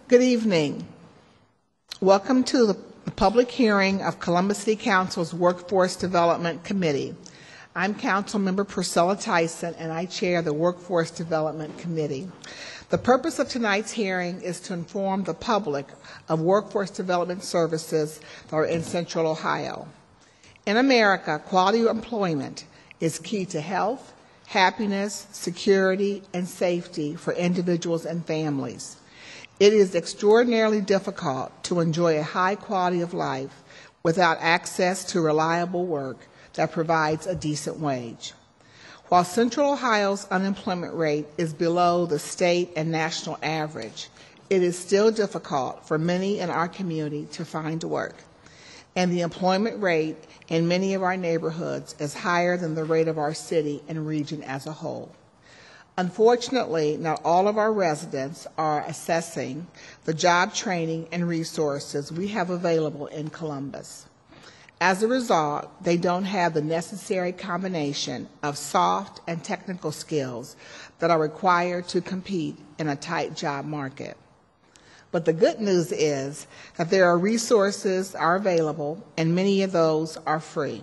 Good evening. Welcome to the public hearing of Columbus City Council's Workforce Development Committee. I'm Councilmember Priscilla Tyson, and I chair the Workforce Development Committee. The purpose of tonight's hearing is to inform the public of workforce development services that are in Central Ohio. In America, quality employment is key to health, happiness, security, and safety for individuals and families. It is extraordinarily difficult to enjoy a high quality of life without access to reliable work that provides a decent wage. While Central Ohio's unemployment rate is below the state and national average, it is still difficult for many in our community to find work, and the employment rate in many of our neighborhoods is higher than the rate of our city and region as a whole. Unfortunately, not all of our residents are accessing the job training and resources we have available in Columbus. As a result, they don't have the necessary combination of soft and technical skills that are required to compete in a tight job market. But the good news is that there are resources are available, and many of those are free.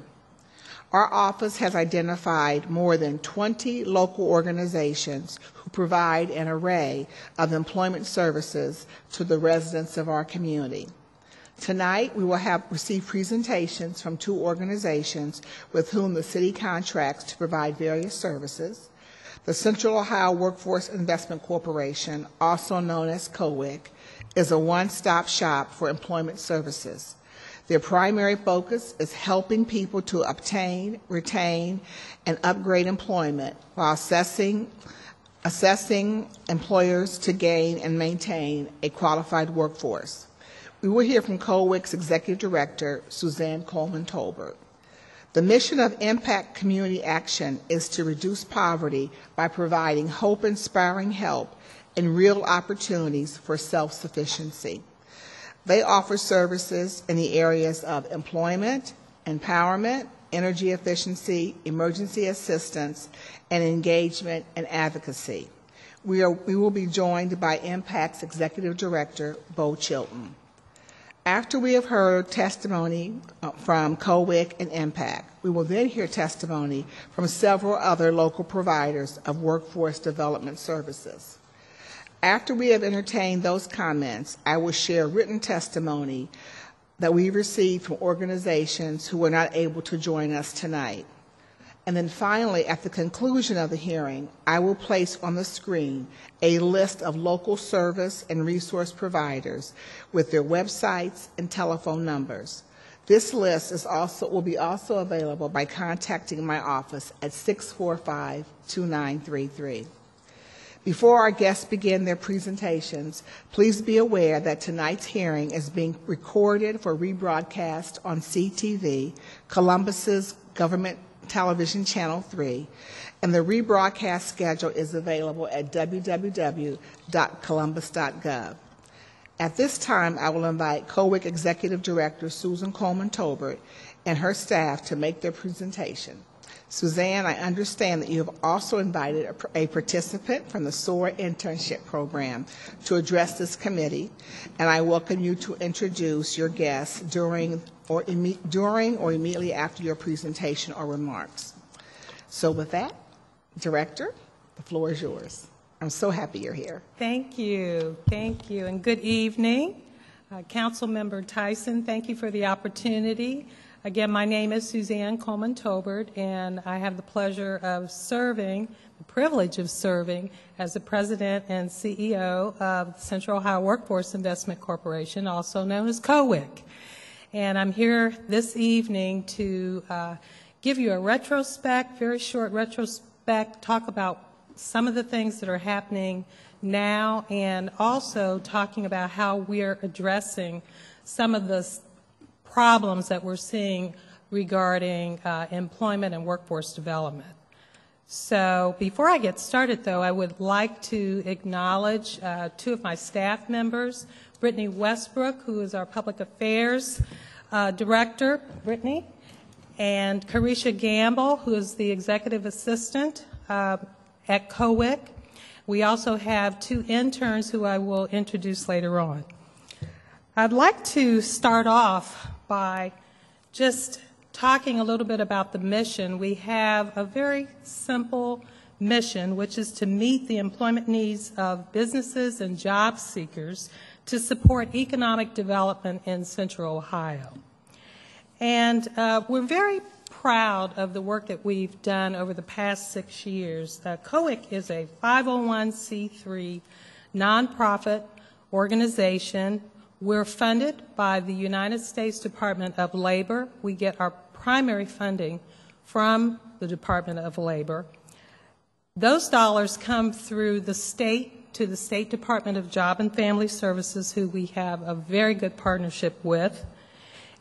Our office has identified more than 20 local organizations who provide an array of employment services to the residents of our community. Tonight, we will receive presentations from 2 organizations with whom the city contracts to provide various services. The Central Ohio Workforce Investment Corporation, also known as COWIC, is a one-stop shop for employment services. Their primary focus is helping people to obtain, retain, and upgrade employment while assessing employers to gain and maintain a qualified workforce. We will hear from COWIC's Executive Director, Suzanne Coleman-Tolbert. The mission of Impact Community Action is to reduce poverty by providing hope-inspiring help and real opportunities for self-sufficiency. They offer services in the areas of employment, empowerment, energy efficiency, emergency assistance, and engagement and advocacy. We will be joined by Impact's Executive Director, Bo Chilton. After we have heard testimony from COWIC and Impact, we will then hear testimony from several other local providers of workforce development services. After we have entertained those comments, I will share written testimony that we received from organizations who were not able to join us tonight. And then finally, at the conclusion of the hearing, I will place on the screen a list of local service and resource providers with their websites and telephone numbers. This list will be also available by contacting my office at 645-2933. Before our guests begin their presentations, please be aware that tonight's hearing is being recorded for rebroadcast on CTV, Columbus's government television channel 3, and the rebroadcast schedule is available at www.columbus.gov. At this time, I will invite COWIC Executive Director Susan Coleman-Tolbert and her staff to make their presentation. Suzanne, I understand that you have also invited a participant from the SOAR internship program to address this committee, and I welcome you to introduce your guests during or immediately after your presentation or remarks. So with that, Director, the floor is yours. I'm so happy you're here. Thank you, and good evening. Councilmember Tyson, thank you for the opportunity. Again, my name is Suzanne Coleman-Tolbert, and I have the privilege of serving as the President and CEO of the Central Ohio Workforce Investment Corporation, also known as COWIC. And I'm here this evening to give you a retrospect, very short retrospect, talk about some of the things that are happening now, and also talking about how we are addressing some of the problems that we're seeing regarding employment and workforce development. So before I get started, though, I would like to acknowledge 2 of my staff members, Brittany Westbrook, who is our Public Affairs Director, Brittany, and Carisha Gamble, who is the Executive Assistant at COWIC. We also have 2 interns who I will introduce later on. I'd like to start off by just talking a little bit about the mission. We have a very simple mission, which is to meet the employment needs of businesses and job seekers to support economic development in Central Ohio. And we're very proud of the work that we've done over the past 6 years. COIC is a 501c3 nonprofit organization. We're funded by the United States Department of Labor. We get our primary funding from the Department of Labor. Those dollars come through the state to the State Department of Job and Family Services, who we have a very good partnership with.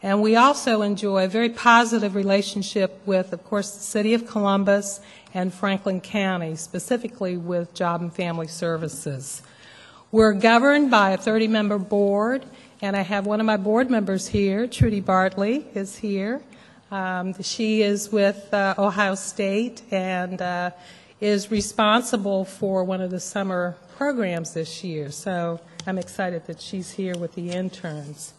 And we also enjoy a very positive relationship with, of course, the City of Columbus and Franklin County, specifically with Job and Family Services. We're governed by a 30-member board, and I have one of my board members here, Trudy Bartley, is here. She is with Ohio State and is responsible for one of the summer programs this year. So I'm excited that she's here with the interns.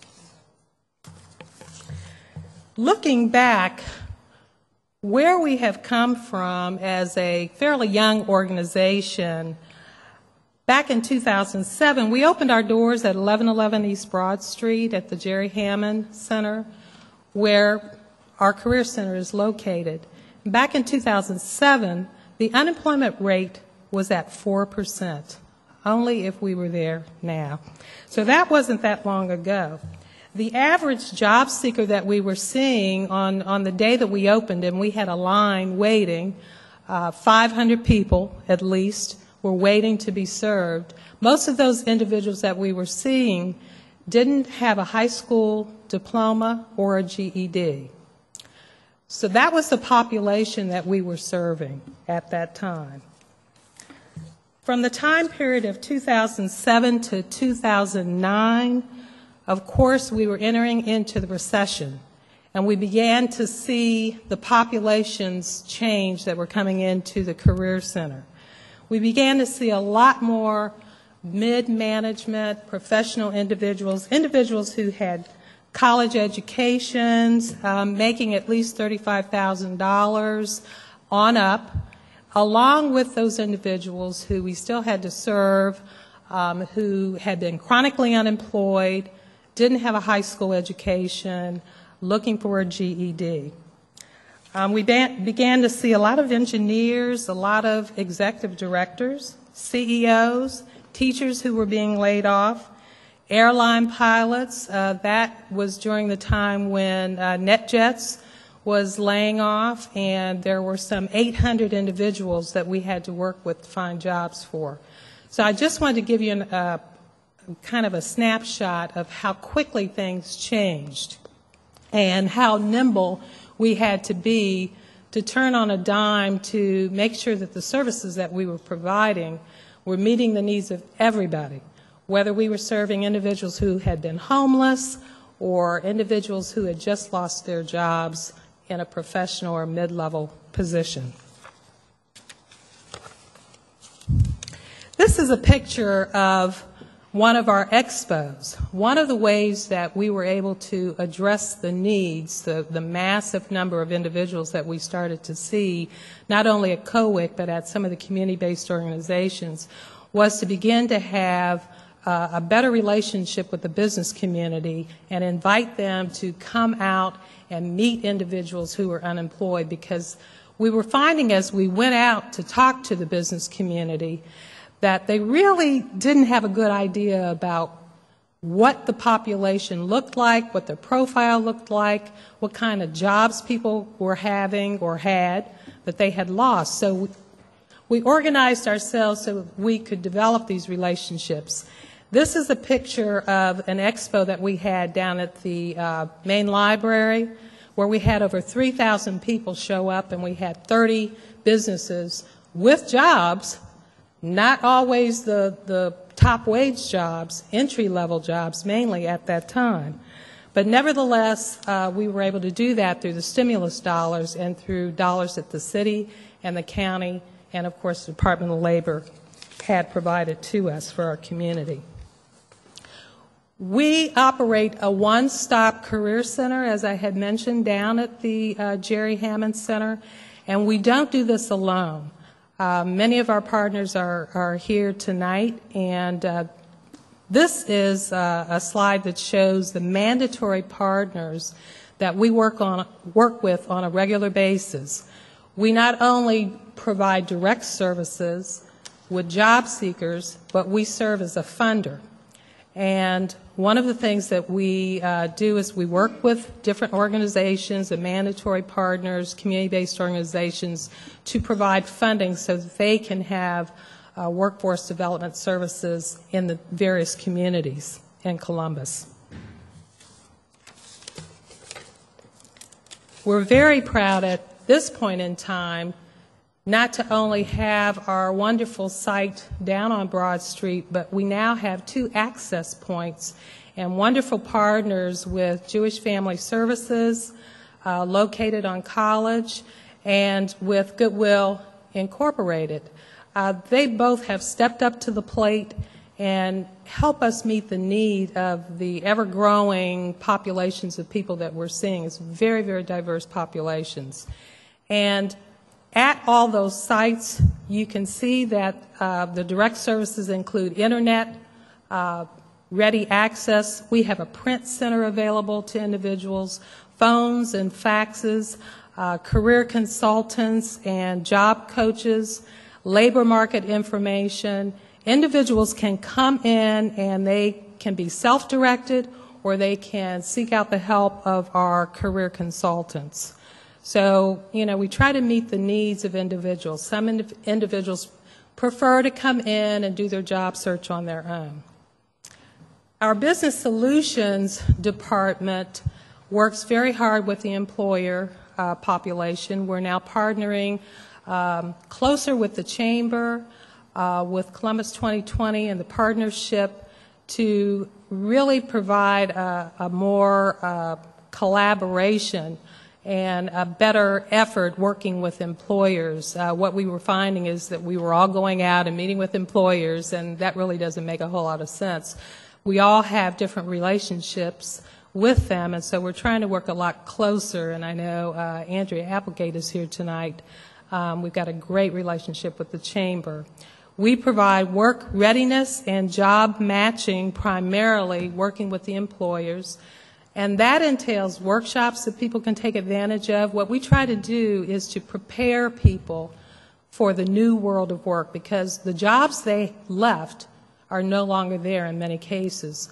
Looking back, where we have come from as a fairly young organization, back in 2007, we opened our doors at 1111 East Broad Street at the Jerry Hammond Center, where our Career Center is located. Back in 2007, the unemployment rate was at 4%, only if we were there now. So that wasn't that long ago. The average job seeker that we were seeing on the day that we opened, and we had a line waiting, 500 people at least were waiting to be served. Most of those individuals that we were seeing didn't have a high school diploma or a GED. So that was the population that we were serving at that time. From the time period of 2007 to 2009, of course, we were entering into the recession, and we began to see the populations change that were coming into the Career Center. We began to see a lot more mid-management, professional individuals, individuals who had college educations, making at least $35,000 on up, along with those individuals who we still had to serve, who had been chronically unemployed, didn't have a high school education, looking for a GED. We began to see a lot of engineers, a lot of executive directors, CEOs, teachers who were being laid off, airline pilots. That was during the time when NetJets was laying off, and there were some 800 individuals that we had to work with to find jobs for. So I just wanted to give you kind of a snapshot of how quickly things changed and how nimble we had to be to turn on a dime to make sure that the services that we were providing were meeting the needs of everybody, whether we were serving individuals who had been homeless or individuals who had just lost their jobs in a professional or mid-level position. This is a picture of one of our expos. One of the ways that we were able to address the needs, the massive number of individuals that we started to see, not only at COIC but at some of the community-based organizations, was to begin to have a better relationship with the business community and invite them to come out and meet individuals who were unemployed, because we were finding as we went out to talk to the business community that they really didn't have a good idea about what the population looked like, what their profile looked like, what kind of jobs people were having or had that they had lost. So we organized ourselves so we could develop these relationships. This is a picture of an expo that we had down at the main library, where we had over 3,000 people show up, and we had 30 businesses with jobs, not always the top wage jobs, entry-level jobs mainly at that time. But nevertheless, we were able to do that through the stimulus dollars and through dollars that the city and the county and, of course, the Department of Labor had provided to us for our community. We operate a one-stop career center, as I had mentioned, down at the Jerry Hammond Center, and we don't do this alone. Many of our partners are here tonight, and this is a slide that shows the mandatory partners that we work with on a regular basis. We not only provide direct services with job seekers, but we serve as a funder. And one of the things that we do is we work with different organizations and mandatory partners, community-based organizations, to provide funding so that they can have workforce development services in the various communities in Columbus. We're very proud at this point in time not to only have our wonderful site down on Broad Street, but we now have 2 access points and wonderful partners with Jewish Family Services, located on College, and with Goodwill Incorporated. They both have stepped up to the plate and help us meet the need of the ever-growing populations of people that we're seeing. It's very, very diverse populations. And at all those sites, you can see that the direct services include internet, ready access. We have a print center available to individuals, phones and faxes, career consultants and job coaches, labor market information. Individuals can come in and they can be self-directed, or they can seek out the help of our career consultants. So, we try to meet the needs of individuals. Some individuals prefer to come in and do their job search on their own. Our Business Solutions Department works very hard with the employer population. We're now partnering closer with the Chamber, with Columbus 2020 and the partnership to really provide a more collaboration and a better effort working with employers. What we were finding is that we were all going out and meeting with employers, and that really doesn't make a whole lot of sense. We all have different relationships with them, and so we're trying to work a lot closer, and I know Andrea Applegate is here tonight. We've got a great relationship with the Chamber. We provide work readiness and job matching, primarily working with the employers. And that entails workshops that people can take advantage of. What we try to do is to prepare people for the new world of work, because the jobs they left are no longer there in many cases.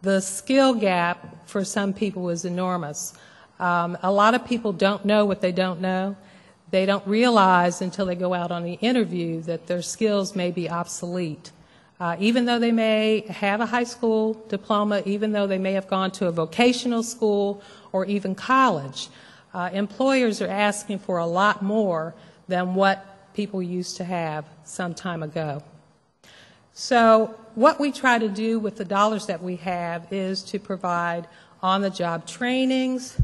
The skill gap for some people is enormous. A lot of people don't know what they don't know. They don't realize until they go out on the interview that their skills may be obsolete. Even though they may have a high school diploma, even though they may have gone to a vocational school or even college, employers are asking for a lot more than what people used to have some time ago. So what we try to do with the dollars that we have is to provide on-the-job trainings,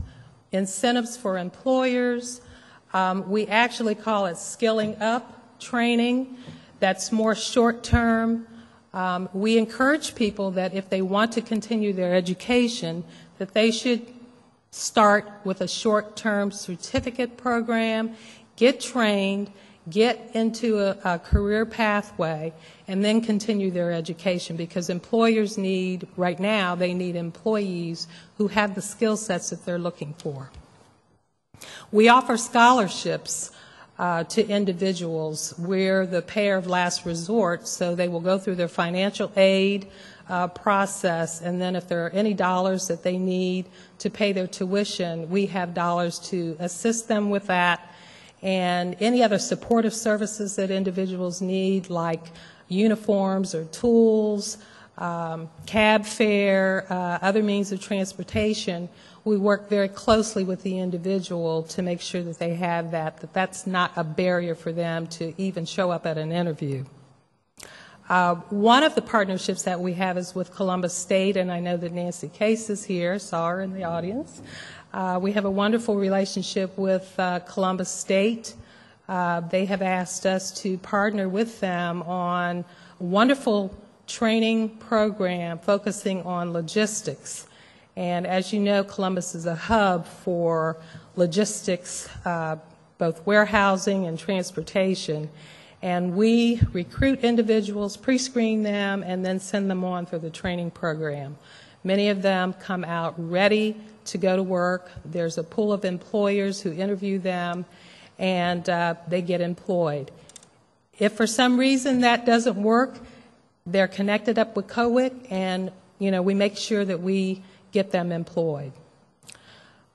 incentives for employers. We actually call it skilling up training. That's more short-term. We encourage people that if they want to continue their education, that they should start with a short-term certificate program, get trained, get into a career pathway, and then continue their education, because employers need, right now, they need employees who have the skill sets that they're looking for. We offer scholarships to individuals. We're the payer of last resort, so they will go through their financial aid process, and then if there are any dollars that they need to pay their tuition, we have dollars to assist them with that, and any other supportive services that individuals need, like uniforms or tools, cab fare, other means of transportation. We work very closely with the individual to make sure that they have that that's not a barrier for them to even show up at an interview. One of the partnerships that we have is with Columbus State, and I know that Nancy Case is here, saw her in the audience. We have a wonderful relationship with Columbus State. They have asked us to partner with them on wonderful training program focusing on logistics. And as you know, Columbus is a hub for logistics, both warehousing and transportation. And we recruit individuals, pre-screen them, and then send them on for the training program. Many of them come out ready to go to work. There's a pool of employers who interview them, and they get employed. If for some reason that doesn't work, they're connected up with COWIC, and we make sure that we get them employed.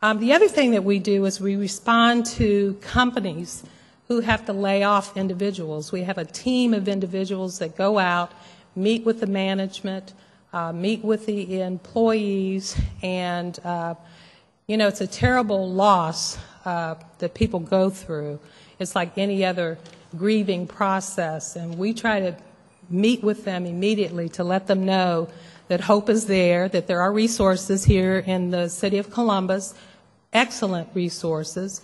The other thing that we do is we respond to companies who have to lay off individuals. We have a team of individuals that go out, meet with the management, meet with the employees, and it's a terrible loss that people go through. It's like any other grieving process, and we try to meet with them immediately to let them know that hope is there, that there are resources here in the city of Columbus, excellent resources,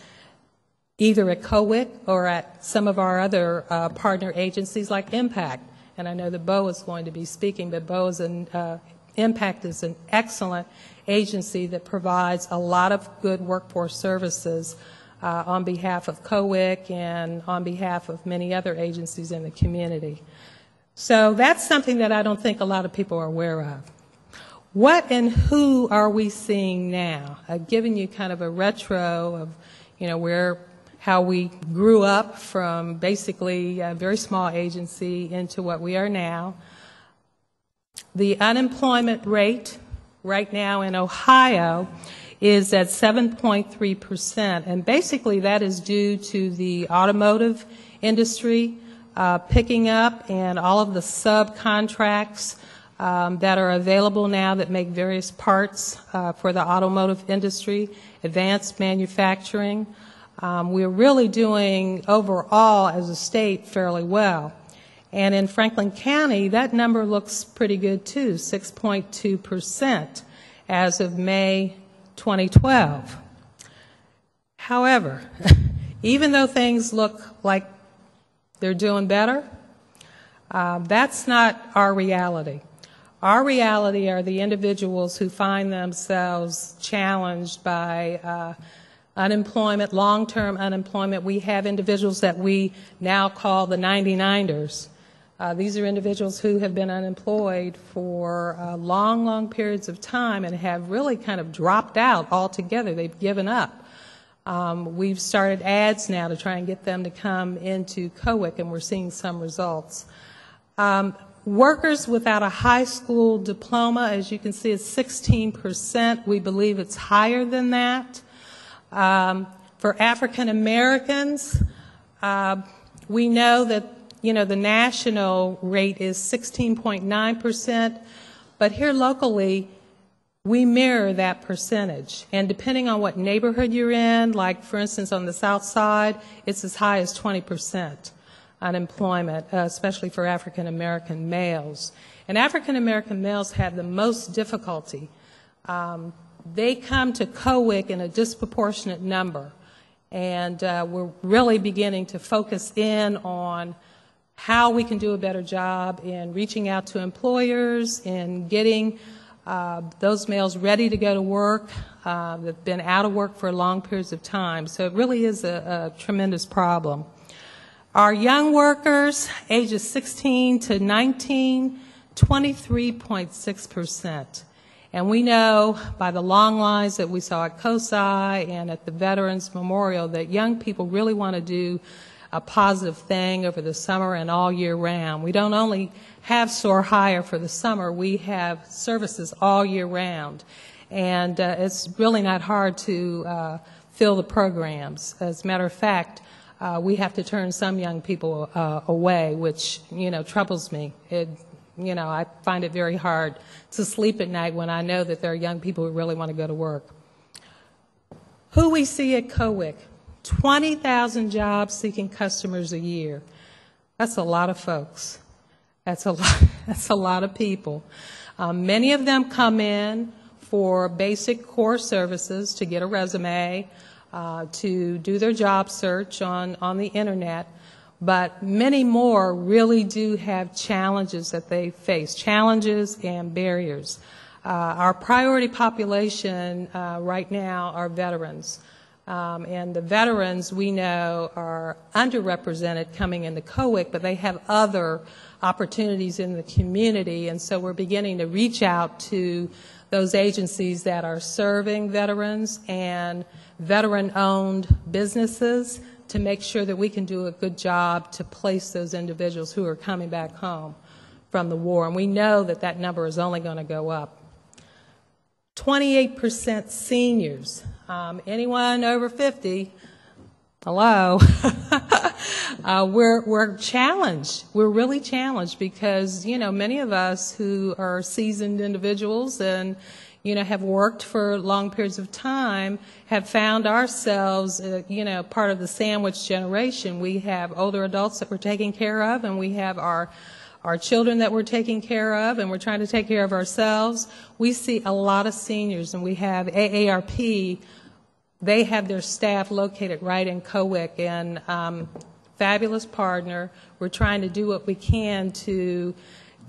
either at COWIC or at some of our other partner agencies like Impact. And I know that Bo is going to be speaking, but Impact is an excellent agency that provides a lot of good workforce services on behalf of COWIC and on behalf of many other agencies in the community. So that's something that I don't think a lot of people are aware of. What and who are we seeing now? I've given you kind of a retro of, how we grew up from basically a very small agency into what we are now. The unemployment rate right now in Ohio is at 7.3%, and basically that is due to the automotive industry picking up and all of the subcontracts that are available now that make various parts for the automotive industry, advanced manufacturing. We're really doing overall as a state fairly well. And in Franklin County, that number looks pretty good too, 6.2% as of May 2012. However, even though things look like they're doing better, that's not our reality. Our reality are the individuals who find themselves challenged by unemployment, long-term unemployment. We have individuals that we now call the 99ers. These are individuals who have been unemployed for long, long periods of time and have really kind of dropped out altogether. They've given up. We've started ads now to try and get them to come into COWIC, and we're seeing some results. Workers without a high school diploma, as you can see, is 16%. We believe it's higher than that. For African Americans, we know that the national rate is 16.9%, but here locally, we mirror that percentage. And depending on what neighborhood you're in, like for instance on the south side, it's as high as 20% unemployment, especially for African American males. And African American males have the most difficulty. They come to COWIC in a disproportionate number, and we're really beginning to focus in on how we can do a better job in reaching out to employers, in getting those males ready to go to work that have been out of work for long periods of time. So it really is a tremendous problem. Our young workers, ages 16 to 19, 23.6%. And we know by the long lines that we saw at COSI and at the Veterans Memorial that young people really want to do a positive thing over the summer and all year round. We don't only have SOAR Hire for the summer, we have services all year round. And it's really not hard to fill the programs. As a matter of fact, we have to turn some young people away, which, troubles me. I find it very hard to sleep at night when I know that there are young people who really want to go to work. Who we see at COWIC, 20,000 job-seeking customers a year. That's a lot of folks. That's a lot of people. Many of them come in for basic core services, to get a resume, to do their job search on the internet. But many more really do have challenges that they face, challenges and barriers. Our priority population right now are veterans. And the veterans, we know, are underrepresented coming into COWIC, but they have other opportunities in the community. And so we're beginning to reach out to those agencies that are serving veterans and veteran-owned businesses to make sure that we can do a good job to place those individuals who are coming back home from the war. And we know that that number is only going to go up. 28% seniors. Anyone over 50, hello, we're challenged. We're really challenged because, you know, many of us who are seasoned individuals and, you know, have worked for long periods of time have found ourselves, you know, part of the sandwich generation. We have older adults that we're taking care of, and we have our children that we're taking care of, and we're trying to take care of ourselves. We see a lot of seniors, and we have AARP. They have their staff located right in COWIC, and fabulous partner. We're trying to do what we can to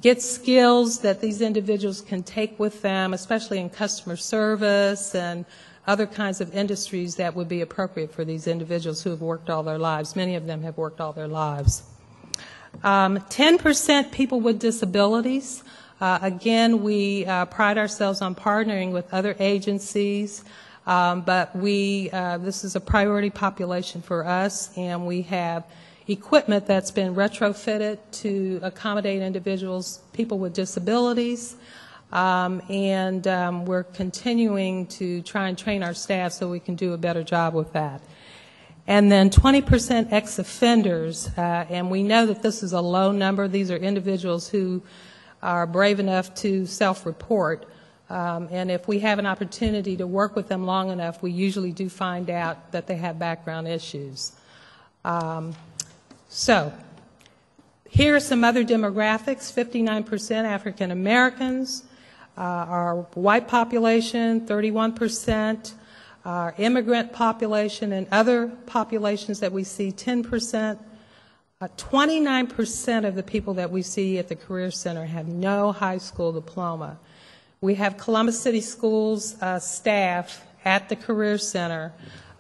get skills that these individuals can take with them, especially in customer service and other kinds of industries that would be appropriate for these individuals who have worked all their lives. Many of them have worked all their lives. 10% people with disabilities. Again, we pride ourselves on partnering with other agencies, but this is a priority population for us, and we have equipment that's been retrofitted to accommodate individuals, people with disabilities, and we're continuing to try and train our staff so we can do a better job with that. And then 20% ex-offenders, and we know that this is a low number. These are individuals who are brave enough to self-report, and if we have an opportunity to work with them long enough, we usually do find out that they have background issues. So here are some other demographics. 59% African Americans, our white population, 31%, our immigrant population and other populations that we see, 10%. 29% of the people that we see at the Career Center have no high school diploma. We have Columbus City Schools staff at the Career Center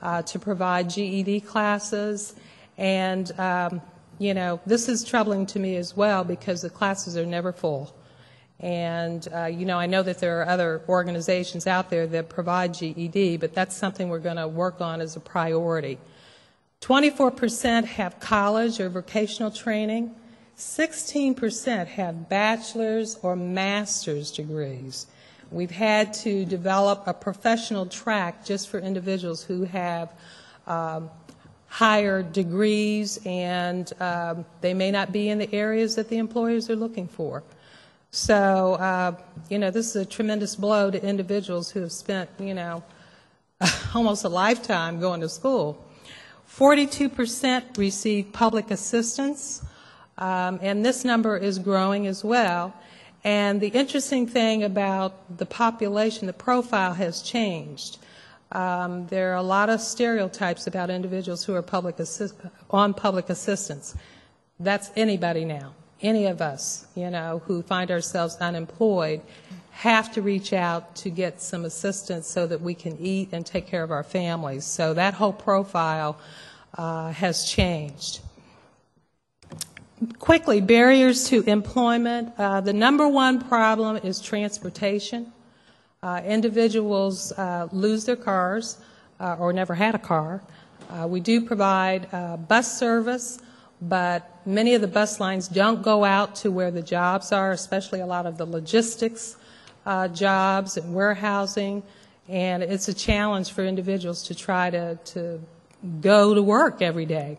to provide GED classes, and you know, this is troubling to me as well because the classes are never full. And you know, I know that there are other organizations out there that provide GED, but that's something we're going to work on as a priority. 24% have college or vocational training. 16% have bachelor's or master's degrees. We've had to develop a professional track just for individuals who have higher degrees, and they may not be in the areas that the employers are looking for. So, you know, this is a tremendous blow to individuals who have spent, you know, almost a lifetime going to school. 42% receive public assistance, and this number is growing as well. And the interesting thing about the population, the profile has changed. There are a lot of stereotypes about individuals who are on public assistance. That's anybody now. Any of us, you know, who find ourselves unemployed have to reach out to get some assistance so that we can eat and take care of our families. So that whole profile has changed. Quickly, barriers to employment. The number one problem is transportation. Individuals lose their cars or never had a car. We do provide bus service, but many of the bus lines don't go out to where the jobs are, especially a lot of the logistics jobs and warehousing, and it's a challenge for individuals to try to go to work every day.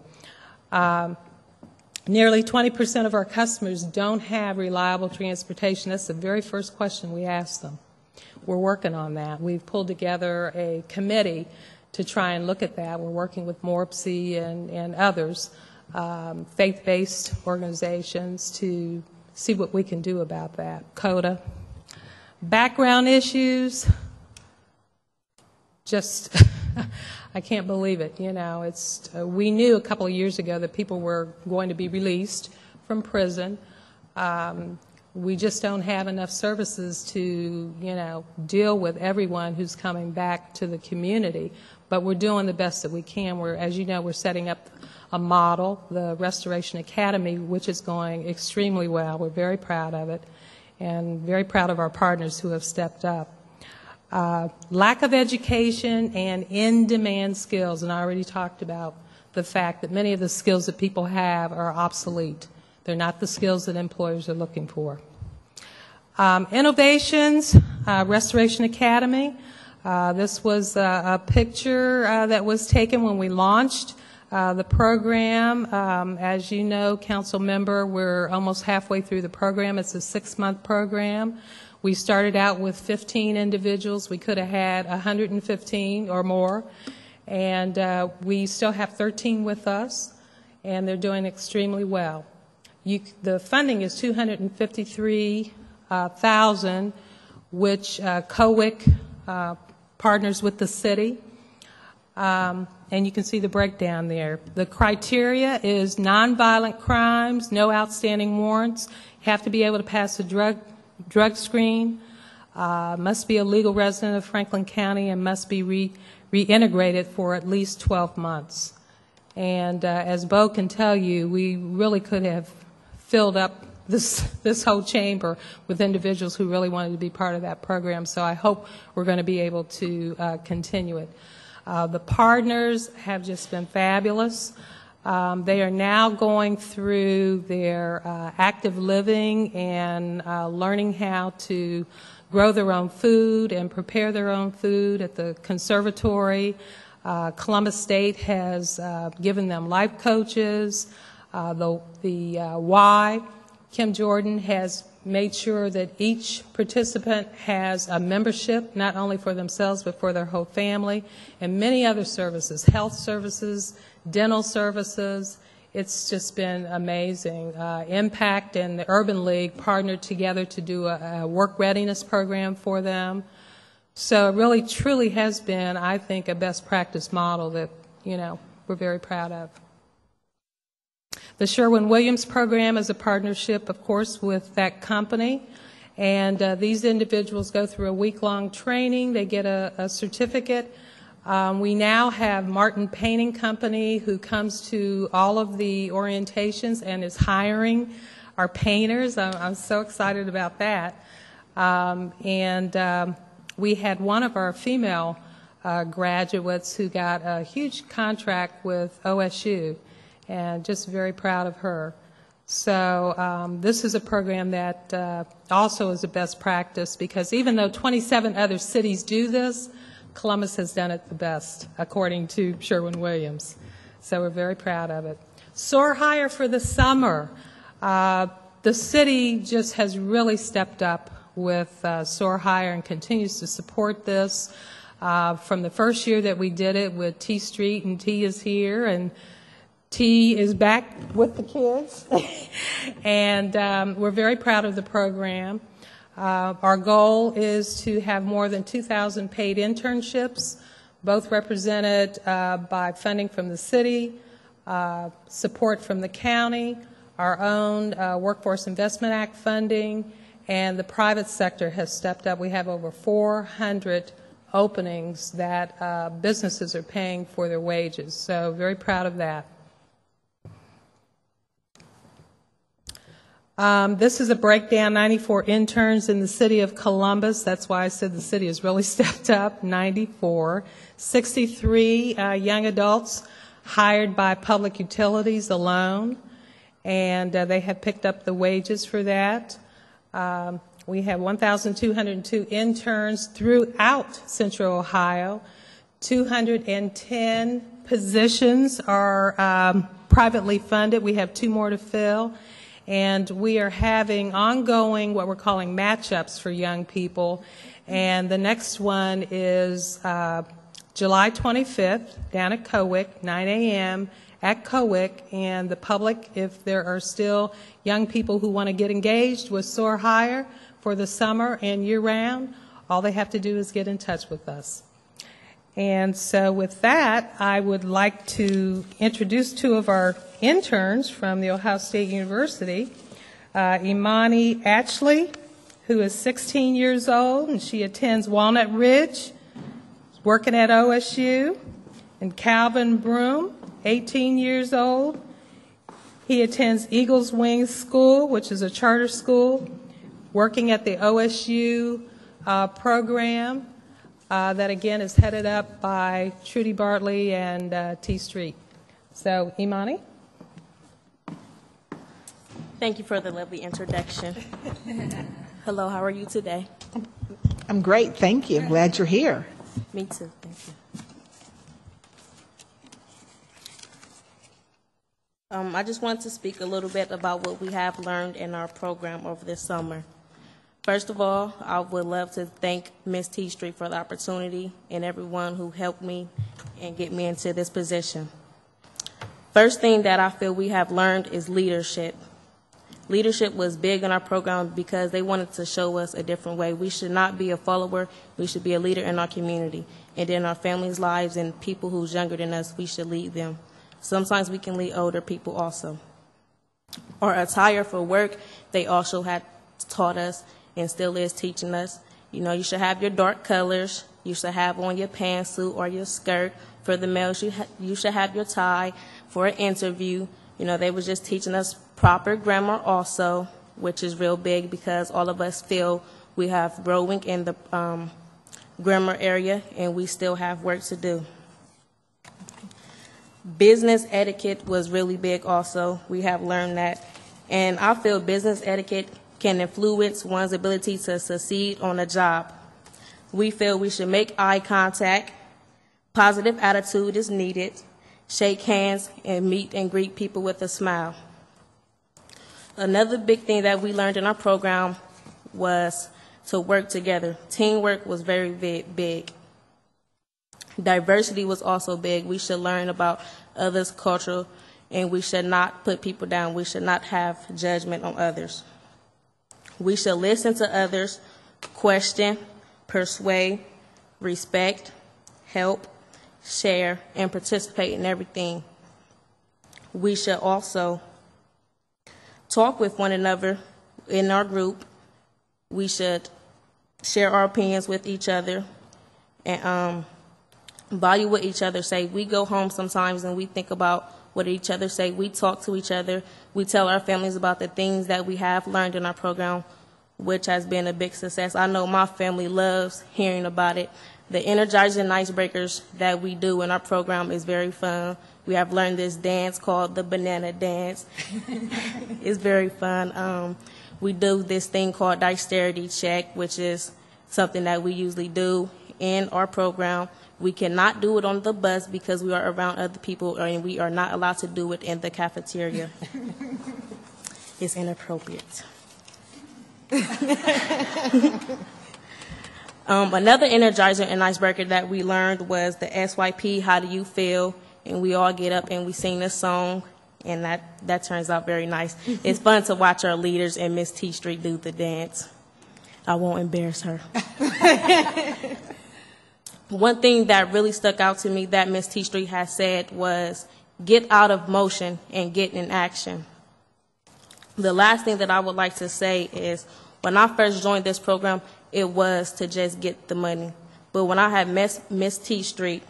Nearly 20% of our customers don't have reliable transportation. That's the very first question we ask them. We're working on that. We've pulled together a committee to try and look at that. We're working with MORPC and others, faith-based organizations, to see what we can do about that. CODA. Background issues. Just, I can't believe it. You know, it's we knew a couple of years ago that people were going to be released from prison. We just don't have enough services to, you know, deal with everyone who's coming back to the community. But we're doing the best that we can. We're, as you know, we're setting up a model, the Restoration Academy, which is going extremely well. We're very proud of it, and very proud of our partners who have stepped up. Lack of education and in-demand skills, and I already talked about the fact that many of the skills that people have are obsolete. They're not the skills that employers are looking for. Innovations, Restoration Academy. This was a picture that was taken when we launched the program. As you know, council member, we're almost halfway through the program. It's a 6-month program. We started out with 15 individuals. We could have had 115 or more. And we still have 13 with us, and they're doing extremely well. The funding is $253,000, which COWIC partners with the city. And you can see the breakdown there. The criteria is nonviolent crimes, no outstanding warrants, have to be able to pass a drug screen, must be a legal resident of Franklin County, and must be reintegrated for at least 12 months. And as Bo can tell you, we really could have filled up this whole chamber with individuals who really wanted to be part of that program. So I hope we're going to be able to continue it. The partners have just been fabulous. They are now going through their active living and learning how to grow their own food and prepare their own food at the conservatory. Columbus State has given them life coaches. The Y, Kim Jordan, has made sure that each participant has a membership, not only for themselves but for their whole family, and many other services, health services, dental services. It's just been amazing. Impact and the Urban League partnered together to do a work readiness program for them. So it really truly has been, I think, a best practice model that, you know, we're very proud of. The Sherwin-Williams program is a partnership, of course, with that company. And these individuals go through a week-long training. They get a certificate. We now have Martin Painting Company, who comes to all of the orientations and is hiring our painters. I'm so excited about that. We had one of our female graduates who got a huge contract with OSU, and just very proud of her. So this is a program that also is a best practice, because even though 27 other cities do this, Columbus has done it the best, according to Sherwin-Williams. So we're very proud of it. Soar Higher for the summer. The city just has really stepped up with Soar Higher and continues to support this. From the first year that we did it with T Street, and T is here, and T is back with the kids. And we're very proud of the program. Our goal is to have more than 2,000 paid internships, both represented by funding from the city, support from the county, our own Workforce Investment Act funding, and the private sector has stepped up. We have over 400 openings that businesses are paying for their wages, so very proud of that. This is a breakdown, 94 interns in the city of Columbus. That's why I said the city has really stepped up, 94. 63 young adults hired by public utilities alone, and they have picked up the wages for that. We have 1,202 interns throughout Central Ohio. 210 positions are privately funded. We have 2 more to fill. And we are having ongoing what we're calling match-ups for young people. And the next one is July 25th down at COWIC, 9 a.m. at COWIC. And the public, if there are still young people who want to get engaged with Soar Higher for the summer and year-round, all they have to do is get in touch with us. And so with that, I would like to introduce two of our interns from the Ohio State University, Imani Ashley, who is 16 years old, and she attends Walnut Ridge, working at OSU, and Calvin Broom, 18 years old. He attends Eagles Wings School, which is a charter school, working at the OSU program that, again, is headed up by Trudy Bartley and T Street. So, Imani? Thank you for the lovely introduction. Hello, how are you today? I'm great, thank you. Glad you're here. Me too, thank you. I just wanted to speak a little bit about what we have learned in our program over this summer. First of all, I would love to thank Ms. T Street for the opportunity and everyone who helped me and get me into this position. First thing that I feel we have learned is leadership. Leadership was big in our program because they wanted to show us a different way. We should not be a follower, we should be a leader in our community. And in our families' lives and people who's younger than us, we should lead them. Sometimes we can lead older people also. Our attire for work, they also had taught us and still is teaching us. You know, you should have your dark colors. You should have on your pantsuit or your skirt. For the males, you should have your tie for an interview. You know, they was just teaching us proper grammar also, which is real big because all of us feel we have growing in the grammar area and we still have work to do. Business etiquette was really big also. We have learned that. And I feel business etiquette can influence one's ability to succeed on a job. We feel we should make eye contact. Positive attitude is needed. Shake hands and meet and greet people with a smile. Another big thing that we learned in our program was to work together. Teamwork was very big. Diversity was also big. We should learn about others' culture, and we should not put people down. We should not have judgment on others. We should listen to others, question, persuade, respect, help, share, and participate in everything. We should also talk with one another in our group. We should share our opinions with each other and value what each other say. We go home sometimes and we think about what each other say. We talk to each other. We tell our families about the things that we have learned in our program, which has been a big success. I know my family loves hearing about it. The energizing icebreakers that we do in our program is very fun. We have learned this dance called the banana dance. It's very fun. We do this thing called dexterity check, which is something that we usually do in our program. We cannot do it on the bus because we are around other people, and we are not allowed to do it in the cafeteria. It's inappropriate. Another energizer and icebreaker that we learned was the SYP, How Do You Feel? And we all get up and we sing this song, and that turns out very nice. It's fun to watch our leaders and Miss T Street do the dance. I won't embarrass her. One thing that really stuck out to me that Miss T Street has said was, get out of motion and get in action. The last thing that I would like to say is, when I first joined this program, it was to just get the money. But when I had met Miss T Street,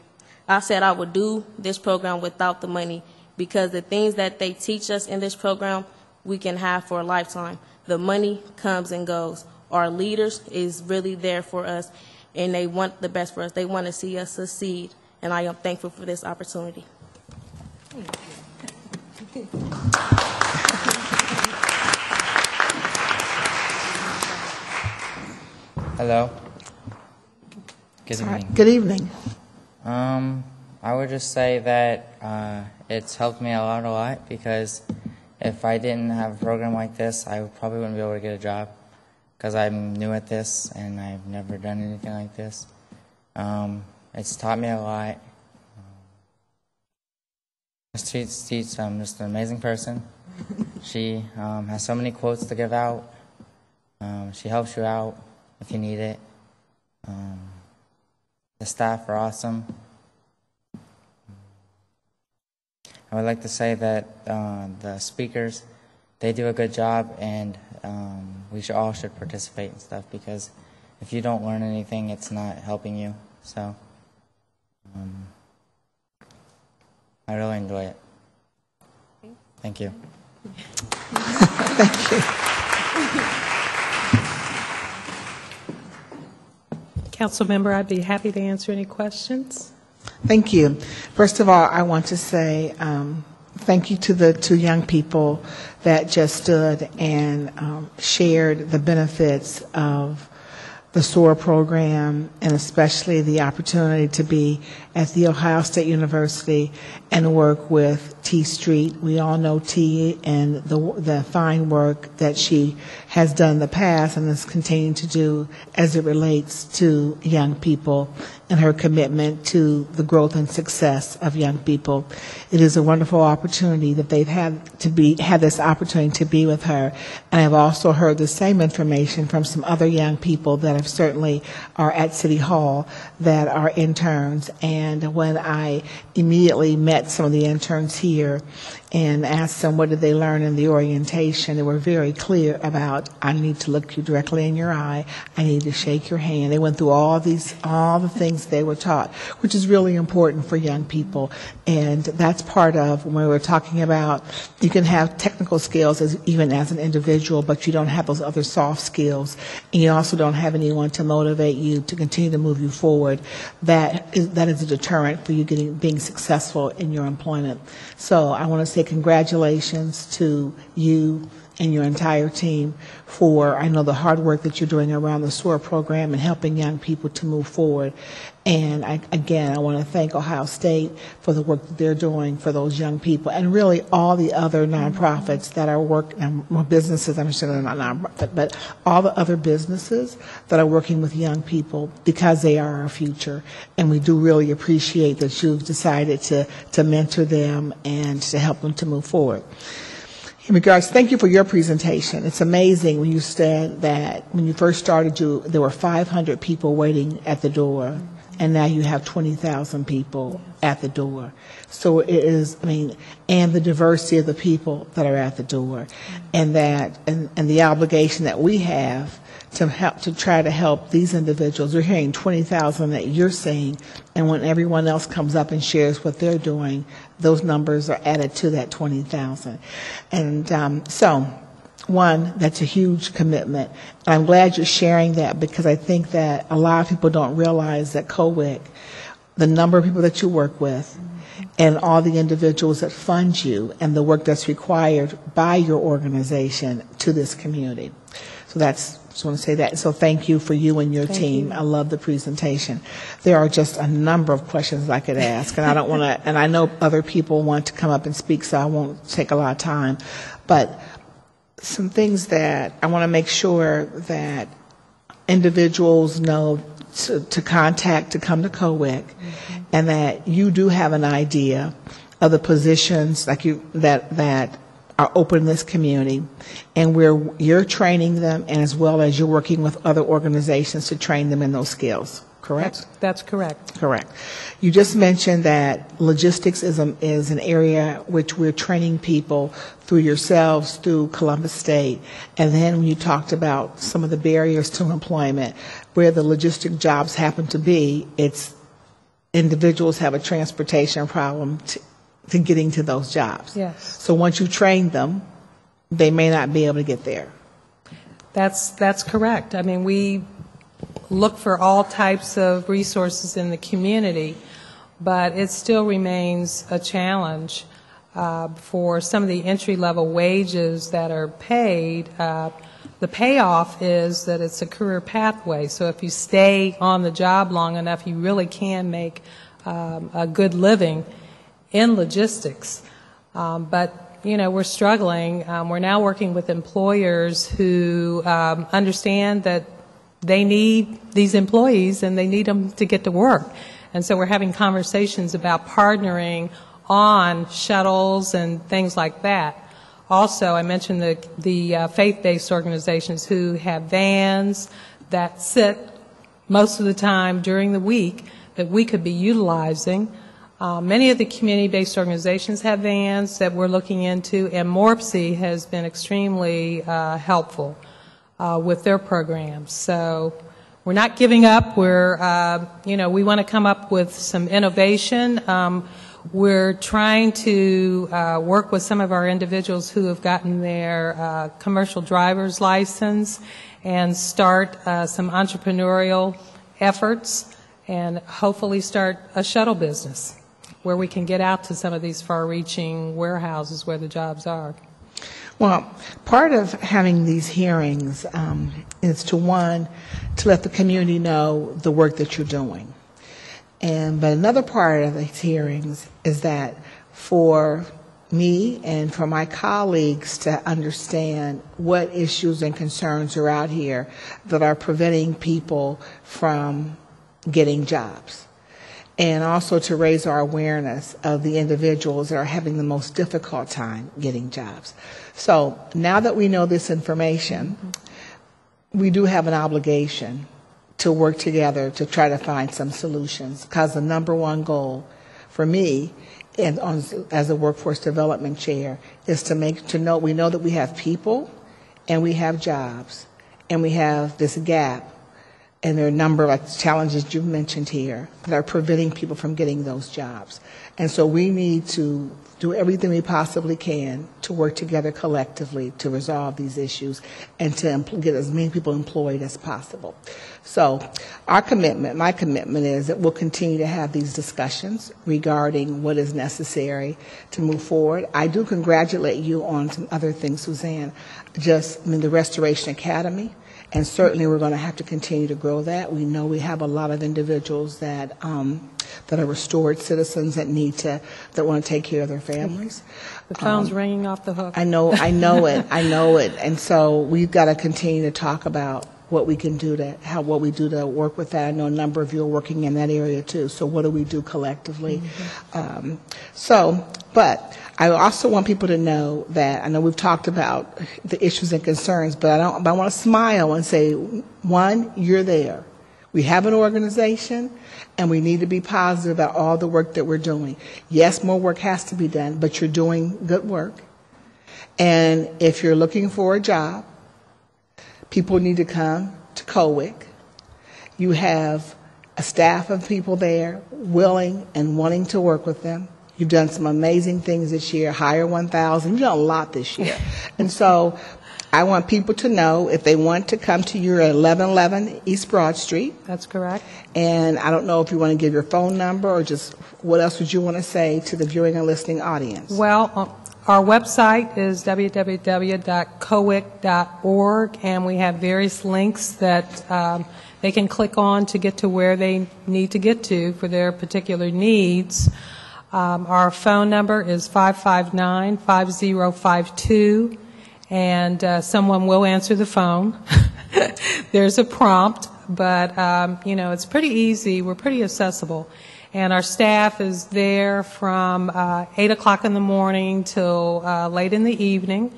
I said I would do this program without the money, because the things that they teach us in this program, we can have for a lifetime. The money comes and goes. Our leaders is really there for us, and they want the best for us. They want to see us succeed, and I am thankful for this opportunity. Hello. Good evening. Good evening. I would just say that it's helped me a lot because if I didn't have a program like this, I probably wouldn't be able to get a job, because I'm new at this and I've never done anything like this. It's taught me a lot. Ms. Teets just an amazing person. She has so many quotes to give out. She helps you out if you need it. The staff are awesome. I would like to say that the speakers, they do a good job, and we all should participate in stuff, because if you don't learn anything, it's not helping you. So I really enjoy it. Thank you. Thank you. Council member, I'd be happy to answer any questions. Thank you. First of all, I want to say thank you to the two young people that just stood and shared the benefits of the SOAR program, and especially the opportunity to be at The Ohio State University and work with T Street. We all know T and the fine work that she has done in the past and is continuing to do as it relates to young people and her commitment to the growth and success of young people. It is a wonderful opportunity that they've had this opportunity to be with her. And I've also heard the same information from some other young people that have certainly are at City Hall that are interns. And when I immediately met some of the interns here and asked them what did they learn in the orientation, they were very clear about, I need to look you directly in your eye, I need to shake your hand. They went through all the things they were taught, which is really important for young people. And that's part of when we were talking about you can have technical skills even as an individual, but you don't have those other soft skills, and you also don't have anyone to motivate you to continue to move you forward. That is a deterrent for you being successful in your employment. So I want to say congratulations to you and your entire team for, I know, the hard work that you're doing around the SOAR program and helping young people to move forward. And I want to thank Ohio State for the work that they're doing for those young people, and really all the other nonprofits that are businesses, I'm sure they're not nonprofit, but all the other businesses that are working with young people, because they are our future. And we do really appreciate that you've decided to mentor them and to help them to move forward. In regards, thank you for your presentation. It's amazing when you said that when you first started, there were 500 people waiting at the door, and now you have 20,000 people at the door. So it is, and the diversity of the people that are at the door, and the obligation that we have to try to help these individuals. We're hearing 20,000 that you're seeing, and when everyone else comes up and shares what they're doing, those numbers are added to that 20,000. And so, one, that's a huge commitment. And I'm glad you're sharing that, because I think that a lot of people don't realize that COWIC, the number of people that you work with, and all the individuals that fund you, and the work that's required by your organization to this community. So just want to say that. So thank you for you and your team. I love the presentation. There are just a number of questions I could ask, and I don't want to, and I know other people want to come up and speak, so I won't take a lot of time. But some things that I want to make sure that individuals know to contact to come to COWIC, and that you do have an idea of the positions that are open in this community, and where you're training them, and as well as you're working with other organizations to train them in those skills. Correct? That's correct. Correct. You just mentioned that logistics is an area which we're training people through yourselves, through Columbus State. And then when you talked about some of the barriers to employment, where the logistic jobs happen to be, it's individuals have a transportation problem to getting to those jobs. Yes. So once you train them, they may not be able to get there. That's correct. We look for all types of resources in the community, but it still remains a challenge for some of the entry-level wages that are paid. The payoff is that it's a career pathway, so if you stay on the job long enough, you really can make a good living in logistics. But we're struggling. We're now working with employers who understand that they need these employees and they need them to get to work. And so we're having conversations about partnering on shuttles and things like that. Also, I mentioned the faith-based organizations who have vans that sit most of the time during the week that we could be utilizing. Many of the community-based organizations have vans that we're looking into, and MORPC has been extremely helpful with their programs. So we're not giving up. We're, we want to come up with some innovation. We're trying to work with some of our individuals who have gotten their commercial driver's license and start some entrepreneurial efforts and hopefully start a shuttle business where we can get out to some of these far-reaching warehouses where the jobs are. Well, part of having these hearings is to let the community know the work that you're doing. But another part of these hearings is that for me and for my colleagues to understand what issues and concerns are out here that are preventing people from getting jobs, and also to raise our awareness of the individuals that are having the most difficult time getting jobs. So now that we know this information, we do have an obligation to work together to try to find some solutions, because the number one goal for me and as a workforce development chair is to know we know that we have people and we have jobs and we have this gap, and there are a number of challenges you've mentioned here that are preventing people from getting those jobs. And so we need to do everything we possibly can to work together collectively to resolve these issues and to get as many people employed as possible. So my commitment is that we'll continue to have these discussions regarding what is necessary to move forward. I do congratulate you on some other things, Suzanne, the Restoration Academy. And certainly we're going to have to continue to grow that. We know we have a lot of individuals that are restored citizens that want to take care of their families. The phone's ringing off the hook. I know it. And so we've got to continue to talk about what we can do what we do to work with that. I know a number of you are working in that area too. So what do we do collectively? But I also want people to know that I know we've talked about the issues and concerns, but I want to smile and say, one, you're there. We have an organization, and we need to be positive about all the work that we're doing. Yes, more work has to be done, but you're doing good work. And if you're looking for a job, people need to come to COWIC. You have a staff of people there willing and wanting to work with them. You've done some amazing things this year, Hire 1,000. You've done a lot this year. And so I want people to know if they want to come to you at 1111 East Broad Street. That's correct. And I don't know if you want to give your phone number or just what else would you want to say to the viewing and listening audience? Well, our website is www.cowic.org, and we have various links that they can click on to get to where they need to get to for their particular needs. Our phone number is 559-5052, and someone will answer the phone. There's a prompt, but, it's pretty easy. We're pretty accessible. And our staff is there from 8 o'clock in the morning till late in the evening,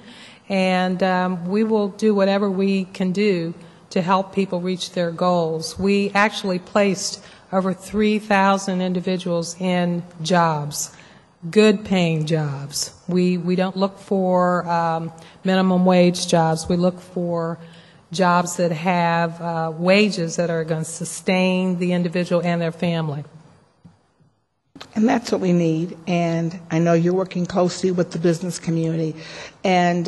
and we will do whatever we can do to help people reach their goals. We actually placed over 3,000 individuals in jobs, good paying jobs. We don't look for minimum wage jobs. We look for jobs that have wages that are going to sustain the individual and their family. And that's what we need. And I know you're working closely with the business community. And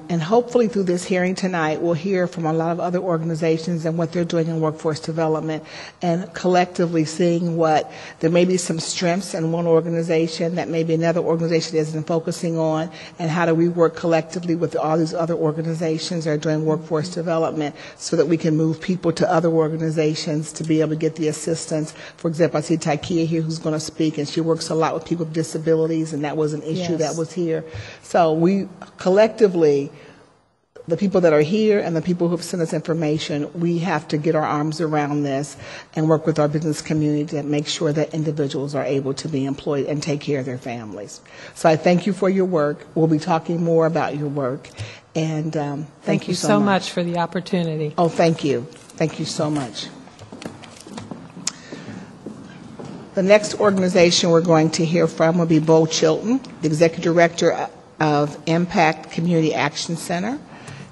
hopefully through this hearing tonight, we'll hear from a lot of other organizations and what they're doing in workforce development, and collectively seeing what there may be some strengths in one organization that maybe another organization isn't focusing on, and how do we work collectively with all these other organizations that are doing workforce development so that we can move people to other organizations to be able to get the assistance. For example, I see Taikia here who's going to speak, and she works a lot with people with disabilities, and that was an issue that was here. So we collectively, the people that are here and the people who have sent us information, we have to get our arms around this and work with our business community to make sure that individuals are able to be employed and take care of their families. So I thank you for your work. We'll be talking more about your work. And thank you so much for the opportunity. Oh, thank you. Thank you so much. The next organization we're going to hear from will be Bo Chilton, the Executive Director of Impact Community Action Center,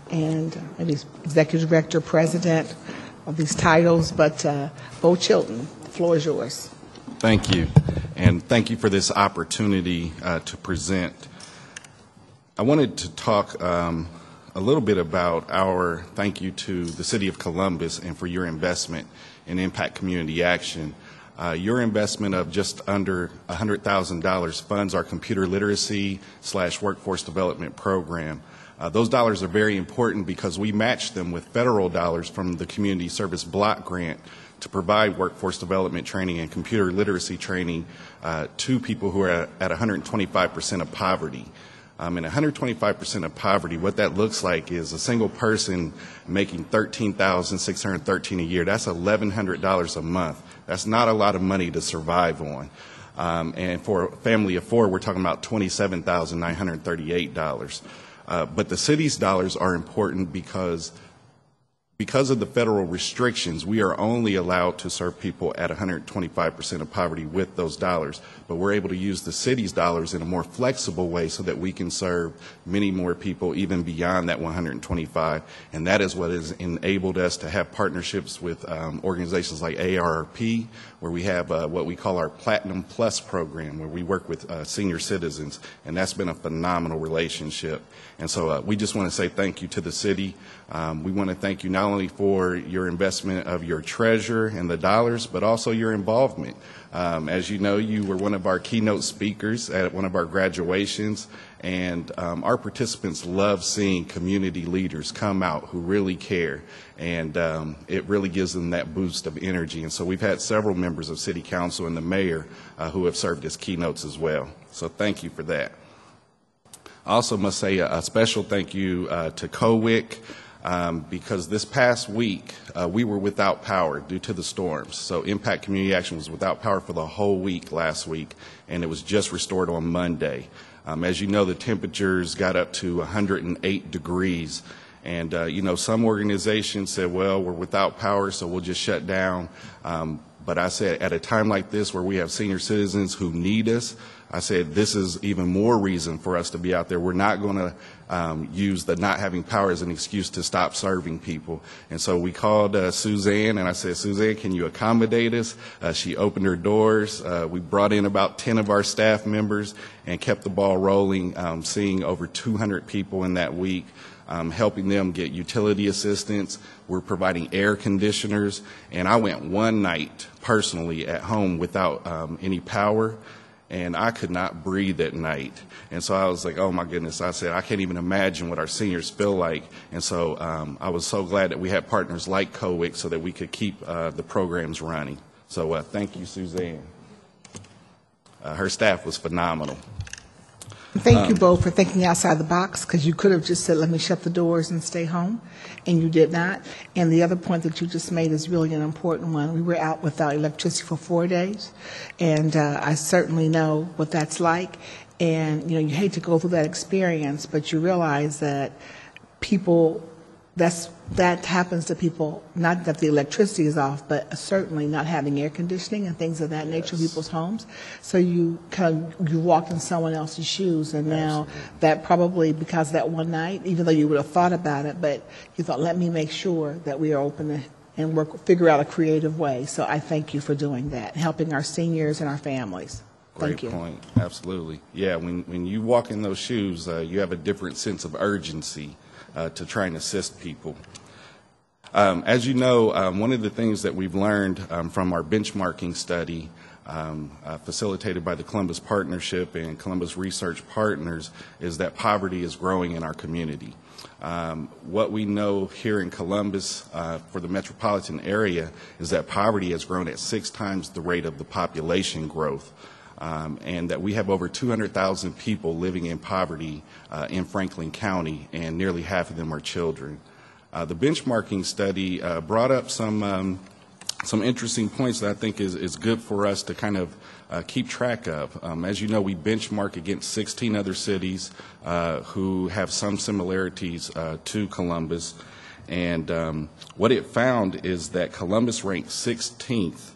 and maybe Executive Director, President of these titles, but Bo Chilton, the floor is yours. Thank you, and thank you for this opportunity to present. I wanted to talk a little bit about our thank you to the City of Columbus and for your investment in Impact Community Action. Your investment of just under $100,000 funds our computer literacy / workforce development program. Those dollars are very important because we match them with federal dollars from the Community Service Block Grant to provide workforce development training and computer literacy training to people who are at 125% of poverty. And 125% of poverty, what that looks like is a single person making $13,613 a year. That's $1,100 a month. That's not a lot of money to survive on. And for a family of four, we're talking about $27,938. But the city's dollars are important because of the federal restrictions, we are only allowed to serve people at 125% of poverty with those dollars. But we're able to use the city's dollars in a more flexible way so that we can serve many more people even beyond that 125. And that is what has enabled us to have partnerships with organizations like ARP, where we have what we call our Platinum Plus program, where we work with senior citizens. And that's been a phenomenal relationship. And so we just want to say thank you to the city. We want to thank you not only for your investment of your treasure and the dollars, but also your involvement. As you know, you were one of our keynote speakers at one of our graduations, and our participants love seeing community leaders come out who really care, and it really gives them that boost of energy. And so we've had several members of City Council and the mayor who have served as keynotes as well. So thank you for that. I also must say a special thank you to COWIC. Because this past week, we were without power due to the storms. So Impact Community Action was without power for the whole week last week, and it was just restored on Monday. As you know, the temperatures got up to 108 degrees. And, some organizations said, well, we're without power, so we'll just shut down. But I said, at a time like this where we have senior citizens who need us, I said, this is even more reason for us to be out there. We're not going to use the not having power as an excuse to stop serving people. And so we called Suzanne, and I said, Suzanne, can you accommodate us? She opened her doors. We brought in about 10 of our staff members and kept the ball rolling, seeing over 200 people in that week. Helping them get utility assistance. We're providing air conditioners. And I went one night personally at home without any power, and I could not breathe at night. And so I was like, oh my goodness. I said, I can't even imagine what our seniors feel like. And so I was so glad that we had partners like COWIC so that we could keep the programs running. So thank you, Suzanne. Her staff was phenomenal. Thank you both for thinking outside the box, because you could have just said, let me shut the doors and stay home, and you did not. And the other point that you just made is really an important one. We were out without electricity for 4 days, and I certainly know what that's like. And, you hate to go through that experience, but you realize that people, that happens to people, not that the electricity is off, but certainly not having air conditioning and things of that nature in people's homes. So you walked in someone else's shoes, and now that probably, because of that one night, even though you would have thought about it, but you thought, let me make sure that we are open and figure out a creative way. So I thank you for doing that, helping our seniors and our families. Thank you. Great point. Absolutely. Yeah, when you walk in those shoes, you have a different sense of urgency to try and assist people. As you know, one of the things that we've learned from our benchmarking study facilitated by the Columbus Partnership and Columbus Research Partners is that poverty is growing in our community. What we know here in Columbus for the metropolitan area is that poverty has grown at 6 times the rate of the population growth. And that we have over 200,000 people living in poverty in Franklin County, and nearly half of them are children. The benchmarking study brought up some interesting points that I think is good for us to kind of keep track of. As you know, we benchmark against 16 other cities who have some similarities to Columbus. And what it found is that Columbus ranked 16th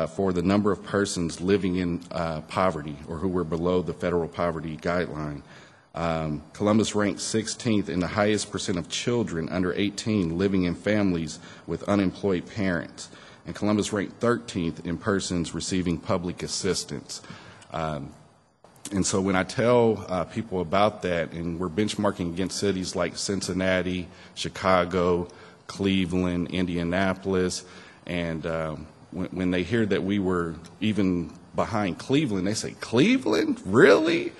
for the number of persons living in poverty or who were below the federal poverty guideline. Columbus ranked 16th in the highest percent of children under 18 living in families with unemployed parents. And Columbus ranked 13th in persons receiving public assistance. And so when I tell people about that, and we're benchmarking against cities like Cincinnati, Chicago, Cleveland, Indianapolis, and when they hear that we were even behind Cleveland, they say, "Cleveland? Really?"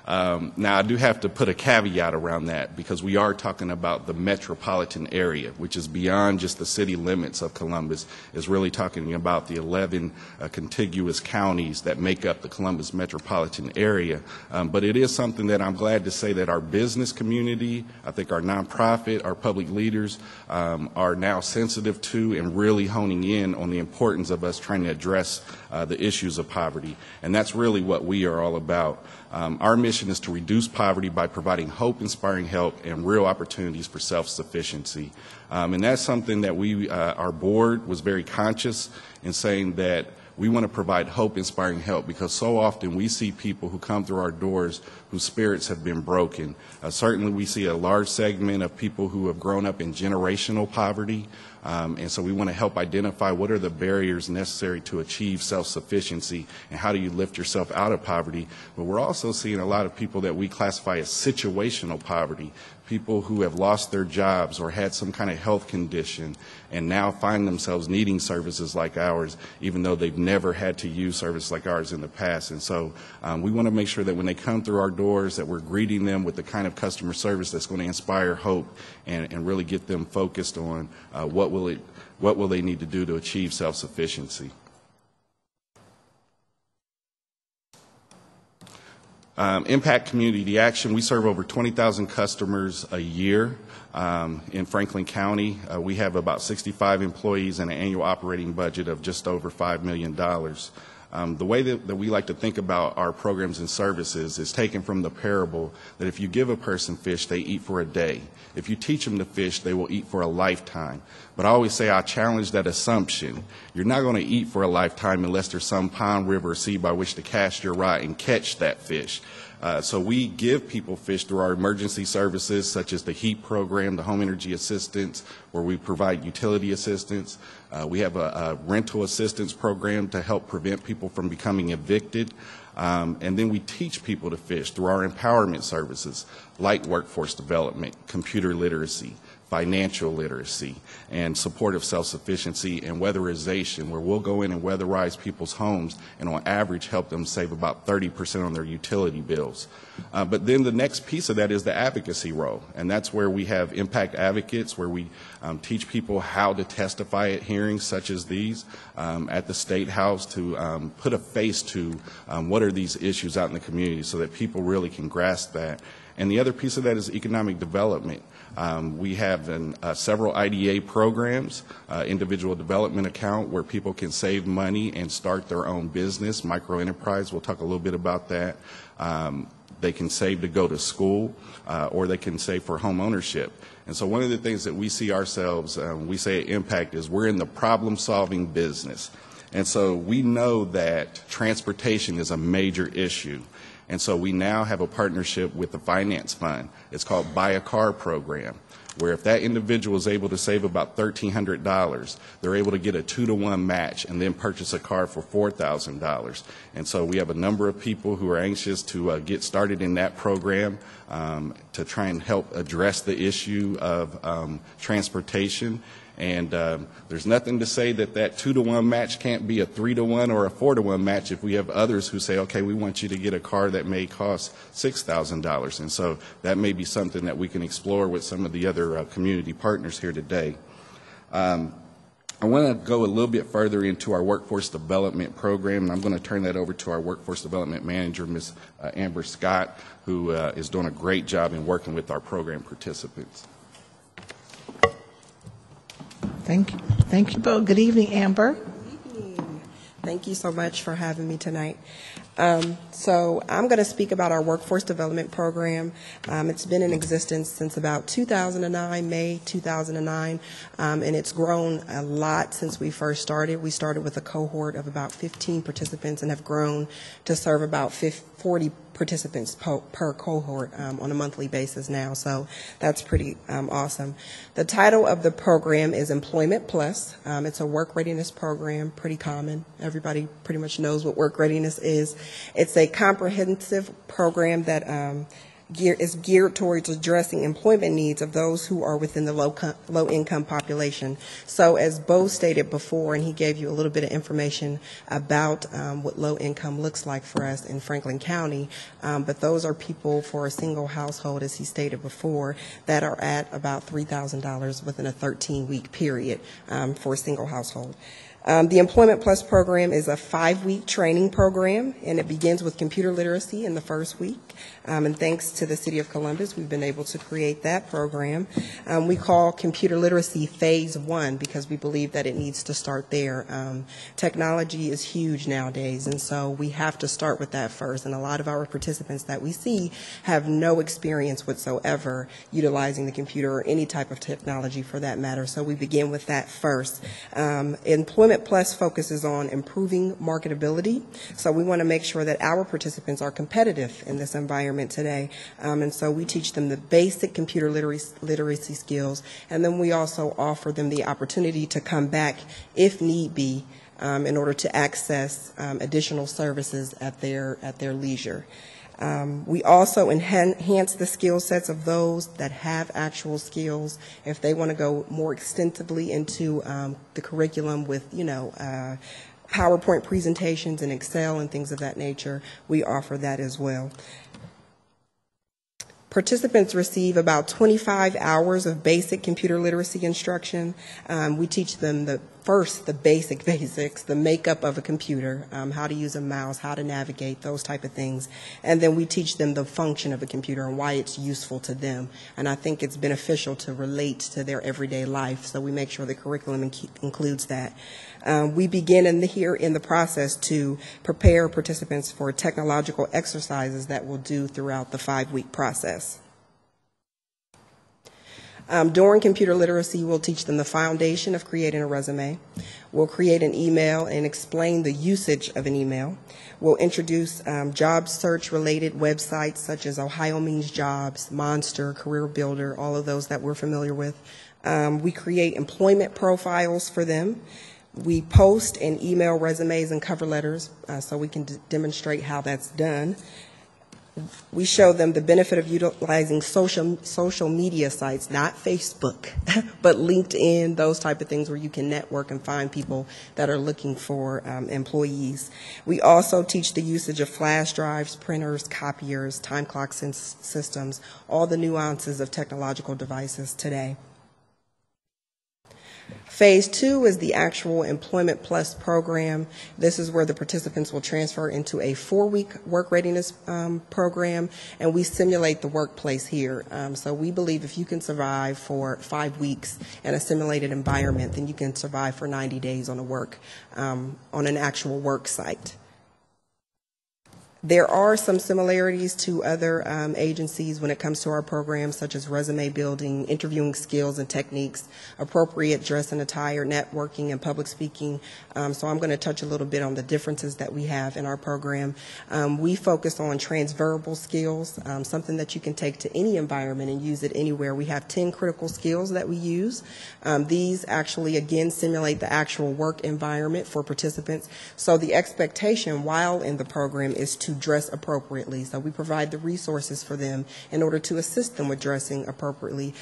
Now, I do have to put a caveat around that because we are talking about the metropolitan area, which is beyond just the city limits of Columbus. Is really talking about the 11 contiguous counties that make up the Columbus metropolitan area. But it is something that I'm glad to say that our business community, I think our nonprofit, our public leaders are now sensitive to and really honing in on the importance of us trying to address the issues of poverty. And that's really what we are all about. Our mission is to reduce poverty by providing hope, inspiring help, and real opportunities for self-sufficiency. And that's something that our board was very conscious in saying that we want to provide hope, inspiring help, because so often we see people who come through our doors whose spirits have been broken. Certainly we see a large segment of people who have grown up in generational poverty. And so we want to help identify what are the barriers necessary to achieve self-sufficiency and how do you lift yourself out of poverty. But we're also seeing a lot of people that we classify as situational poverty, people who have lost their jobs or had some kind of health condition and now find themselves needing services like ours, even though they've never had to use services like ours in the past. And so we want to make sure that when they come through our doors that we're greeting them with the kind of customer service that's going to inspire hope and really get them focused on what will they need to do to achieve self-sufficiency. Impact Community Action, we serve over 20,000 customers a year in Franklin County. We have about 65 employees and an annual operating budget of just over $5 million. The way that we like to think about our programs and services is taken from the parable that if you give a person fish, they eat for a day. If you teach them to fish, they will eat for a lifetime. But I always say I challenge that assumption. You're not going to eat for a lifetime unless there's some pond, river, or sea by which to cast your rod and catch that fish. So we give people fish through our emergency services, such as the HEAP program, the Home Energy Assistance, where we provide utility assistance. We have a rental assistance program to help prevent people from becoming evicted. And then we teach people to fish through our empowerment services, like workforce development, computer literacy, financial literacy, and support of self-sufficiency and weatherization, where we'll go in and weatherize people's homes and on average help them save about 30% on their utility bills. But then the next piece of that is the advocacy role, and that's where we have impact advocates, where we teach people how to testify at hearings such as these at the State House to put a face to what are these issues out in the community so that people really can grasp that. And the other piece of that is economic development. We have several IDA programs, individual development account, where people can save money and start their own business, microenterprise. We'll talk a little bit about that. They can save to go to school, or they can save for home ownership. And so one of the things that we see ourselves, we say at Impact, is we're in the problem-solving business. And so we know that transportation is a major issue. And so we now have a partnership with the Finance Fund. It's called Buy a Car program, where if that individual is able to save about $1,300, they're able to get a 2-to-1 match and then purchase a car for $4,000. And so we have a number of people who are anxious to get started in that program to try and help address the issue of transportation. And there's nothing to say that 2-to-1 match can't be a 3-to-1 or a 4-to-1 match if we have others who say, okay, we want you to get a car that may cost $6,000. And so that may be something that we can explore with some of the other community partners here today. I want to go a little bit further into our workforce development program, and I'm going to turn that over to our workforce development manager, Ms. Amber Scott, who is doing a great job in working with our program participants. Thank you. Thank you both. Good evening, Amber. Good evening. Thank you so much for having me tonight. So I'm going to speak about our workforce development program. It's been in existence since about 2009, May 2009, and it's grown a lot since we first started. We started with a cohort of about 15 participants and have grown to serve about 40 participants per cohort on a monthly basis now, so that's pretty awesome. The title of the program is Employment Plus. It's a work readiness program, pretty common. Everybody pretty much knows what work readiness is. It's a comprehensive program that is geared towards addressing employment needs of those who are within the low-income population. So as Bo stated before, and he gave you a little bit of information about what low income looks like for us in Franklin County, but those are people for a single household, as he stated before, that are at about $3,000 within a 13-week period for a single household. The Employment Plus program is a 5-week training program, and it begins with computer literacy in the first week. And thanks to the City of Columbus, we've been able to create that program. We call computer literacy Phase 1 because we believe that it needs to start there. Technology is huge nowadays, and so we have to start with that first. And a lot of our participants that we see have no experience whatsoever utilizing the computer or any type of technology for that matter. So we begin with that first. Employment Plus focuses on improving marketability. So we want to make sure that our participants are competitive in this environment today. And so we teach them the basic computer literacy skills, and then we also offer them the opportunity to come back if need be in order to access additional services at their leisure. We also enhance the skill sets of those that have actual skills. If they want to go more extensively into the curriculum with, PowerPoint presentations and Excel and things of that nature, we offer that as well. Participants receive about 25 hours of basic computer literacy instruction. We teach them the basics, the makeup of a computer, how to use a mouse, how to navigate, those type of things. And then we teach them the function of a computer and why it's useful to them. And I think it's beneficial to relate to their everyday life, so we make sure the curriculum includes that. We begin here in the process to prepare participants for technological exercises that we'll do throughout the 5-week process. During computer literacy, we'll teach them the foundation of creating a resume. We'll create an email and explain the usage of an email. We'll introduce job search related websites such as Ohio Means Jobs, Monster, Career Builder, all of those that we're familiar with. We create employment profiles for them. We post and email resumes and cover letters so we can demonstrate how that's done. We show them the benefit of utilizing social media sites, not Facebook, but LinkedIn, those type of things where you can network and find people that are looking for employees. We also teach the usage of flash drives, printers, copiers, time clocks and systems, all the nuances of technological devices today. Phase 2 is the actual Employment Plus program. This is where the participants will transfer into a 4-week work readiness program, and we simulate the workplace here. So we believe if you can survive for 5 weeks in a simulated environment, then you can survive for 90 days on an actual work site. There are some similarities to other agencies when it comes to our programs, such as resume building, interviewing skills and techniques, appropriate dress and attire, networking, and public speaking. So I'm going to touch a little bit on the differences that we have in our program. We focus on transferable skills, something that you can take to any environment and use it anywhere. We have 10 critical skills that we use. These actually, again, simulate the actual work environment for participants. So the expectation while in the program is to dress appropriately. So we provide the resources for them in order to assist them with dressing appropriately.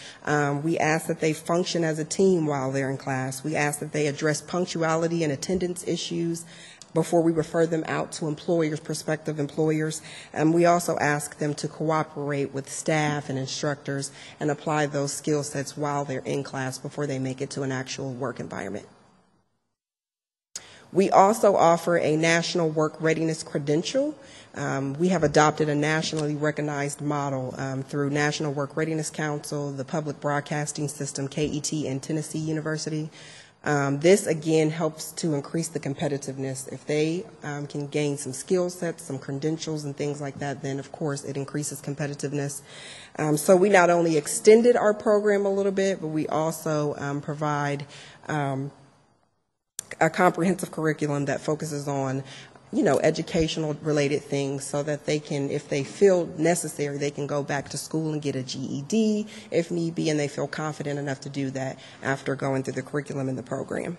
We ask that they function as a team while they're in class. We ask that they address punctuality and attendance issues before we refer them out to employers, prospective employers. And we also ask them to cooperate with staff and instructors and apply those skill sets while they're in class before they make it to an actual work environment. We also offer a national work readiness credential. We have adopted a nationally recognized model through National Work Readiness Council, the Public Broadcasting System, KET, and Tennessee University. This, again, helps to increase the competitiveness. If they can gain some skill sets, some credentials and things like that, then, of course, it increases competitiveness. So we not only extended our program a little bit, but we also provide a comprehensive curriculum that focuses on educational related things so that they can, if they feel necessary, they can go back to school and get a GED if need be, and they feel confident enough to do that after going through the curriculum in the program.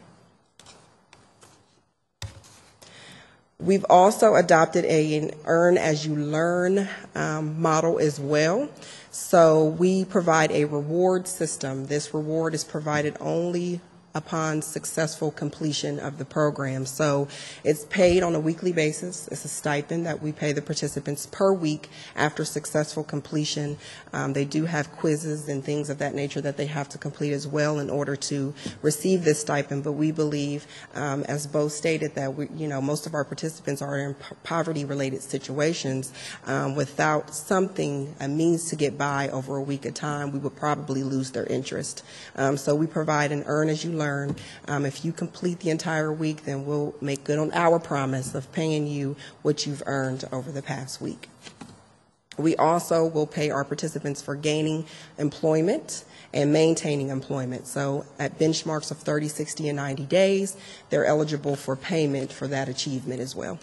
We've also adopted an earn as you learn model as well. So we provide a reward system. This reward is provided only upon successful completion of the program. So it's paid on a weekly basis. It's a stipend that we pay the participants per week after successful completion. They do have quizzes and things of that nature that they have to complete as well in order to receive this stipend. But we believe, as Bo stated, that most of our participants are in poverty-related situations. Without something, a means to get by over a week at a time, we would probably lose their interest. So we provide an earn as you learn. If you complete the entire week, then we'll make good on our promise of paying you what you've earned over the past week. We also will pay our participants for gaining employment and maintaining employment. So at benchmarks of 30, 60, and 90 days, they're eligible for payment for that achievement as well.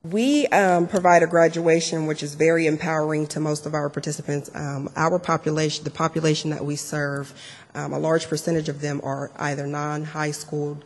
We provide a graduation which is very empowering to most of our participants. Our population, the population that we serve, a large percentage of them are either non-high school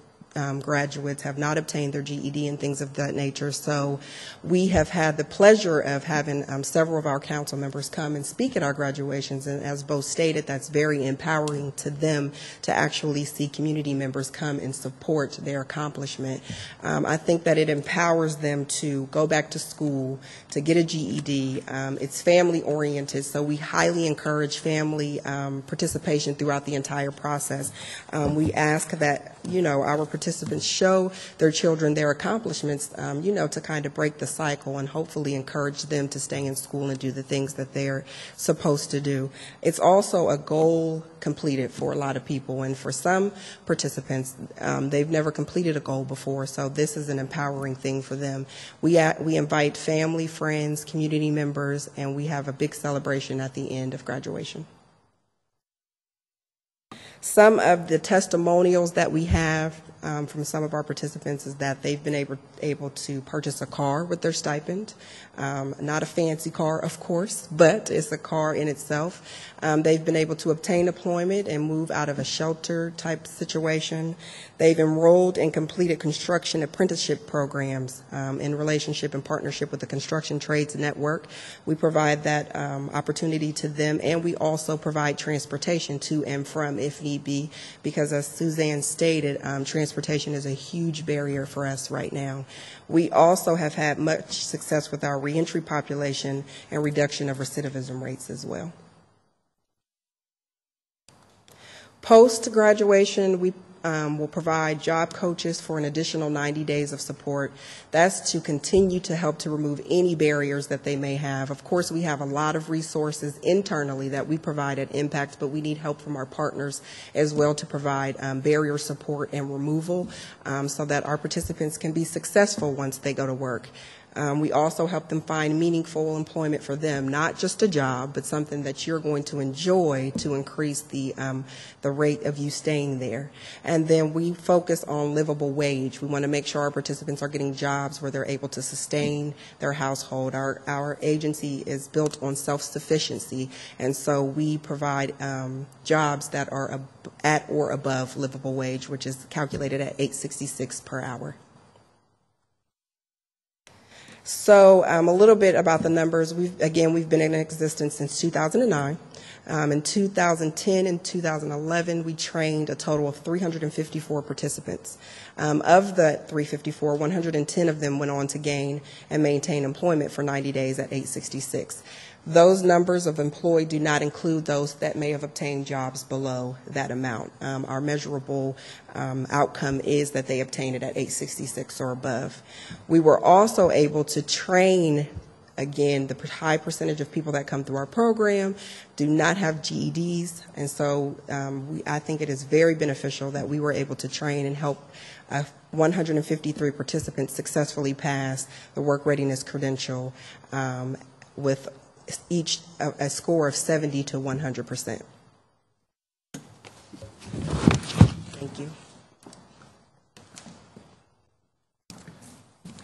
graduates, have not obtained their GED and things of that nature. So we have had the pleasure of having several of our council members come and speak at our graduations, and as Bo stated, that's very empowering to them to actually see community members come and support their accomplishment. I think that it empowers them to go back to school, to get a GED. It's family oriented, so we highly encourage family participation throughout the entire process. We ask that our participants show their children their accomplishments, to kind of break the cycle and hopefully encourage them to stay in school and do the things that they're supposed to do. It's also a goal completed for a lot of people, and for some participants, they've never completed a goal before, so this is an empowering thing for them. We invite family, friends, community members, and we have a big celebration at the end of graduation. Some of the testimonials that we have from some of our participants is that they've been able to purchase a car with their stipend. Not a fancy car, of course, but it's a car in itself. They've been able to obtain employment and move out of a shelter type situation. They've enrolled and completed construction apprenticeship programs in relationship and partnership with the Construction Trades Network. We provide that opportunity to them, and we also provide transportation to and from if need be, because as Suzanne stated, transportation is a huge barrier for us right now. We also have had much success with our reentry population and reduction of recidivism rates as well. Post-graduation, we will provide job coaches for an additional 90 days of support. That's to continue to help to remove any barriers that they may have. Of course, we have a lot of resources internally that we provide at Impact, but we need help from our partners as well to provide barrier support and removal so that our participants can be successful once they go to work. We also help them find meaningful employment for them, not just a job, but something that you're going to enjoy to increase the rate of you staying there. And then we focus on livable wage. We want to make sure our participants are getting jobs where they're able to sustain their household. Our agency is built on self-sufficiency, and so we provide jobs that are at or above livable wage, which is calculated at $8.66 per hour. So a little bit about the numbers. We've been in existence since 2009. In 2010 and 2011, we trained a total of 354 participants. Of the 354, 110 of them went on to gain and maintain employment for 90 days at $8.66. Those numbers of employed do not include those that may have obtained jobs below that amount. Our measurable outcome is that they obtained it at $8.66 or above. We were also able to train Again, the high percentage of people that come through our program do not have GEDs, and so I think it is very beneficial that we were able to train and help 153 participants successfully pass the work readiness credential with each a score of 70 to 100%. Thank you.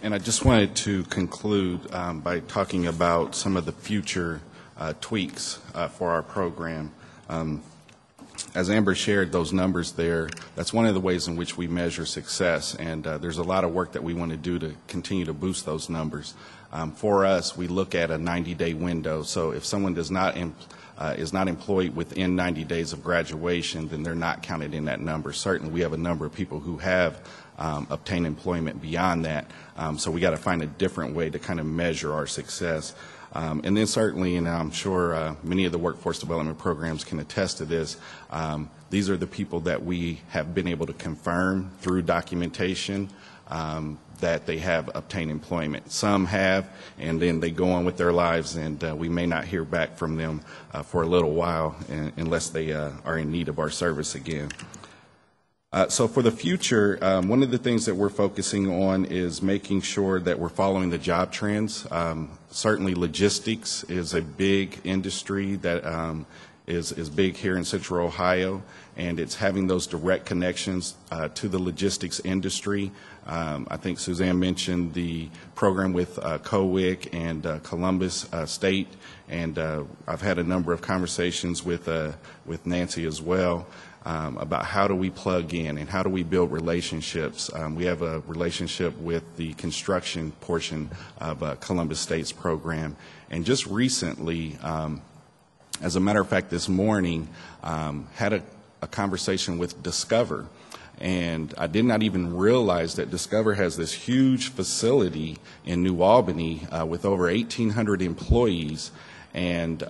And I just wanted to conclude by talking about some of the future tweaks for our program. As Amber shared those numbers there, that's one of the ways in which we measure success, and there's a lot of work that we want to do to continue to boost those numbers. For us, we look at a 90-day window, so if someone is not employed within 90 days of graduation, then they're not counted in that number. Certainly, we have a number of people who have obtained employment beyond that, so we got to find a different way to kind of measure our success. And then certainly, and I'm sure many of the workforce development programs can attest to this, these are the people that we have been able to confirm through documentation that they have obtained employment. Some have, and then they go on with their lives, and we may not hear back from them for a little while unless they are in need of our service again. So for the future, one of the things that we're focusing on is making sure that we're following the job trends. Certainly logistics is a big industry that is big here in Central Ohio, and it's having those direct connections to the logistics industry. I think Suzanne mentioned the program with COWIC and Columbus State, and I've had a number of conversations with Nancy as well. About how do we plug in and how do we build relationships. We have a relationship with the construction portion of Columbus State's program. And just recently, as a matter of fact, this morning, had a conversation with Discover. And I did not even realize that Discover has this huge facility in New Albany with over 1,800 employees. And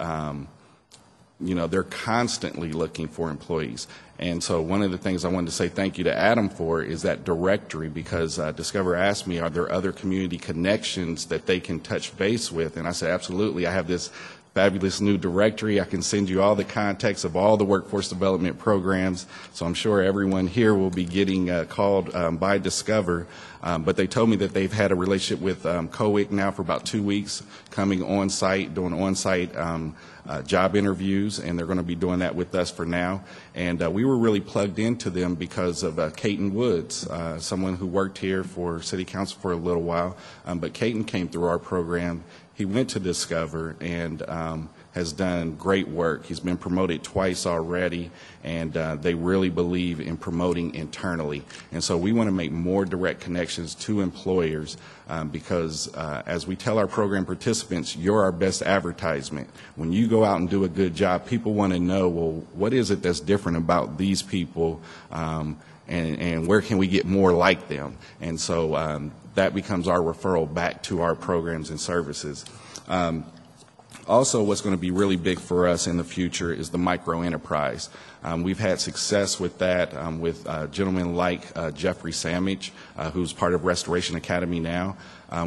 you know, they're constantly looking for employees. And so one of the things I wanted to say thank you to Adam for is that directory, because Discover asked me, are there other community connections that they can touch base with? And I said, absolutely. I have this fabulous new directory. I can send you all the contacts of all the workforce development programs. So I'm sure everyone here will be getting called by Discover. But they told me that they've had a relationship with COWIC now for about 2 weeks, coming on site, doing on-site job interviews, and they're going to be doing that with us for now. And we were really plugged into them because of Caton Woods, someone who worked here for City Council for a little while. But Caton came through our program. He went to Discover and has done great work. He's been promoted twice already, and they really believe in promoting internally. And so we want to make more direct connections to employers because as we tell our program participants, you're our best advertisement. When you go out and do a good job, people want to know, well, what is it that's different about these people, and where can we get more like them? And so that becomes our referral back to our programs and services. Also, what's going to be really big for us in the future is the micro enterprise. We've had success with that with gentlemen like Jeffrey Samich, who's part of Restoration Academy now.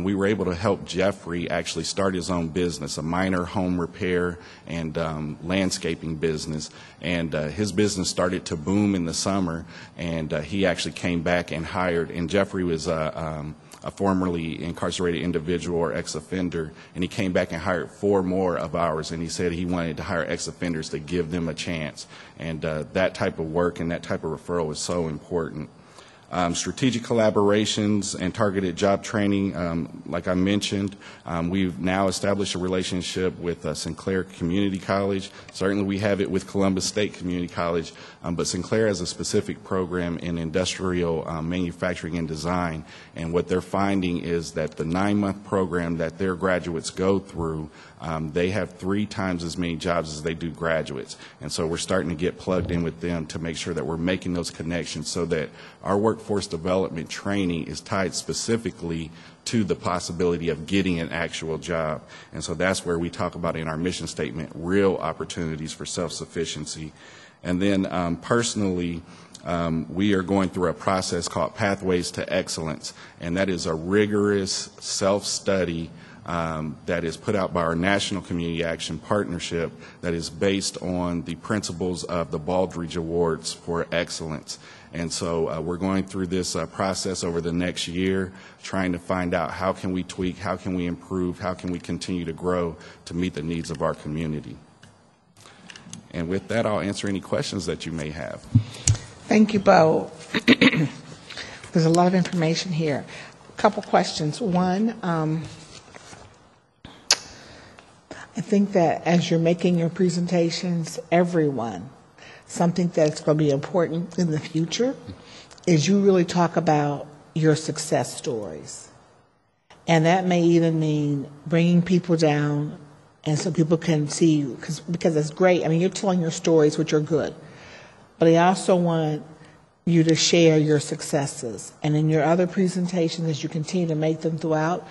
We were able to help Jeffrey actually start his own business, a minor home repair and landscaping business. And his business started to boom in the summer, and he actually came back and hired. And Jeffrey was a formerly incarcerated individual or ex-offender, and he came back and hired 4 more of ours, and he said he wanted to hire ex-offenders to give them a chance. And that type of work and that type of referral is so important. Strategic collaborations and targeted job training, like I mentioned, we've now established a relationship with Sinclair Community College. Certainly we have it with Columbus State Community College, but Sinclair has a specific program in industrial manufacturing and design, and what they're finding is that the 9-month program that their graduates go through, they have 3 times as many jobs as they do graduates. And so we're starting to get plugged in with them to make sure that we're making those connections so that our workforce development training is tied specifically to the possibility of getting an actual job. And so that's where we talk about in our mission statement, real opportunities for self-sufficiency. And then personally, we are going through a process called Pathways to Excellence, and that is a rigorous self-study that is put out by our National Community Action Partnership that is based on the principles of the Baldrige Awards for Excellence. And so we're going through this process over the next year, trying to find out how can we tweak, how can we improve, how can we continue to grow to meet the needs of our community. And with that, I'll answer any questions that you may have. Thank you, Bo. There's a lot of information here. A couple questions. One, I think that as you're making your presentations, everyone, something that's going to be important in the future is you really talk about your success stories. And that may even mean bringing people down and so people can see you, because it's great. I mean, you're telling your stories, which are good. But I also want you to share your successes. And in your other presentations, as you continue to make them throughout,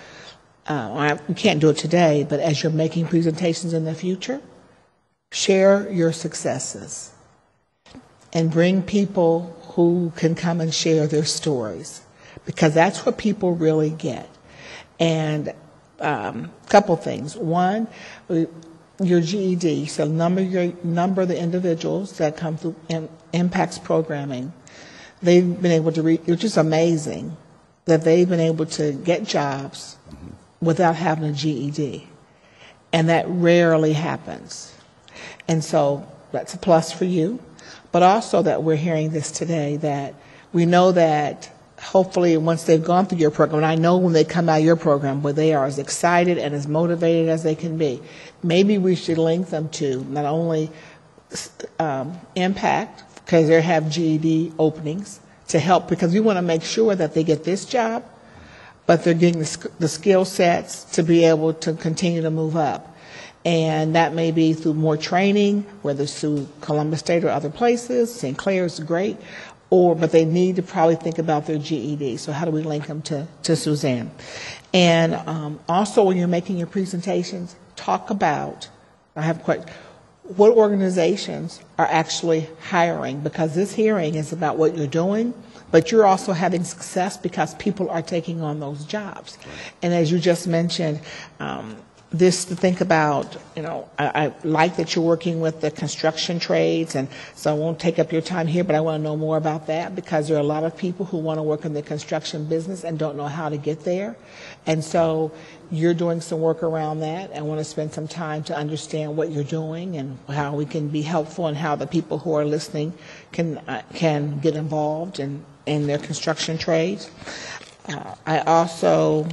you can't do it today, but as you're making presentations in the future, share your successes and bring people who can come and share their stories, because that's what people really get. And a couple things. One, your GED, so number of the individuals that come through impacts programming, they've been able to read, which is amazing, that they've been able to get jobs without having a GED. And that rarely happens. And so that's a plus for you. But also that we're hearing this today, that we know that hopefully once they've gone through your program, and I know when they come out of your program where they are as excited and as motivated as they can be, maybe we should link them to not only Impact, because they have GED openings to help, because we want to make sure that they get this job, but they're getting the skill sets to be able to continue to move up. And that may be through more training, whether it's through Columbus State or other places. St. Clair is great. But they need to probably think about their GED. So how do we link them to Suzanne? And also when you're making your presentations, talk about, I have quite, what organizations are actually hiring, because this hearing is about what you're doing, but you're also having success because people are taking on those jobs. And as you just mentioned, this to think about, I like that you're working with the construction trades, and so I won't take up your time here, but I want to know more about that, because there are a lot of people who want to work in the construction business and don't know how to get there. And so you're doing some work around that. I want to spend some time to understand what you're doing and how we can be helpful, and how the people who are listening can get involved in their construction trades. I also,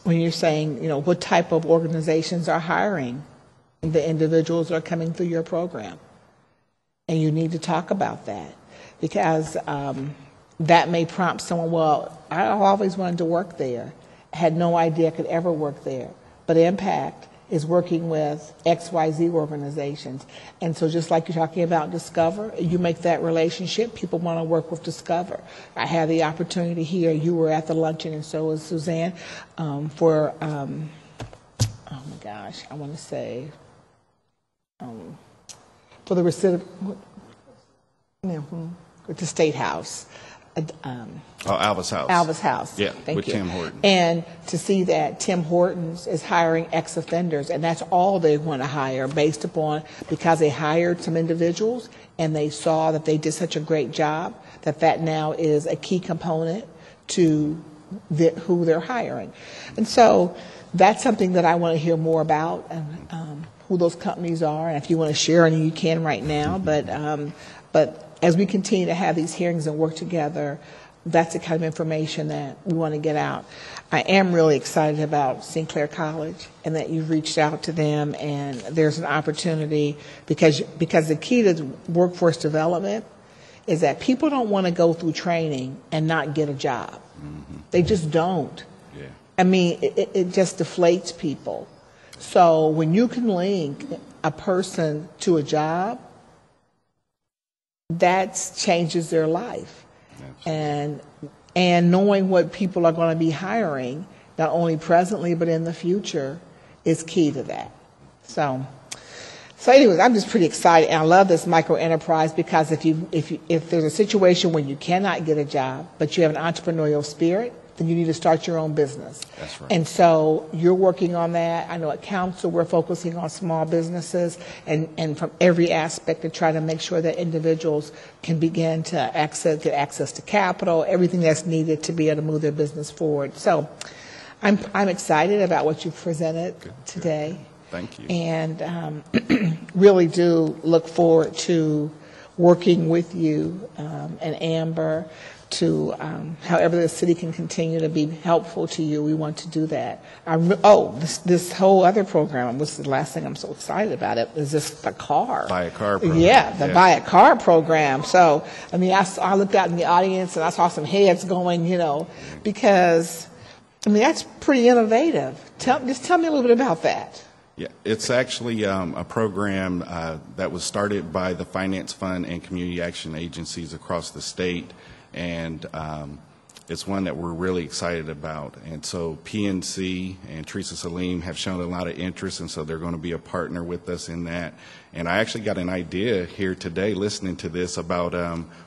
when you're saying, what type of organizations are hiring the individuals that are coming through your program, and you need to talk about that, because that may prompt someone, well, I always wanted to work there, had no idea I could ever work there, but Impact is working with XYZ organizations. And so just like you're talking about Discover, you make that relationship, people want to work with Discover. I had the opportunity to hear, you were at the luncheon, and so was Suzanne, for, oh my gosh, I want to say, for the recipient, the State House. Alva's House. Alva's House. Yeah, Thank with you. Tim Hortons. And to see that Tim Hortons is hiring ex-offenders, and that's all they want to hire based upon, because they hired some individuals and they saw that they did such a great job, that now is a key component to who they're hiring. And so that's something that I want to hear more about, and who those companies are, and if you want to share any, you can right now. But as we continue to have these hearings and work together, that's the kind of information that we want to get out. I am really excited about St. Clair College, and that you've reached out to them, and there's an opportunity, because the key to workforce development is that people don't want to go through training and not get a job. Mm-hmm. They just don't. Yeah. I mean, it just deflates people. So when you can link a person to a job, that changes their life. And knowing what people are going to be hiring, not only presently but in the future, is key to that. So anyways, I'm just pretty excited, and I love this micro enterprise, because if there's a situation where you cannot get a job but you have an entrepreneurial spirit, then you need to start your own business. That's right. And so you're working on that. I know at council we're focusing on small businesses and from every aspect to try to make sure that individuals can begin to get access to capital, everything that's needed to be able to move their business forward. So I'm excited about what you've presented today. Good. Thank you. And really do look forward to working with you and Amber to however the city can continue to be helpful to you. We want to do that. This whole other program was the last thing I'm so excited about. It is just the car. Buy a car program. Yeah, the buy a car program. So I mean, I looked out in the audience and I saw some heads going, because I mean that's pretty innovative. Just tell me a little bit about that. Yeah, it's actually a program that was started by the Finance Fund and Community Action Agencies across the state, and it's one that we're really excited about. And so PNC and Teresa Salim have shown a lot of interest, and so they're going to be a partner with us in that. And I actually got an idea here today listening to this about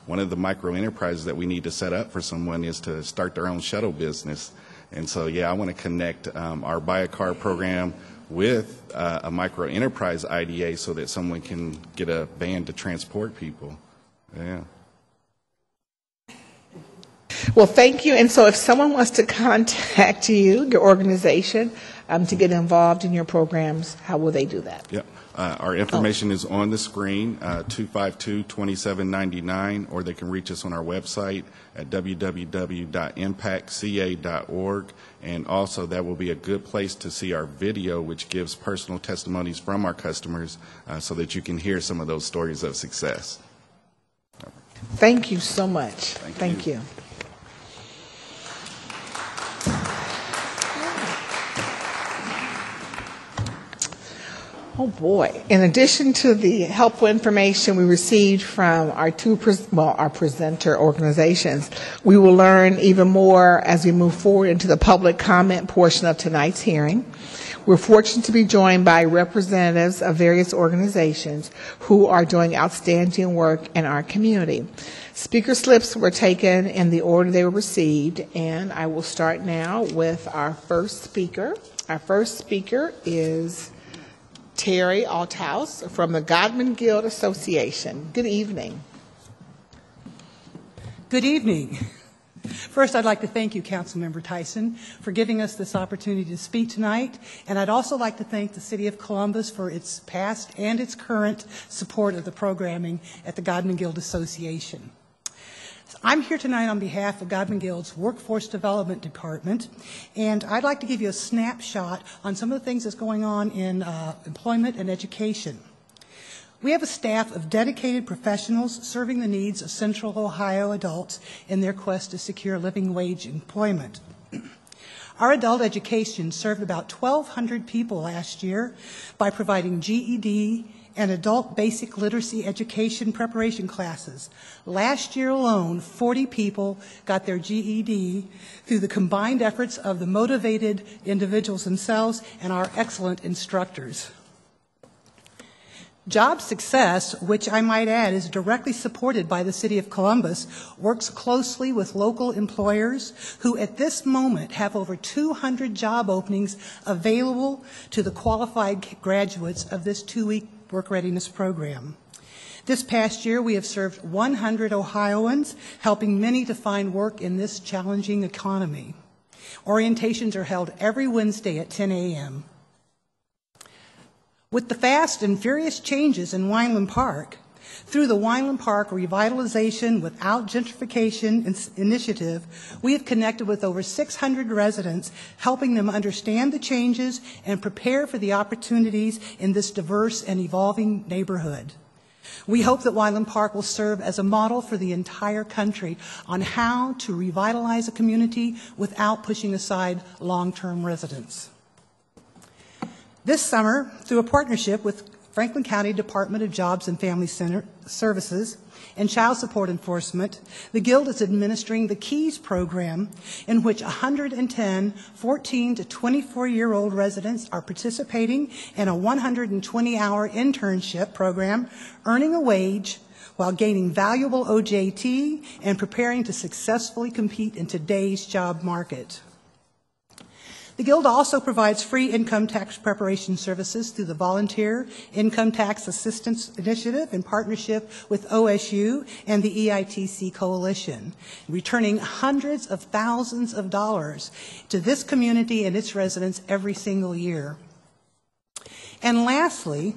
one of the micro enterprises that we need to set up for someone is to start their own shuttle business. And so, yeah, I want to connect our Buy a Car program with a micro enterprise IDA so that someone can get a van to transport people. Yeah. Well, thank you. And so if someone wants to contact you, your organization, to get involved in your programs, how will they do that? Yep. Our information is on the screen, 252-2799, or they can reach us on our website at www.impactca.org. And also that will be a good place to see our video, which gives personal testimonies from our customers so that you can hear some of those stories of success. Thank you so much. Thank you. Oh boy. In addition to the helpful information we received from our our presenter organizations, we will learn even more as we move forward into the public comment portion of tonight's hearing. We're fortunate to be joined by representatives of various organizations who are doing outstanding work in our community. Speaker slips were taken in the order they were received, and I will start now with our first speaker. Our first speaker is Terry Althouse from the Godman Guild Association. Good evening. Good evening. First, I'd like to thank you, Councilmember Tyson, for giving us this opportunity to speak tonight. And I'd also like to thank the City of Columbus for its past and its current support of the programming at the Godman Guild Association. I'm here tonight on behalf of Godman Guild's Workforce Development Department, and I'd like to give you a snapshot on some of the things that's going on in employment and education. We have a staff of dedicated professionals serving the needs of Central Ohio adults in their quest to secure living wage employment. Our adult education served about 1,200 people last year by providing GED and adult basic literacy education preparation classes. Last year alone, 40 people got their GED through the combined efforts of the motivated individuals themselves and our excellent instructors. Job Success, which I might add is directly supported by the City of Columbus, works closely with local employers who at this moment have over 200 job openings available to the qualified graduates of this 2-week work readiness program. This past year, we have served 100 Ohioans, helping many to find work in this challenging economy. Orientations are held every Wednesday at 10 a.m. With the fast and furious changes in Wineland Park, through the Wineland Park Revitalization Without Gentrification Initiative, we have connected with over 600 residents, helping them understand the changes and prepare for the opportunities in this diverse and evolving neighborhood. We hope that Wineland Park will serve as a model for the entire country on how to revitalize a community without pushing aside long-term residents. This summer, through a partnership with Franklin County Department of Jobs and Family Services and Child Support Enforcement, the Guild is administering the KEYS program, in which 110 14 to 24-year-old residents are participating in a 120-hour internship program, earning a wage while gaining valuable OJT and preparing to successfully compete in today's job market. The Guild also provides free income tax preparation services through the Volunteer Income Tax Assistance Initiative in partnership with OSU and the EITC Coalition, returning hundreds of thousands of dollars to this community and its residents every single year. And lastly,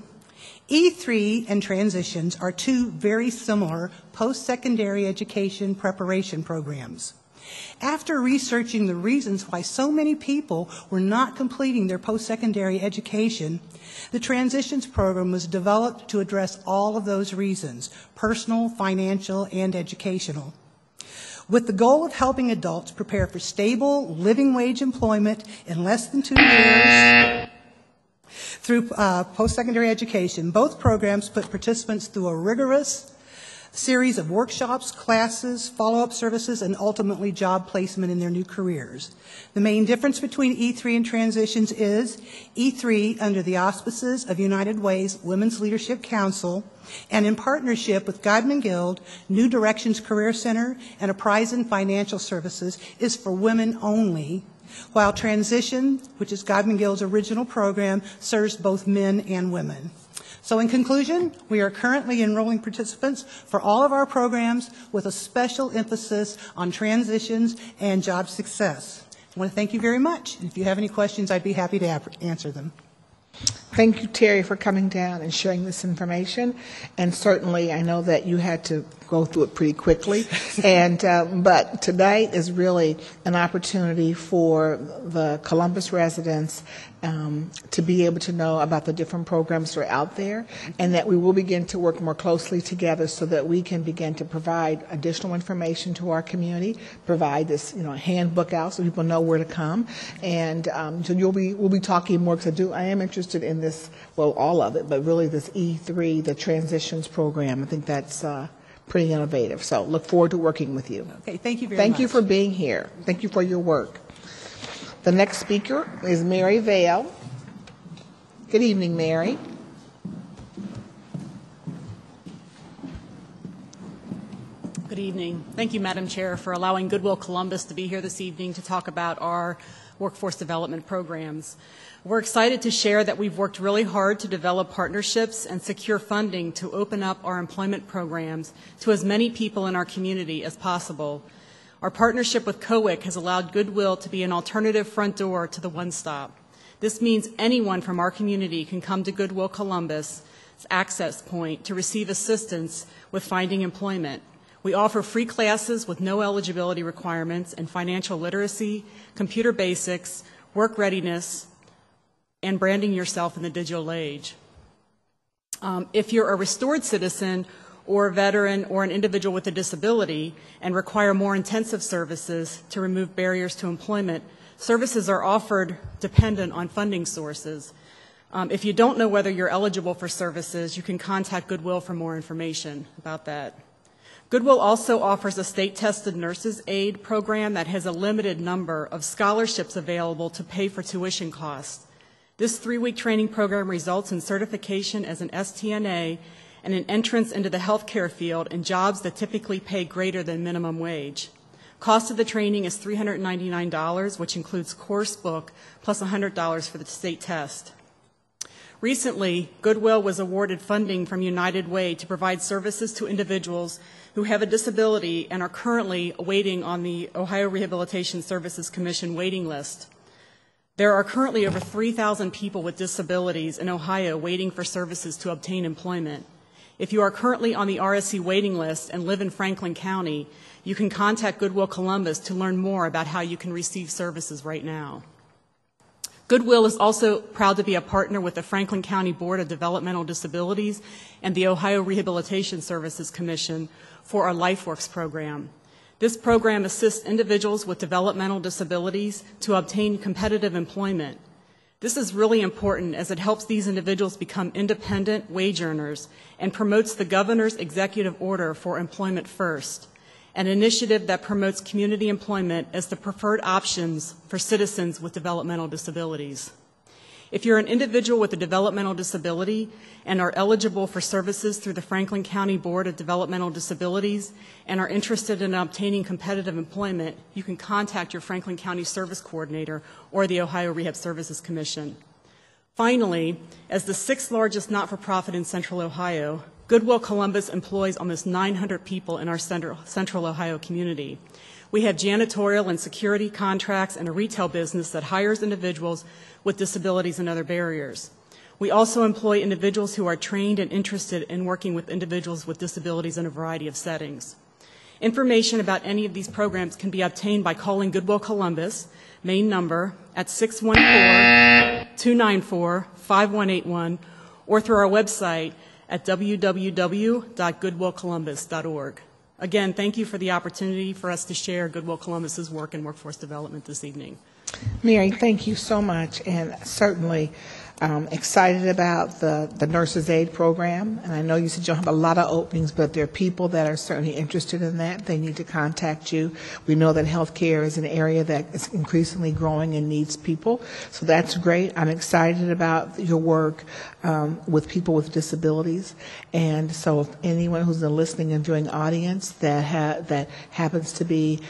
E3 and Transitions are two very similar post-secondary education preparation programs. After researching the reasons why so many people were not completing their post-secondary education, the Transitions program was developed to address all of those reasons, personal, financial, and educational, with the goal of helping adults prepare for stable, living wage employment in less than 2 years through post-secondary education. Both programs put participants through a rigorous series of workshops, classes, follow-up services, and ultimately job placement in their new careers. The main difference between E3 and Transitions is E3, under the auspices of United Way's Women's Leadership Council, and in partnership with Godman Guild, New Directions Career Center, and Apprising Financial Services, is for women only, while Transition, which is Godman Guild's original program, serves both men and women. So in conclusion, we are currently enrolling participants for all of our programs with a special emphasis on transitions and job success. I want to thank you very much. If you have any questions, I'd be happy to answer them. Thank you, Terry, for coming down and sharing this information. And certainly, I know that you had to go through it pretty quickly. And but tonight is really an opportunity for the Columbus residents to be able to know about the different programs that are out there, and that we will begin to work more closely together so that we can begin to provide additional information to our community, provide this handbook out so people know where to come. And so we'll be talking more, because I am interested in this, well, all of it, but really this E3, the Transitions program. I think that's pretty innovative. So look forward to working with you. Okay, thank you very much. Thank you for being here. Thank you for your work. The next speaker is Mary Vale. Good evening, Mary. Good evening. Thank you, Madam Chair, for allowing Goodwill Columbus to be here this evening to talk about our workforce development programs. We're excited to share that we've worked really hard to develop partnerships and secure funding to open up our employment programs to as many people in our community as possible. Our partnership with COWIC has allowed Goodwill to be an alternative front door to the One Stop. This means anyone from our community can come to Goodwill Columbus' access point to receive assistance with finding employment. We offer free classes with no eligibility requirements in financial literacy, computer basics, work readiness, and branding yourself in the digital age. If you're a restored citizen or a veteran or an individual with a disability and require more intensive services to remove barriers to employment, services are offered dependent on funding sources. If you don't know whether you're eligible for services, you can contact Goodwill for more information about that. Goodwill also offers a state-tested nurses aid program that has a limited number of scholarships available to pay for tuition costs. This 3-week training program results in certification as an STNA and an entrance into the healthcare field in jobs that typically pay greater than minimum wage. Cost of the training is $399, which includes course book plus $100 for the state test. Recently, Goodwill was awarded funding from United Way to provide services to individuals who have a disability and are currently waiting on the Ohio Rehabilitation Services Commission waiting list. There are currently over 3,000 people with disabilities in Ohio waiting for services to obtain employment. If you are currently on the RSC waiting list and live in Franklin County, you can contact Goodwill Columbus to learn more about how you can receive services right now. Goodwill is also proud to be a partner with the Franklin County Board of Developmental Disabilities and the Ohio Rehabilitation Services Commission for our LifeWorks program. This program assists individuals with developmental disabilities to obtain competitive employment. This is really important as it helps these individuals become independent wage earners and promotes the governor's executive order for Employment First, an initiative that promotes community employment as the preferred options for citizens with developmental disabilities. If you're an individual with a developmental disability and are eligible for services through the Franklin County Board of Developmental Disabilities and are interested in obtaining competitive employment, you can contact your Franklin County Service Coordinator or the Ohio Rehab Services Commission. Finally, as the 6th largest not-for-profit in Central Ohio, Goodwill Columbus employs almost 900 people in our Central Ohio community. We have janitorial and security contracts and a retail business that hires individuals with disabilities and other barriers. We also employ individuals who are trained and interested in working with individuals with disabilities in a variety of settings. Information about any of these programs can be obtained by calling Goodwill Columbus, main number, at 614-294-5181, or through our website at www.goodwillcolumbus.org. Again, thank you for the opportunity for us to share Goodwill Columbus's work in workforce development this evening. Mary, thank you so much, and certainly excited about the Nurses Aid program. And I know you said you don't have a lot of openings, but there are people that are certainly interested in that. They need to contact you. We know that healthcare is an area that is increasingly growing and needs people, so that's great. I'm excited about your work with people with disabilities. And so if anyone who's in the listening and viewing audience that happens to be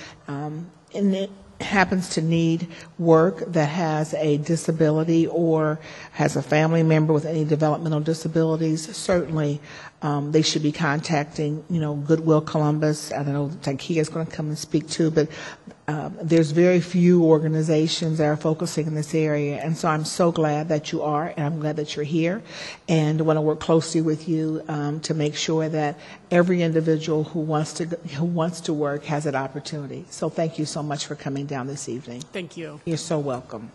happens to need work, that has a disability or has a family member with any developmental disabilities, certainly they should be contacting, Goodwill Columbus. I don't know, Takia is going to come and speak too, but there's very few organizations that are focusing in this area, and so I'm so glad that you are, and I'm glad that you're here, and I want to work closely with you to make sure that every individual who wants to work has that opportunity. So thank you so much for coming down this evening. Thank you. You're so welcome.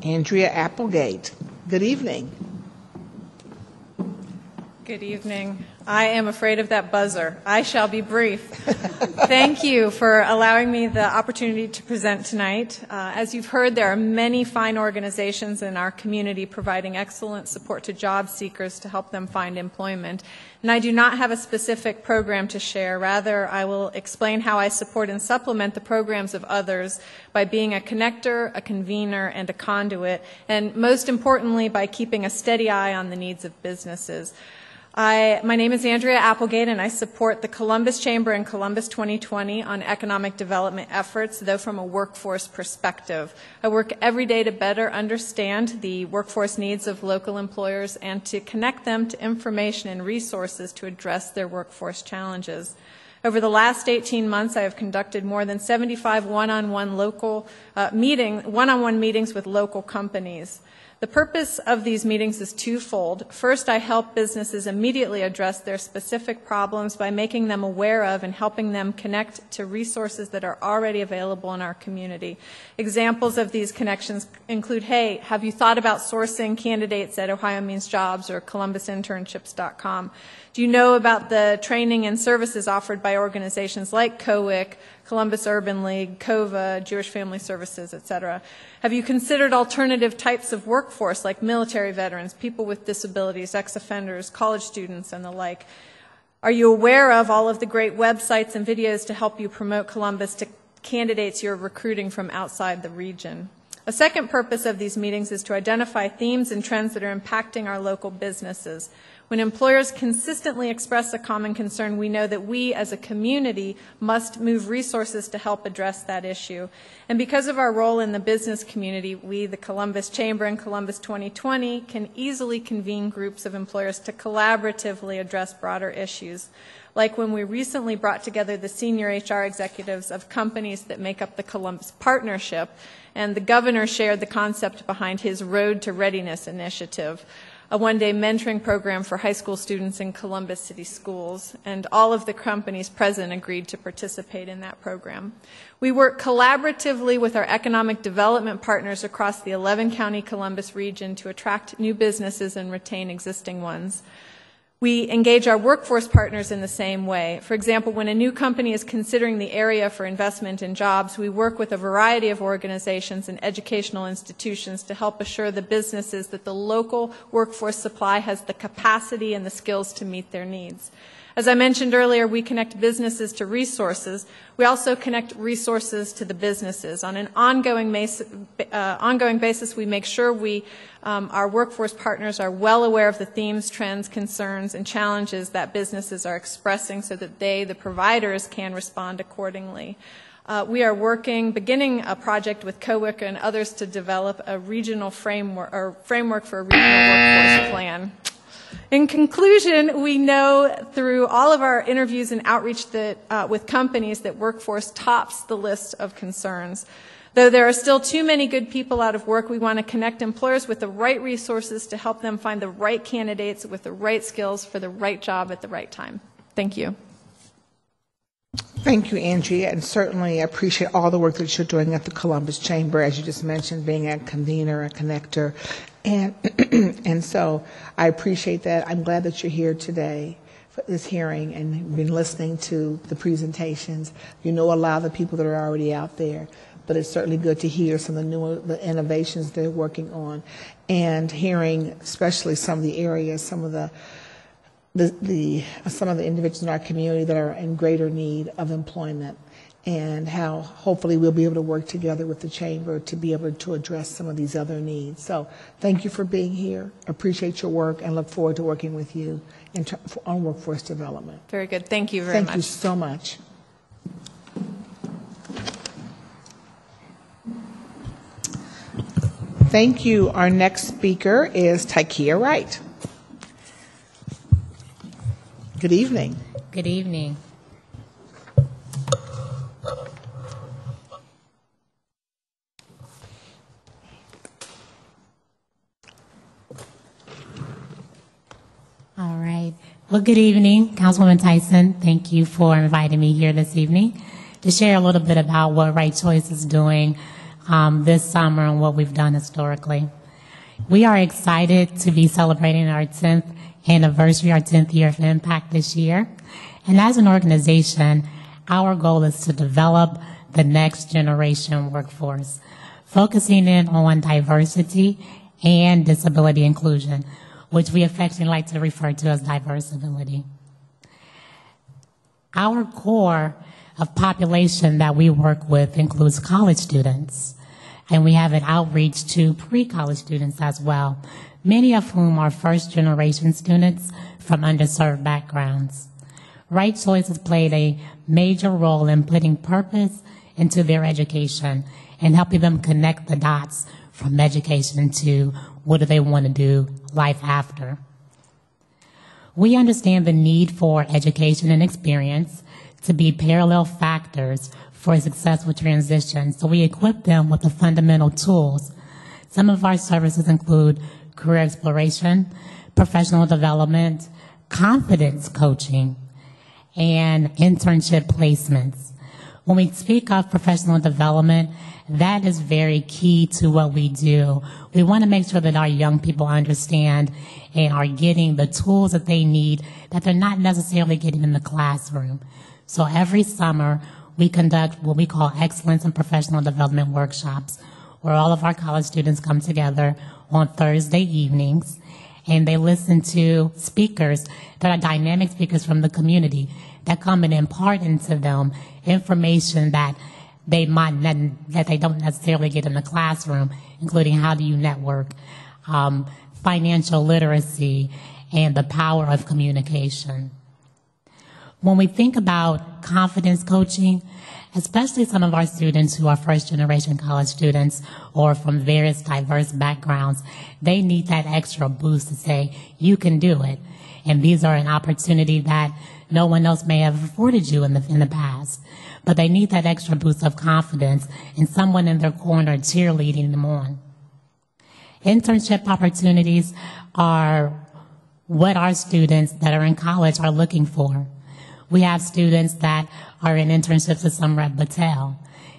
Andrea Applegate, good evening. Good evening. I am afraid of that buzzer. I shall be brief. Thank you for allowing me the opportunity to present tonight. As you've heard, there are many fine organizations in our community providing excellent support to job seekers to help them find employment. And I do not have a specific program to share. Rather, I will explain how I support and supplement the programs of others by being a connector, a convener, and a conduit, and most importantly, by keeping a steady eye on the needs of businesses. My name is Andrea Applegate, and I support the Columbus Chamber and Columbus 2020 on economic development efforts, though from a workforce perspective. I work every day to better understand the workforce needs of local employers and to connect them to information and resources to address their workforce challenges. Over the last 18 months, I have conducted more than 75 one-on-one meetings with local companies. The purpose of these meetings is twofold. First, I help businesses immediately address their specific problems by making them aware of and helping them connect to resources that are already available in our community. Examples of these connections include, hey, have you thought about sourcing candidates at Ohio Means Jobs or columbusinternships.com? Do you know about the training and services offered by organizations like COWIC, Columbus Urban League, COVA, Jewish Family Services, etc.? Have you considered alternative types of workforce like military veterans, people with disabilities, ex-offenders, college students, and the like? Are you aware of all of the great websites and videos to help you promote Columbus to candidates you're recruiting from outside the region? A second purpose of these meetings is to identify themes and trends that are impacting our local businesses. When employers consistently express a common concern, we know that we as a community must move resources to help address that issue. And because of our role in the business community, we, the Columbus Chamber and Columbus 2020, can easily convene groups of employers to collaboratively address broader issues. Like when we recently brought together the senior HR executives of companies that make up the Columbus Partnership, and the governor shared the concept behind his Road to Readiness initiative, a one-day mentoring program for high school students in Columbus City schools, and all of the companies present agreed to participate in that program. We work collaboratively with our economic development partners across the 11-county Columbus region to attract new businesses and retain existing ones. We engage our workforce partners in the same way. For example, when a new company is considering the area for investment in jobs, we work with a variety of organizations and educational institutions to help assure the businesses that the local workforce supply has the capacity and the skills to meet their needs. As I mentioned earlier, we connect businesses to resources. We also connect resources to the businesses. On an ongoing basis, we make sure our workforce partners are well aware of the themes, trends, concerns, and challenges that businesses are expressing so that they, the providers, can respond accordingly. We are beginning a project with COWIC and others to develop a regional framework for a regional workforce plan. In conclusion, we know through all of our interviews and outreach with companies that workforce tops the list of concerns. Though there are still too many good people out of work, we want to connect employers with the right resources to help them find the right candidates with the right skills for the right job at the right time. Thank you. Thank you, Angie, and certainly I appreciate all the work that you're doing at the Columbus Chamber, as you just mentioned, being a convener, a connector, and and so I appreciate that. I'm glad that you're here today for this hearing and been listening to the presentations. You know a lot of the people that are already out there, but it's certainly good to hear some of the innovations they're working on, and hearing especially some of the areas, some of the individuals in our community that are in greater need of employment, and how hopefully we'll be able to work together with the Chamber to be able to address some of these other needs. So thank you for being here. Appreciate your work and look forward to working with you on workforce development. Very good. Thank you very much. Thank you so much. Thank you. Our next speaker is Tykia Wright. Good evening. Good evening. All right. Well, good evening, Councilwoman Tyson. Thank you for inviting me here this evening to share a little bit about what Right Choice is doing this summer and what we've done historically. We are excited to be celebrating our 10th anniversary, our 10th year of impact this year. And as an organization, our goal is to develop the next generation workforce, focusing in on diversity and disability inclusion, which we affectionately like to refer to as diversability. Our core of population that we work with includes college students, and we have an outreach to pre-college students as well, many of whom are first-generation students from underserved backgrounds. Right Choice has played a major role in putting purpose into their education and helping them connect the dots from education to what do they want to do life after. We understand the need for education and experience to be parallel factors for a successful transition, so we equip them with the fundamental tools. Some of our services include career exploration, professional development, confidence coaching, and internship placements. When we speak of professional development, that is very key to what we do. We want to make sure that our young people understand and are getting the tools that they need that they're not necessarily getting in the classroom. So every summer, we conduct what we call excellence in professional development workshops, where all of our college students come together on Thursday evenings, and they listen to speakers that are dynamic speakers from the community that come and impart into them information that they don't necessarily get in the classroom, including how do you network, financial literacy, and the power of communication. When we think about confidence coaching, especially some of our students who are first-generation college students or from various diverse backgrounds, they need that extra boost to say, you can do it. And these are an opportunity that no one else may have afforded you in the past. But they need that extra boost of confidence and someone in their corner cheerleading them on. Internship opportunities are what our students that are in college are looking for. We have students that are in internships at Summer at Battelle,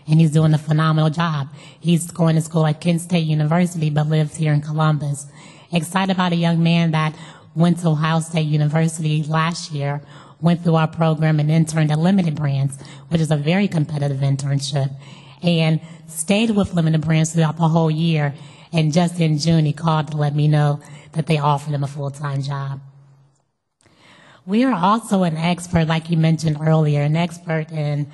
and he's doing a phenomenal job. He's going to school at Kent State University, but lives here in Columbus. Excited about a young man that went to Ohio State University last year, went through our program and interned at Limited Brands, which is a very competitive internship, and stayed with Limited Brands throughout the whole year. And just in June, he called to let me know that they offered him a full-time job. We are also an expert, like you mentioned earlier, an expert in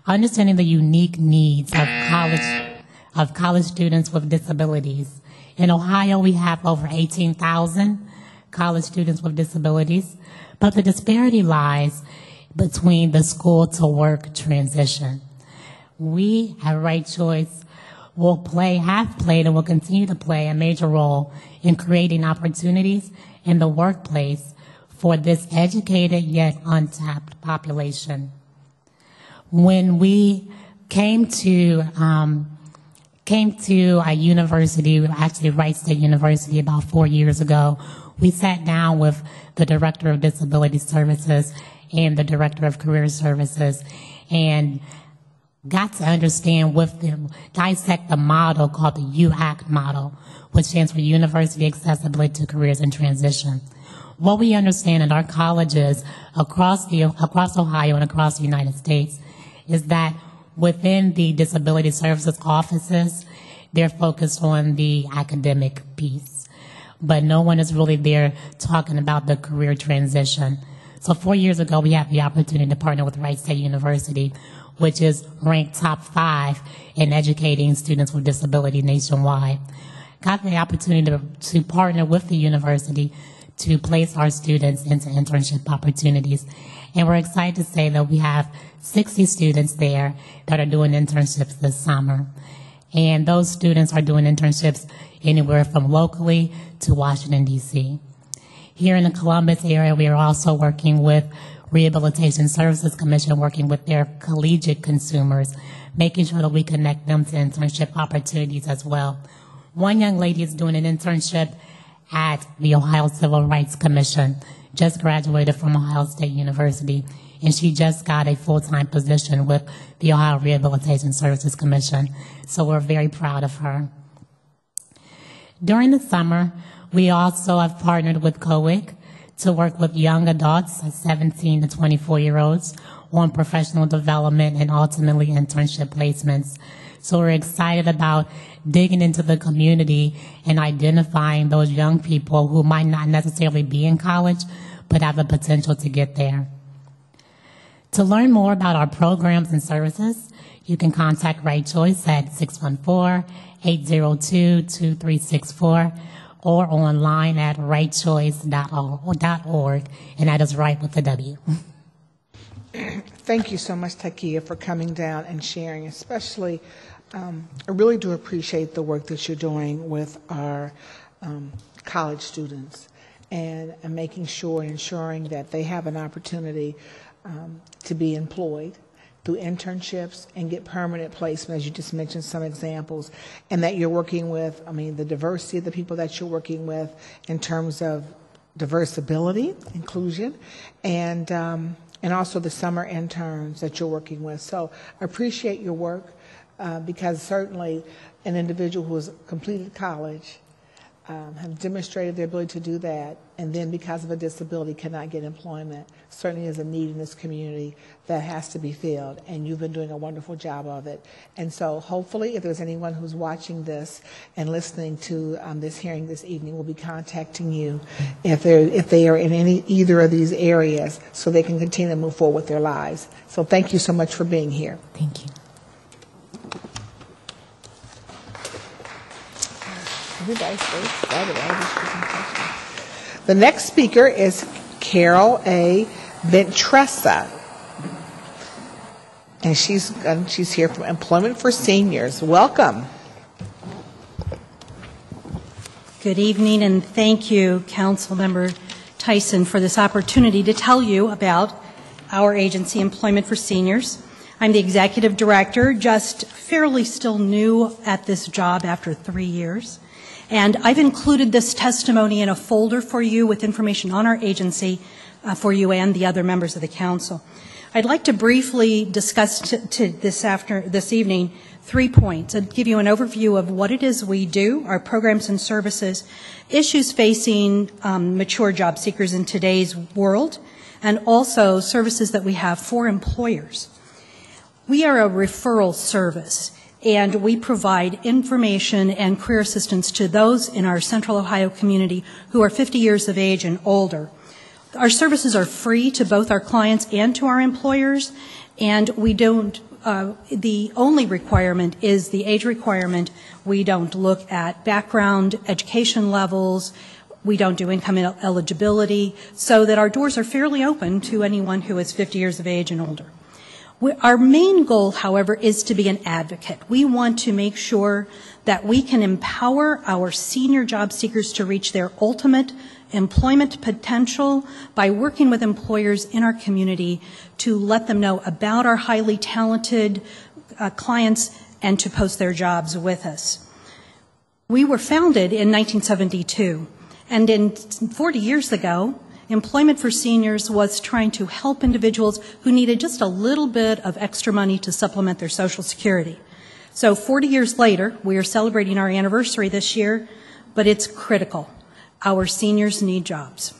understanding the unique needs of college students with disabilities. In Ohio, we have over 18,000 college students with disabilities, but the disparity lies between the school to work transition. We at Right Choice have played and will continue to play a major role in creating opportunities in the workplace for this educated yet untapped population. When we came to a university, actually Wright State University, about 4 years ago, we sat down with the Director of Disability Services and the Director of Career Services and got to understand with them, dissect the model called the UAC model, which stands for University Accessibility to Careers in Transition. What we understand in our colleges across Ohio and across the United States is that within the disability services offices, they're focused on the academic piece, but no one is really there talking about the career transition. So 4 years ago, we had the opportunity to partner with Wright State University, which is ranked top 5 in educating students with disability nationwide. Got the opportunity to partner with the university to place our students into internship opportunities. And we're excited to say that we have 60 students there that are doing internships this summer. And those students are doing internships anywhere from locally to Washington, D.C. Here in the Columbus area, we are also working with Rehabilitation Services Commission, working with their collegiate consumers, making sure that we connect them to internship opportunities as well. One young lady is doing an internship at the Ohio Civil Rights Commission, just graduated from Ohio State University, and she just got a full-time position with the Ohio Rehabilitation Services Commission. So we're very proud of her. During the summer, we also have partnered with COIC to work with young adults, 17 to 24-year-olds, on professional development and ultimately internship placements. So we're excited about digging into the community and identifying those young people who might not necessarily be in college, but have the potential to get there. To learn more about our programs and services, you can contact Right Choice at 614-802-2364 or online at rightchoice.org, and that is right with a W. Thank you so much, Takia, for coming down and sharing, especially I really do appreciate the work that you're doing with our college students and making sure and ensuring that they have an opportunity to be employed through internships and get permanent placement, as you just mentioned some examples, and that you're working with, the diversity of the people that you're working with in terms of diverse ability, inclusion, and also the summer interns that you're working with. So I appreciate your work because certainly an individual who has completed college, have demonstrated their ability to do that, and then because of a disability cannot get employment, certainly is a need in this community that has to be filled, and you've been doing a wonderful job of it. And so hopefully if there's anyone who's watching this and listening to this hearing this evening, we'll be contacting you if they are in either of these areas so they can continue to move forward with their lives. So thank you so much for being here. Thank you. Everybody's so excited. The next speaker is Carol A. Ventressa, and she's here from Employment for Seniors. Welcome. Good evening, and thank you, Councilmember Tyson, for this opportunity to tell you about our agency, Employment for Seniors. I'm the executive director, just fairly still new at this job after 3 years. And I've included this testimony in a folder for you with information on our agency for you and the other members of the council. I'd like to briefly discuss this evening 3 points. I'd give you an overview of what it is we do, our programs and services, issues facing mature job seekers in today's world, and also services that we have for employers. We are a referral service, and we provide information and career assistance to those in our Central Ohio community who are 50 years of age and older. Our services are free to both our clients and to our employers, and we don't, the only requirement is the age requirement. We don't look at background, education levels, we don't do income eligibility, so that our doors are fairly open to anyone who is 50 years of age and older. Our main goal, however, is to be an advocate. We want to make sure that we can empower our senior job seekers to reach their ultimate employment potential by working with employers in our community to let them know about our highly talented clients and to post their jobs with us. We were founded in 1972, and 40 years ago, Employment for Seniors was trying to help individuals who needed just a little bit of extra money to supplement their Social Security. So 40 years later, we are celebrating our anniversary this year, but it's critical. Our seniors need jobs.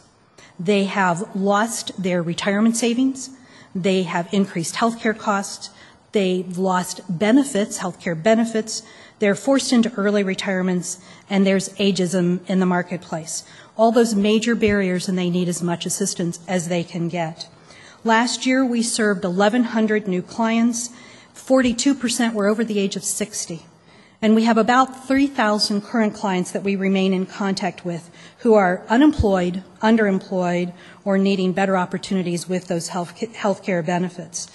They have lost their retirement savings. They have increased health care costs. They've lost benefits, health care benefits. They're forced into early retirements, and there's ageism in the marketplace. All those major barriers, and they need as much assistance as they can get. Last year, we served 1,100 new clients. 42% were over the age of 60. And we have about 3,000 current clients that we remain in contact with who are unemployed, underemployed, or needing better opportunities with those health care benefits.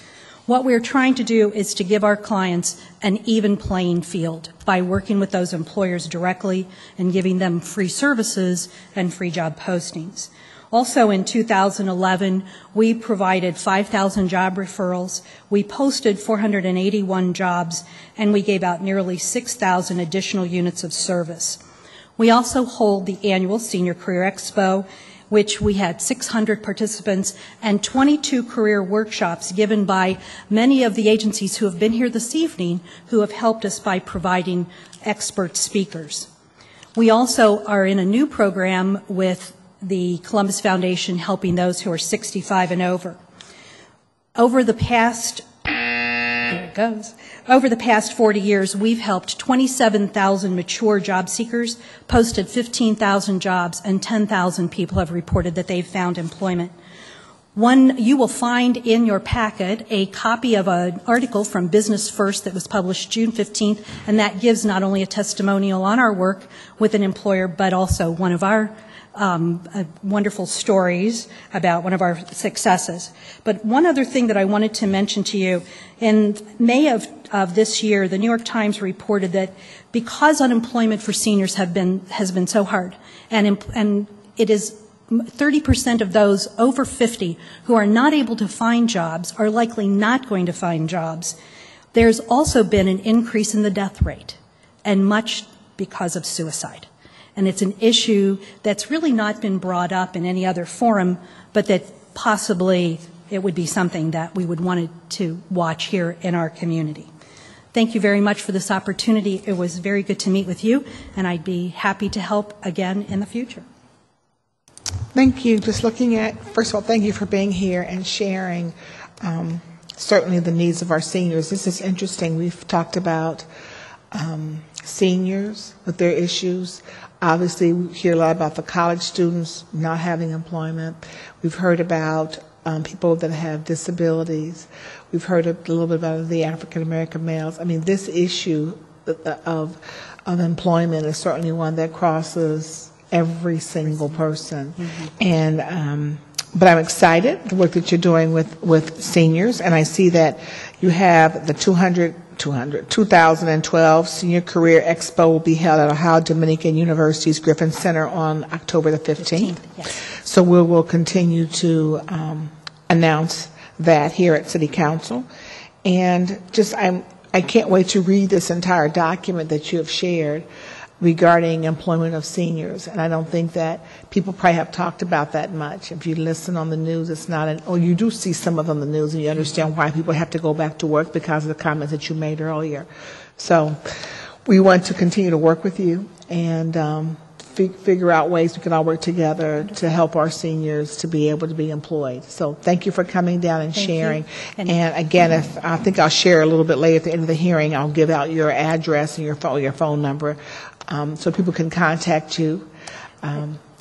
What we're trying to do is to give our clients an even playing field by working with those employers directly and giving them free services and free job postings. Also in 2011, we provided 5,000 job referrals, we posted 481 jobs, and we gave out nearly 6,000 additional units of service. We also hold the annual Senior Career Expo, which we had 600 participants and 22 career workshops given by many of the agencies who have been here this evening who have helped us by providing expert speakers. We also are in a new program with the Columbus Foundation helping those who are 65 and over. Over the past 40 years, we've helped 27,000 mature job seekers, posted 15,000 jobs, and 10,000 people have reported that they've found employment. You will find in your packet a copy of an article from Business First that was published June 15th, and that gives not only a testimonial on our work with an employer, but also one of our wonderful stories about one of our successes. But one other thing that I wanted to mention to you, in May of this year, the New York Times reported that because unemployment for seniors has been so hard, and it is 30% of those over 50 who are not able to find jobs are likely not going to find jobs, there's also been an increase in the death rate, and much because of suicide. And it's an issue that's really not been brought up in any other forum, but that possibly it would be something that we would want to watch here in our community. Thank you very much for this opportunity. It was very good to meet with you, and I'd be happy to help again in the future. Thank you. Just looking at, first of all, thank you for being here and sharing certainly the needs of our seniors. This is interesting. We've talked about seniors with their issues. Obviously, we hear a lot about the college students not having employment. We've heard about people that have disabilities. We've heard a little bit about the African American males. I mean, this issue of employment is certainly one that crosses every single person. Mm-hmm. And but I'm excited the work that you're doing with seniors, and I see that you have the 2012 Senior Career Expo will be held at Ohio Dominican University's Griffin Center on October the 15th. Yes. So we will continue to announce that here at City Council. And just I can't wait to read this entire document that you have shared regarding employment of seniors. And I don't think that people probably have talked about that much. If you listen on the news, it's not or you do see some of it on the news, and you understand why people have to go back to work because of the comments that you made earlier. So we want to continue to work with you and figure out ways we can all work together to help our seniors to be able to be employed. So thank you for coming down and sharing. And again, I think I'll share a little bit later at the end of the hearing, I'll give out your address and your phone number so people can contact you.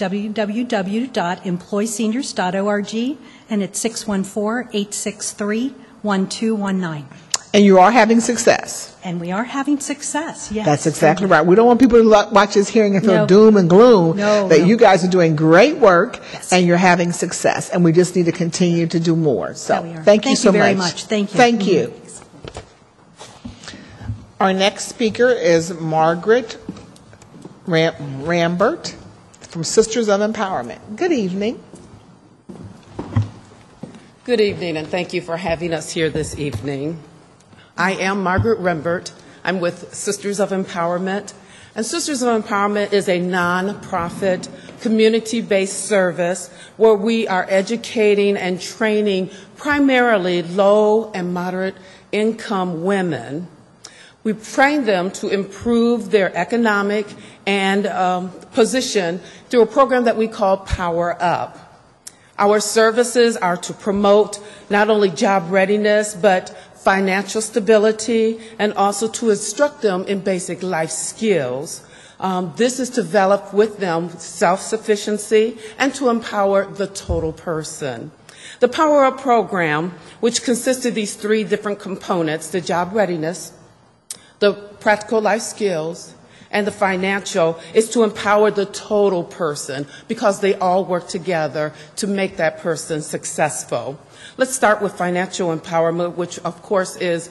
www.employseniors.org, and it's 614-863-1219. And you are having success. And we are having success, yes. That's exactly right. We don't want people to watch this hearing and feel No. doom and gloom. No, that no. you guys are doing great work, Yes. and you're having success. And we just need to continue to do more. So Yeah, we are. thank you so very much. much. Thank you. Thank you. Our next speaker is Margaret Rambert from Sisters of Empowerment. Good evening. Good evening, and thank you for having us here this evening. I am Margaret Rembert. I'm with Sisters of Empowerment. And Sisters of Empowerment is a nonprofit, community-based service where we are educating and training primarily low and moderate income women. We train them to improve their economic and position through a program that we call Power Up. Our services are to promote not only job readiness, but financial stability, and also to instruct them in basic life skills. This is to develop with them self-sufficiency and to empower the total person. The Power Up program, which consists of these three different components, the job readiness, the practical life skills, and the financial, is to empower the total person because they all work together to make that person successful. Let's start with financial empowerment, which of course is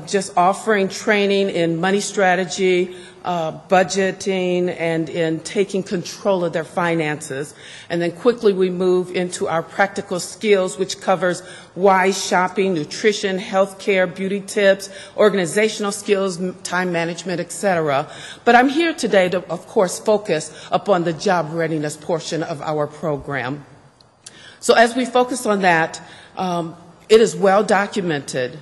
just offering training in money strategy, budgeting, and in taking control of their finances. And then quickly we move into our practical skills, which covers wise shopping, nutrition, healthcare, beauty tips, organizational skills, time management, etc. But I'm here today to, of course, focus upon the job readiness portion of our program. So as we focus on that, it is well documented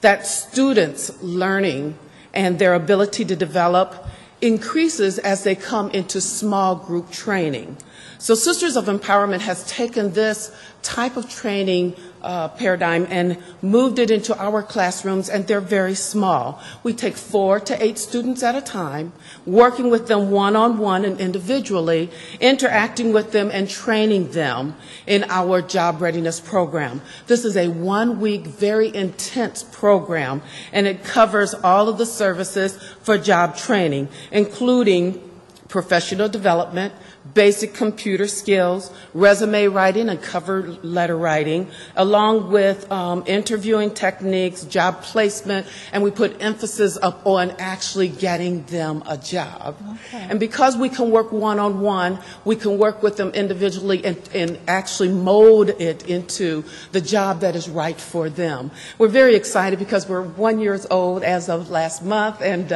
that students' learning and their ability to develop increases as they come into small group training. So Sisters of Empowerment has taken this type of training paradigm and moved it into our classrooms, and they're very small. We take 4 to 8 students at a time, working with them one-on-one and individually, interacting with them and training them in our job readiness program. This is a 1-week, very intense program, and it covers all of the services for job training, including professional development, basic computer skills, resume writing and cover letter writing, along with interviewing techniques, job placement, and we put emphasis on actually getting them a job. Okay. And because we can work one-on-one, we can work with them individually and actually mold it into the job that is right for them. We're very excited because we're 1 year old as of last month, and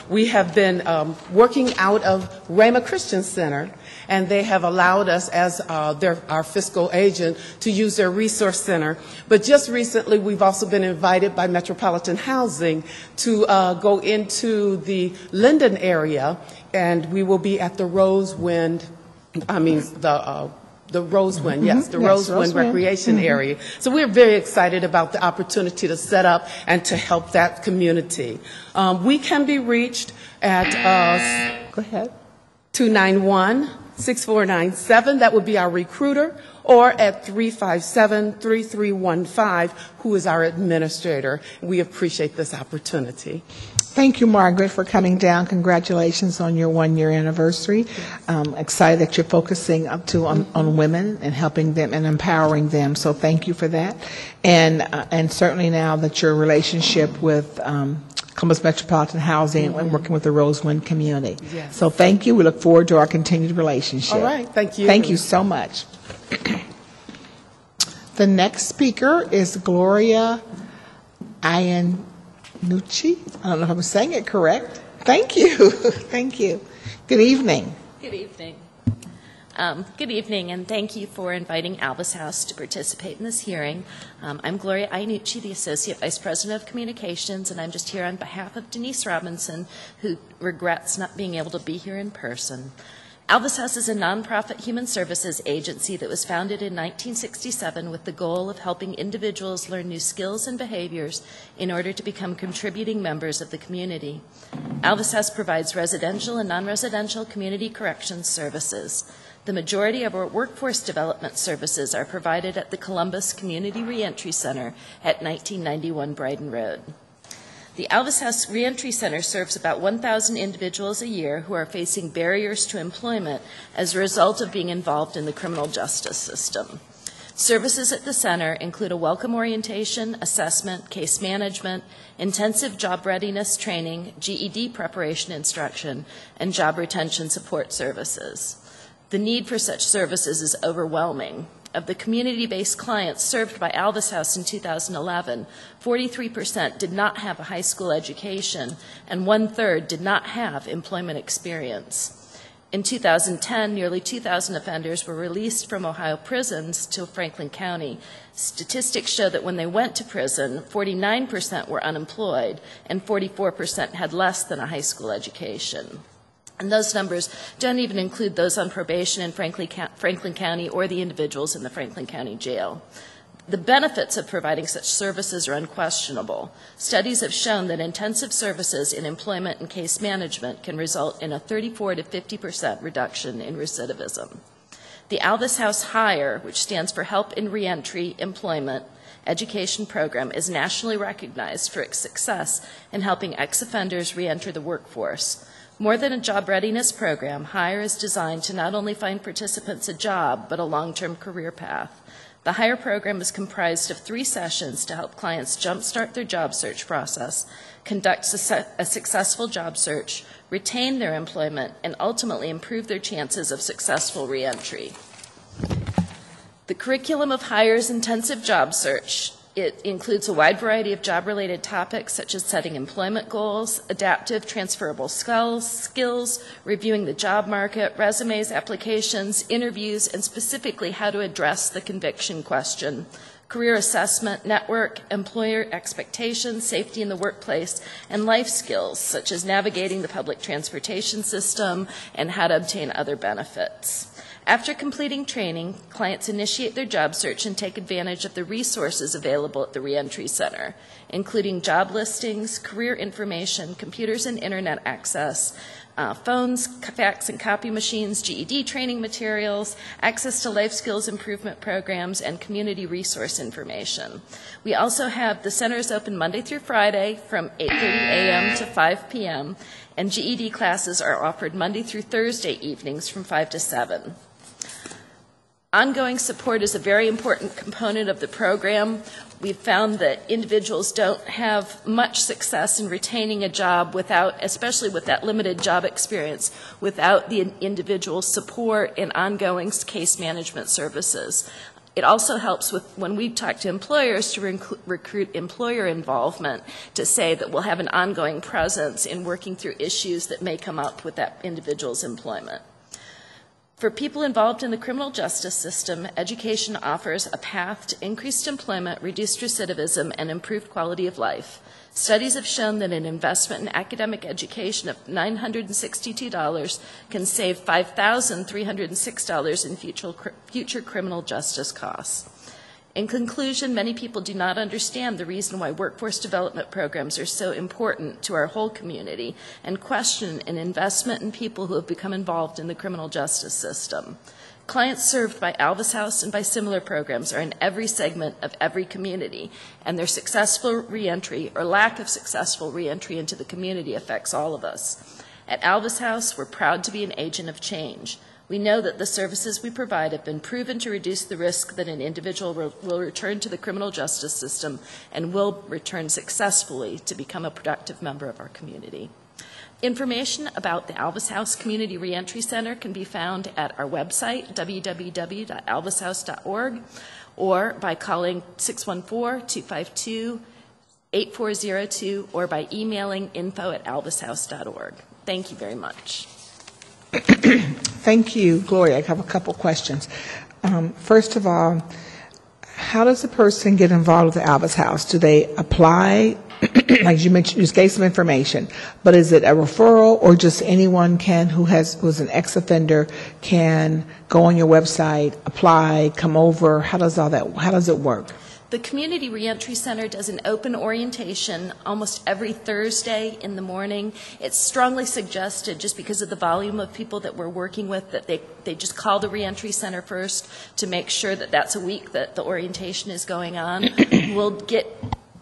we have been working out of Rhema Christian Center, and they have allowed us as our fiscal agent to use their resource center. But just recently, we've also been invited by Metropolitan Housing to go into the Linden area, and we will be at the Rosewind, the Rosewind, yes, the Rosewind Recreation Area. So we're very excited about the opportunity to set up and to help that community. We can be reached at Go ahead. 291-6497, that would be our recruiter, or at 357-3315, who is our administrator. We appreciate this opportunity. Thank you, Margaret, for coming down. Congratulations on your 1-year anniversary. Excited that you're focusing on women and helping them and empowering them. So thank you for that. And certainly now that your relationship with Columbus Metropolitan Housing and working with the Rosewind community. Yes. So thank you. We look forward to our continued relationship. All right. Thank you. Thank you so much. The next speaker is Gloria Iannucci. I don't know if I'm saying it correct. Thank you. Thank you. Good evening. Good evening. Good evening, and thank you for inviting Albus House to participate in this hearing. I'm Gloria Iannucci, the Associate Vice President of Communications, and I'm just here on behalf of Denise Robinson, who regrets not being able to be here in person. Albus House is a nonprofit human services agency that was founded in 1967 with the goal of helping individuals learn new skills and behaviors in order to become contributing members of the community. Albus House provides residential and non-residential community corrections services. The majority of our workforce development services are provided at the Columbus Community Reentry Center at 1991 Bryden Road. The Alvis House Reentry Center serves about 1,000 individuals a year who are facing barriers to employment as a result of being involved in the criminal justice system. Services at the center include a welcome orientation, assessment, case management, intensive job readiness training, GED preparation instruction, and job retention support services. The need for such services is overwhelming. Of the community-based clients served by Alvis House in 2011, 43% did not have a high school education, and 1/3 did not have employment experience. In 2010, nearly 2,000 offenders were released from Ohio prisons to Franklin County. Statistics show that when they went to prison, 49% were unemployed, and 44% had less than a high school education. And those numbers don't even include those on probation in Franklin County or the individuals in the Franklin County Jail. The benefits of providing such services are unquestionable. Studies have shown that intensive services in employment and case management can result in a 34 to 50% reduction in recidivism. The Alvis House HIRE, which stands for Help in Reentry Employment Education Program, is nationally recognized for its success in helping ex-offenders reenter the workforce. More than a job readiness program, HIRE is designed to not only find participants a job, but a long-term career path. The HIRE program is comprised of 3 sessions to help clients jumpstart their job search process, conduct a successful job search, retain their employment, and ultimately improve their chances of successful reentry. The curriculum of HIRE's intensive job search, it includes a wide variety of job-related topics such as setting employment goals, adaptive transferable skills, reviewing the job market, resumes, applications, interviews, and specifically how to address the conviction question, career assessment, network, employer expectations, safety in the workplace, and life skills such as navigating the public transportation system and how to obtain other benefits. After completing training, clients initiate their job search and take advantage of the resources available at the Reentry Center, including job listings, career information, computers and internet access, phones, fax and copy machines, GED training materials, access to life skills improvement programs, and community resource information. We also have the centers open Monday through Friday from 8:30 a.m. to 5 p.m., and GED classes are offered Monday through Thursday evenings from 5 to 7. Ongoing support is a very important component of the program. We've found that individuals don't have much success in retaining a job without, especially with that limited job experience, without the individual support and ongoing case management services. It also helps with when we talk to employers to recruit employer involvement, to say that we'll have an ongoing presence in working through issues that may come up with that individual's employment. For people involved in the criminal justice system, education offers a path to increased employment, reduced recidivism, and improved quality of life. Studies have shown that an investment in academic education of $962 can save $5,306 in future criminal justice costs. In conclusion, many people do not understand the reason why workforce development programs are so important to our whole community and question an investment in people who have become involved in the criminal justice system. Clients served by Alvis House and by similar programs are in every segment of every community, and their successful reentry or lack of successful reentry into the community affects all of us. At Alvis House, we're proud to be an agent of change. We know that the services we provide have been proven to reduce the risk that an individual will return to the criminal justice system and will return successfully to become a productive member of our community. Information about the Alvis House Community Reentry Center can be found at our website, www.alvishouse.org, or by calling 614-252-8402, or by emailing info@alvishouse.org. Thank you very much. Thank you, Gloria. I have a couple questions. First of all, how does a person get involved with the Alvis House? Do they apply? Like you mentioned, you just gave some information, but is it a referral, or just anyone who's an ex-offender can go on your website, apply, come over? How does it work? The Community Reentry Center does an open orientation almost every Thursday in the morning. It's strongly suggested, just because of the volume of people that we're working with, that they just call the Reentry Center first to make sure that that's a week that the orientation is going on. We'll get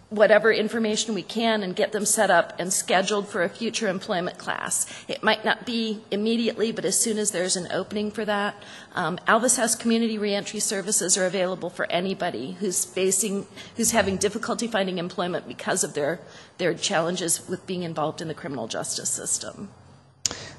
whatever information we can and get them set up and scheduled for a future employment class. It might not be immediately, but as soon as there's an opening for that. Albus House Community Reentry Services are available for anybody who's having difficulty finding employment because of their challenges with being involved in the criminal justice system.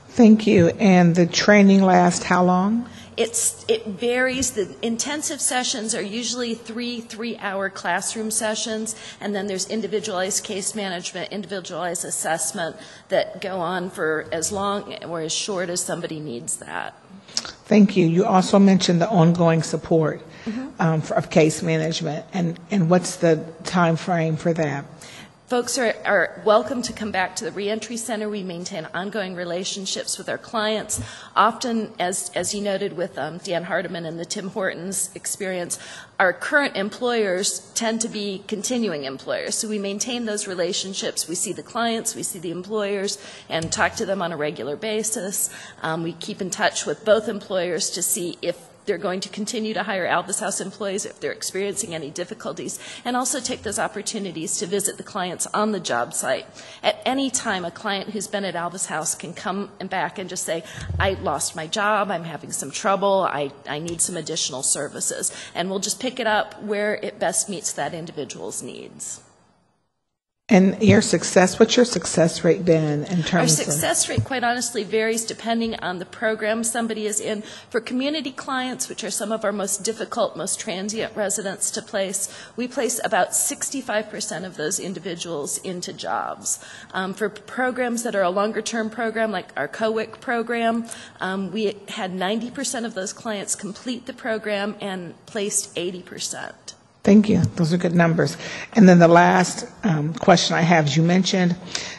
Thank you. And the training lasts how long? It varies. The intensive sessions are usually three-hour classroom sessions, and then there's individualized case management, individualized assessment that go on for as long or as short as somebody needs that. Thank you. You also mentioned the ongoing support of case management, and what's the time frame for that? Folks are welcome to come back to the Reentry Center. We maintain ongoing relationships with our clients. Often, as you noted with Dan Hardiman and the Tim Hortons experience, our current employers tend to be continuing employers. So we maintain those relationships. We see the clients, we see the employers, and talk to them on a regular basis. We keep in touch with both employers to see if they're going to continue to hire Albus House employees if they're experiencing any difficulties, and also take those opportunities to visit the clients on the job site. At any time, a client who's been at Albus House can come and back and just say, I lost my job, I'm having some trouble, I need some additional services. And we'll just pick it up where it best meets that individual's needs. And your success, what's your success rate been in terms of? Our success rate, quite honestly, varies depending on the program somebody is in. For community clients, which are some of our most difficult, most transient residents to place, we place about 65% of those individuals into jobs. For programs that are a longer-term program, like our COWIC program, we had 90% of those clients complete the program and placed 80%. Thank you. Those are good numbers. And then the last question I have is, you mentioned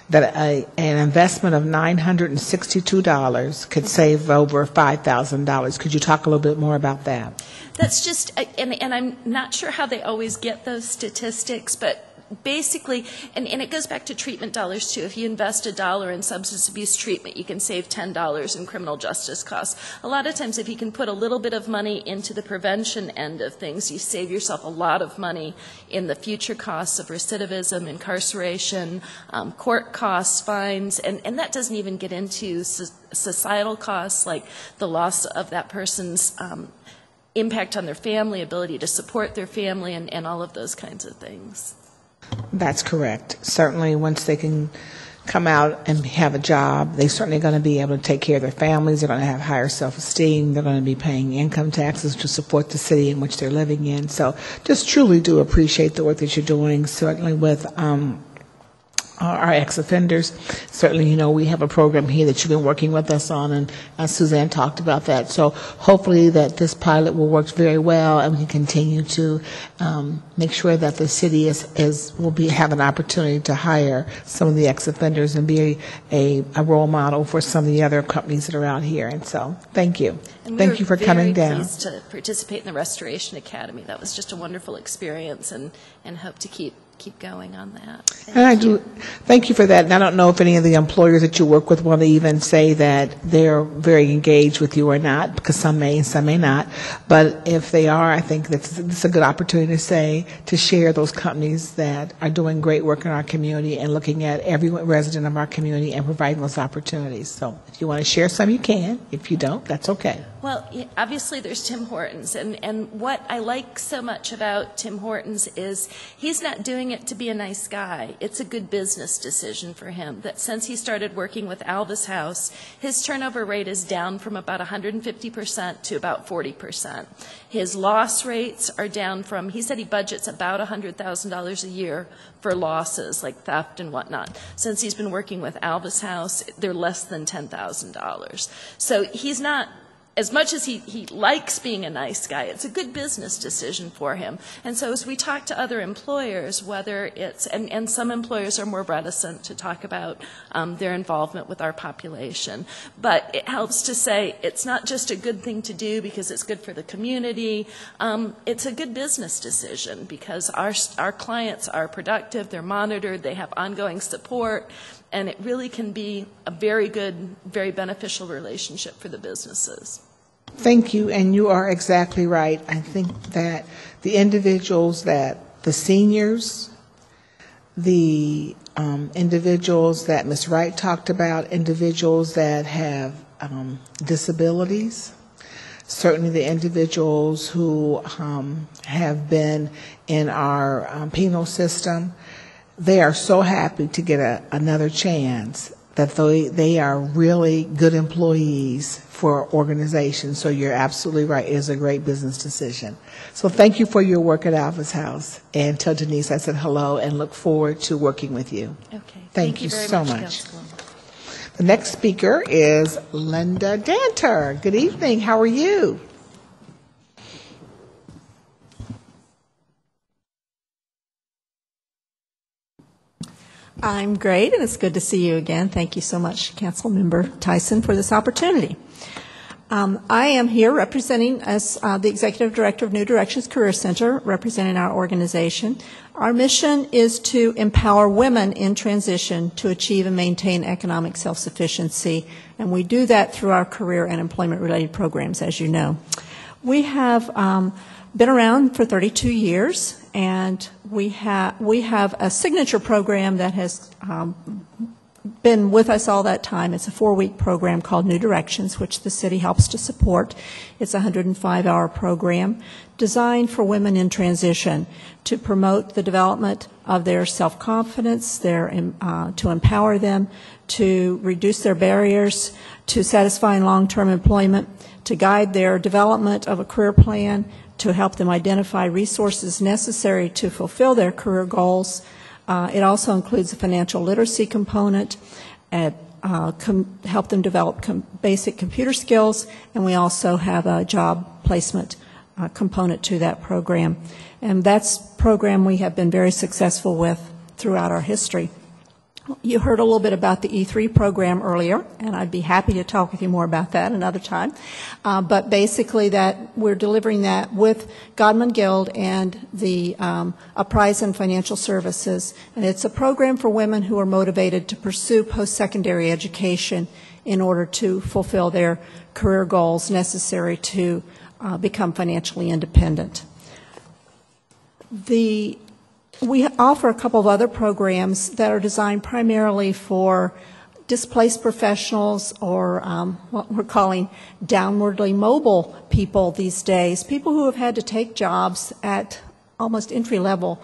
that an investment of $962 could save over $5,000. Could you talk a little bit more about that? That's just, and I'm not sure how they always get those statistics, but basically, and it goes back to treatment dollars too. If you invest $1 in substance abuse treatment, you can save $10 in criminal justice costs. A lot of times, if you can put a little bit of money into the prevention end of things, you save yourself a lot of money in the future costs of recidivism, incarceration, court costs, fines, and that doesn't even get into societal costs like the loss of that person's impact on their family, ability to support their family, and all of those kinds of things. That's correct. Certainly, once they can come out and have a job, they're certainly going to be able to take care of their families. They're going to have higher self-esteem. They're going to be paying income taxes to support the city in which they're living in. So just truly do appreciate the work that you're doing, certainly with our ex-offenders. Certainly, you know, we have a program here that you've been working with us on, and Suzanne talked about that. So hopefully that this pilot will work very well, and we can continue to make sure that the city have an opportunity to hire some of the ex-offenders and be a role model for some of the other companies that are out here. And so, thank you. Thank you for coming down. And we were very pleased to participate in the Restoration Academy. That was just a wonderful experience, and hope to keep going on that. Thank you for that. And I don't know if any of the employers that you work with want to even say that they're very engaged with you or not, because some may and some may not. But if they are, I think that's a good opportunity to share those companies that are doing great work in our community and looking at every resident of our community and providing those opportunities. So if you want to share some, you can. If you don't, that's okay. Well, obviously there's Tim Hortons, and what I like so much about Tim Hortons is he's not doing it to be a nice guy. It's a good business decision for him that since he started working with Albus House, his turnover rate is down from about 150% to about 40%. His loss rates are down from, he said he budgets about $100,000 a year for losses like theft and whatnot. Since he's been working with Albus House, they're less than $10,000. So he's not as much as he likes being a nice guy, it's a good business decision for him. And so as we talk to other employers, whether it's, and some employers are more reticent to talk about their involvement with our population, but it helps to say it's not just a good thing to do because it's good for the community, it's a good business decision because our clients are productive, they're monitored, they have ongoing support, and it really can be a very good, very beneficial relationship for the businesses. Thank you, and you are exactly right. I think that the individuals that, the seniors, the individuals that Ms. Wright talked about, individuals that have disabilities, certainly the individuals who have been in our penal system, they are so happy to get another chance that they are really good employees for organizations. So you're absolutely right. It is a great business decision. So thank you for your work at Alpha's House. And tell Denise I said hello and look forward to working with you. Okay. Thank you very so much. The next speaker is Linda Danter. Good evening. How are you? I'm great, and it's good to see you again. Thank you so much, Councilmember Tyson, for this opportunity. I am here representing as the Executive Director of New Directions Career Center, representing our organization. Our mission is to empower women in transition to achieve and maintain economic self-sufficiency, and we do that through our career and employment-related programs, as you know. We have been around for 32 years, and we have a signature program that has been with us all that time. It's a 4-week program called New Directions, which the city helps to support. It's a 105-hour program designed for women in transition to promote the development of their self-confidence, to empower them, to reduce their barriers to satisfying long-term employment, to guide their development of a career plan, to help them identify resources necessary to fulfill their career goals. It also includes a financial literacy component, help them develop basic computer skills, and we also have a job placement component to that program. And that's a program we have been very successful with throughout our history. You heard a little bit about the E3 program earlier, and I'd be happy to talk with you more about that another time. But basically that we're delivering that with Godman Guild and the Uprise and Financial Services. And it's a program for women who are motivated to pursue post-secondary education in order to fulfill their career goals necessary to become financially independent. We offer a couple of other programs that are designed primarily for displaced professionals or what we're calling downwardly mobile people these days, people who have had to take jobs at almost entry-level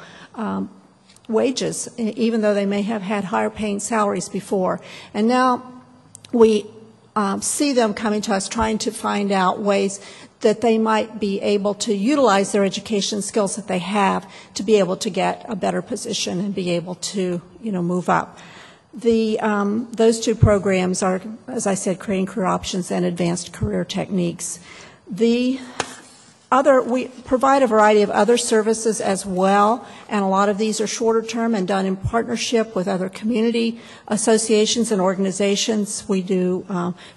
wages, even though they may have had higher paying salaries before. And now we see them coming to us trying to find out ways that they might be able to utilize their education skills that they have to be able to get a better position and be able to, move up. Those two programs are, as I said, Creating Career Options and Advanced Career Techniques. We provide a variety of other services as well, and a lot of these are shorter term and done in partnership with other community associations and organizations. We do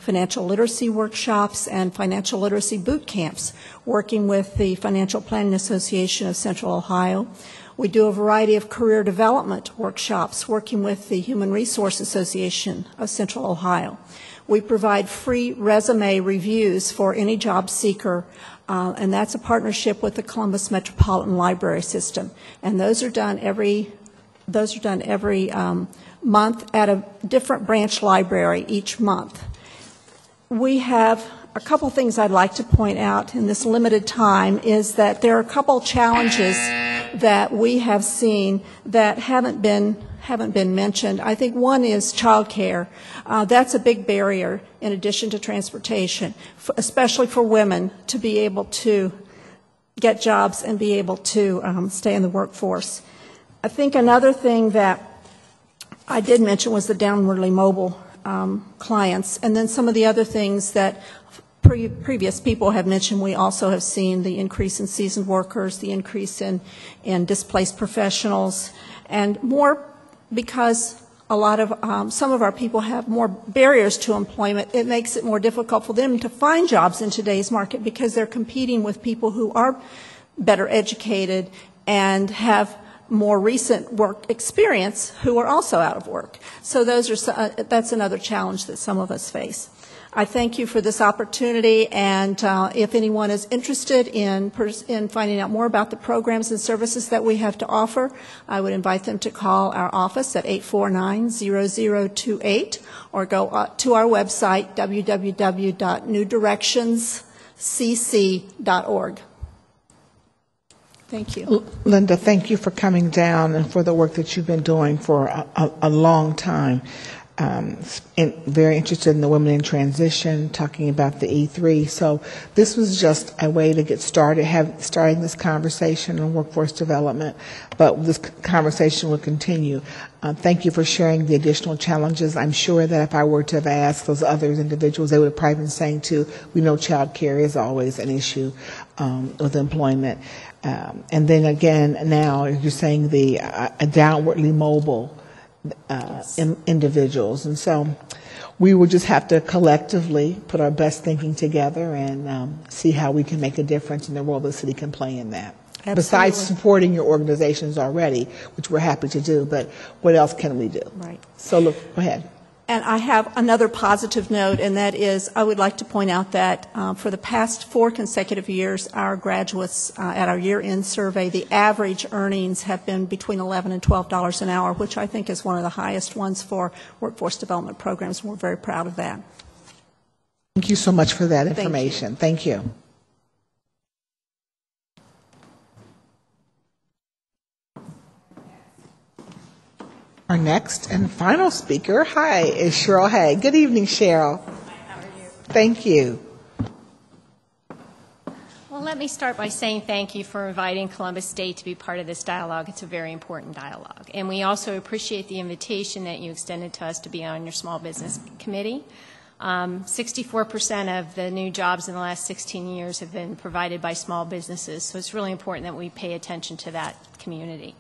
financial literacy workshops and financial literacy boot camps, working with the Financial Planning Association of Central Ohio. We do a variety of career development workshops, working with the Human Resource Association of Central Ohio. We provide free resume reviews for any job seeker, and that's a partnership with the Columbus Metropolitan Library System. And those are done every month at a different branch library each month. We have a couple things I'd like to point out in this limited time is that there are a couple challenges that we have seen that haven't been mentioned. I think one is childcare. That's a big barrier in addition to transportation, especially for women to be able to get jobs and be able to stay in the workforce. I think another thing that I did mention was the downwardly mobile clients, and then some of the other things that previous people have mentioned, we also have seen the increase in seasoned workers, the increase in displaced professionals, and more because a lot of some of our people have more barriers to employment. It makes it more difficult for them to find jobs in today's market because they're competing with people who are better educated and have more recent work experience who are also out of work. So that's another challenge that some of us face. I thank you for this opportunity, and if anyone is interested in finding out more about the programs and services that we have to offer, I would invite them to call our office at 849-0028 or go to our website, www.newdirectionscc.org. Thank you. Linda, thank you for coming down and for the work that you've been doing for a long time. Very interested in the women in transition, talking about the E3. So this was just a way to get started, starting this conversation on workforce development, but this conversation will continue. Thank you for sharing the additional challenges. I'm sure that if I were to have asked those other individuals, they would have probably been saying too, we know child care is always an issue with employment. And then again, now you're saying the downwardly mobile individuals. And so we will just have to collectively put our best thinking together and see how we can make a difference in the role the city can play in that. Absolutely. Besides supporting your organizations already, which we're happy to do, but what else can we do? Right. So look, go ahead. And I have another positive note, and that is I would like to point out that for the past 4 consecutive years, our graduates at our year-end survey, the average earnings have been between $11 and $12 an hour, which I think is one of the highest ones for workforce development programs, and we're very proud of that. Thank you so much for that information. Thank you. Our next and final speaker, is Cheryl Hay. Good evening, Cheryl. Hi, how are you? Thank you. Well, let me start by saying thank you for inviting Columbus State to be part of this dialogue. It's a very important dialogue. And we also appreciate the invitation that you extended to us to be on your Small Business Committee. 64% of the new jobs in the last 16 years have been provided by small businesses, so it's really important that we pay attention to that community.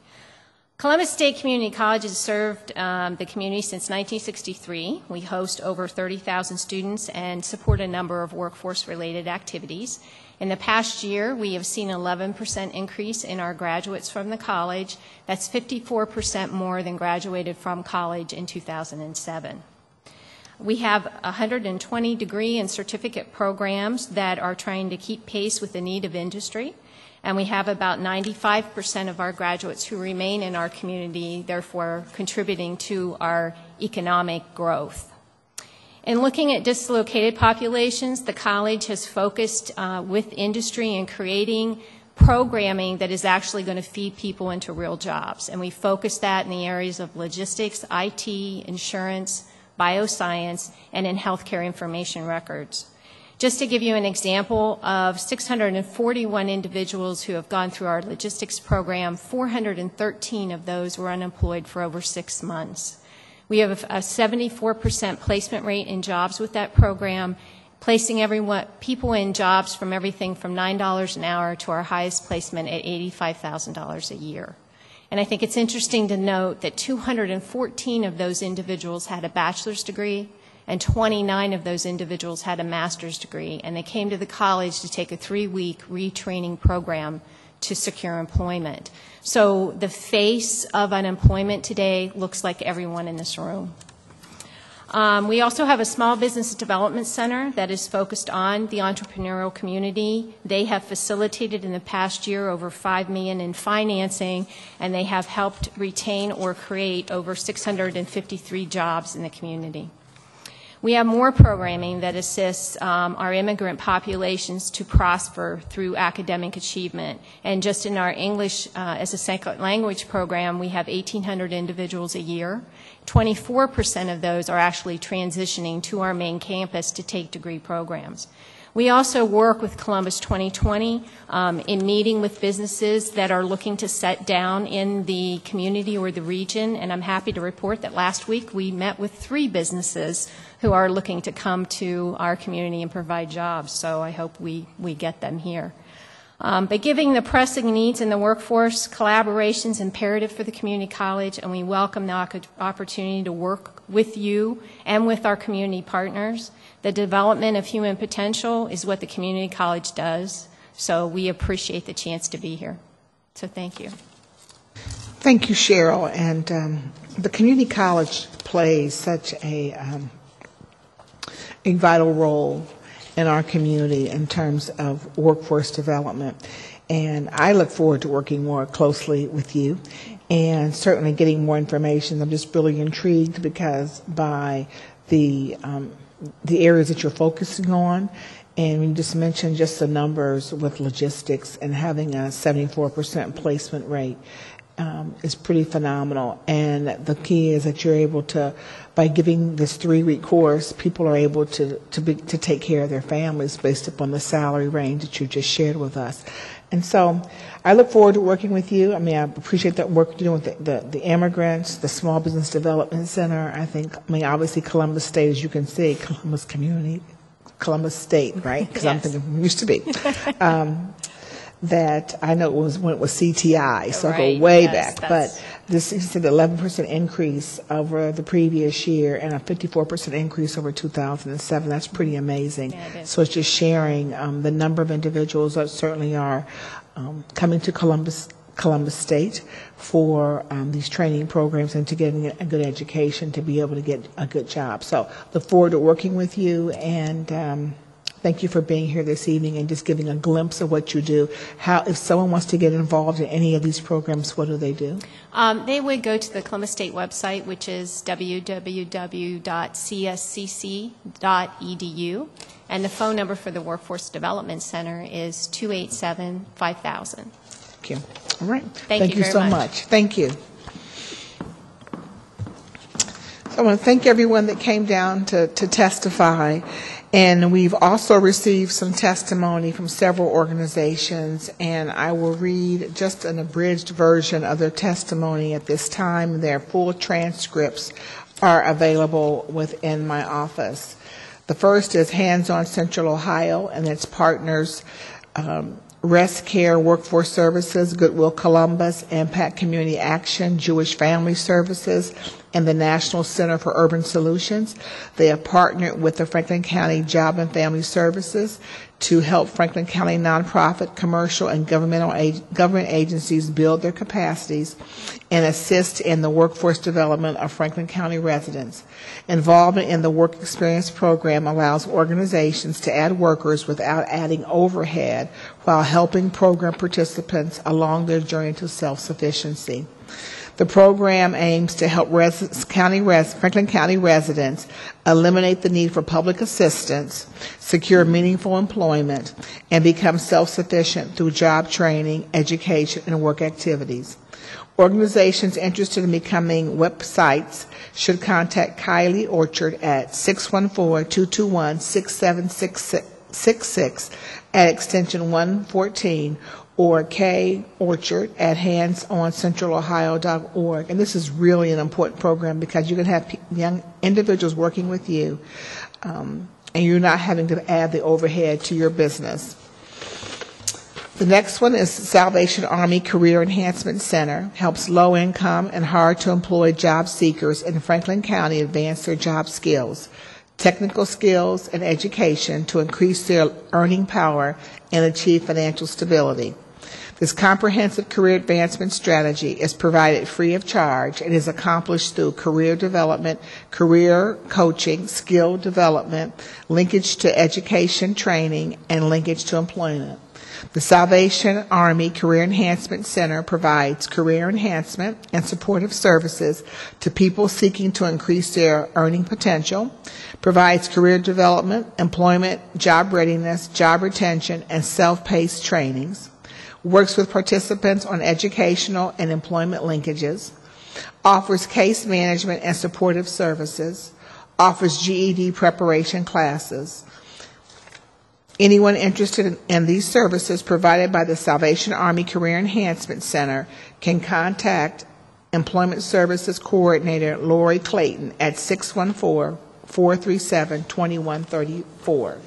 Columbus State Community College has served the community since 1963. We host over 30,000 students and support a number of workforce-related activities. In the past year, we have seen an 11% increase in our graduates from the college. That's 54% more than graduated from college in 2007. We have 120 degree and certificate programs that are trying to keep pace with the need of industry. And we have about 95% of our graduates who remain in our community, therefore contributing to our economic growth. In looking at dislocated populations, the college has focused with industry in creating programming that is actually going to feed people into real jobs. And we focus that in the areas of logistics, IT, insurance, bioscience, and in healthcare information records. Just to give you an example of 641 individuals who have gone through our logistics program, 413 of those were unemployed for over 6 months. We have a 74% placement rate in jobs with that program, placing people in jobs from everything from $9 an hour to our highest placement at $85,000 a year. And I think it's interesting to note that 214 of those individuals had a bachelor's degree, and 29 of those individuals had a master's degree, and they came to the college to take a 3-week retraining program to secure employment. So the face of unemployment today looks like everyone in this room. We also have a small business development center that is focused on the entrepreneurial community. They have facilitated in the past year over $5 million in financing, and they have helped retain or create over 653 jobs in the community. We have more programming that assists our immigrant populations to prosper through academic achievement. And just in our English as a second language program, we have 1,800 individuals a year. 24% of those are actually transitioning to our main campus to take degree programs. We also work with Columbus 2020 in meeting with businesses that are looking to set down in the community or the region, and I'm happy to report that last week we met with 3 businesses who are looking to come to our community and provide jobs. So I hope we get them here. But given the pressing needs in the workforce, collaboration is imperative for the community college, and we welcome the opportunity to work with you and with our community partners. The development of human potential is what the community college does, so we appreciate the chance to be here. So thank you. Thank you, Cheryl. And the community college plays such a vital role in our community in terms of workforce development. And I look forward to working more closely with you and certainly getting more information. I'm just really intrigued because by the areas that you're focusing on, and you just mentioned just the numbers with logistics and having a 74% placement rate is pretty phenomenal. And the key is that you're able to, by giving this 3-week course, people are able to take care of their families based upon the salary range that you just shared with us. And so I look forward to working with you. I mean, I appreciate that work you're doing with the immigrants, the Small Business Development Center. I mean, obviously Columbus State, as you can see, Columbus State, right? Because I'm thinking, used to be. That I know it was when it was CTI, so I go way back. But this is an 11% increase over the previous year and a 54% increase over 2007. That's pretty amazing. Yeah, so it's just sharing the number of individuals that certainly are coming to Columbus State for these training programs and to getting a good education to be able to get a good job. So look forward to working with you, and thank you for being here this evening and just giving a glimpse of what you do. How, if someone wants to get involved in any of these programs, what do they do? They would go to the Columbus State website, which is www.cscc.edu, and the phone number for the Workforce Development Center is 287-5000. Thank you. All right. Thank you so much. Thank you. So I want to thank everyone that came down to testify. And we've also received some testimony from several organizations, and I will read just an abridged version of their testimony at this time. Their full transcripts are available within my office. The first is Hands On Central Ohio and its partners, Rest Care Workforce Services, Goodwill Columbus, Impact Community Action, Jewish Family Services, and the National Center for Urban Solutions. They have partnered with the Franklin County Job and Family Services to help Franklin County nonprofit, commercial, and government agencies build their capacities and assist in the workforce development of Franklin County residents. Involvement in the Work Experience Program allows organizations to add workers without adding overhead while helping program participants along their journey to self-sufficiency. The program aims to help Franklin County residents eliminate the need for public assistance, secure meaningful employment, and become self-sufficient through job training, education, and work activities. Organizations interested in becoming websites should contact Kylie Orchard at 614-221-6766 at extension 114, or K. Orchard at handsoncentralohio.org. And this is really an important program because you can have young individuals working with you, and you're not having to add the overhead to your business. The next one is Salvation Army Career Enhancement Center, helps low-income and hard-to-employ job seekers in Franklin County advance their job skills, technical skills, and education to increase their earning power and achieve financial stability. This comprehensive career advancement strategy is provided free of charge and is accomplished through career development, career coaching, skill development, linkage to education training, and linkage to employment. The Salvation Army Career Enhancement Center provides career enhancement and supportive services to people seeking to increase their earning potential, provides career development, employment, job readiness, job retention, and self-paced trainings, works with participants on educational and employment linkages, offers case management and supportive services, offers GED preparation classes. Anyone interested in these services provided by the Salvation Army Career Enhancement Center can contact Employment Services Coordinator Lori Clayton at 614 437-2134.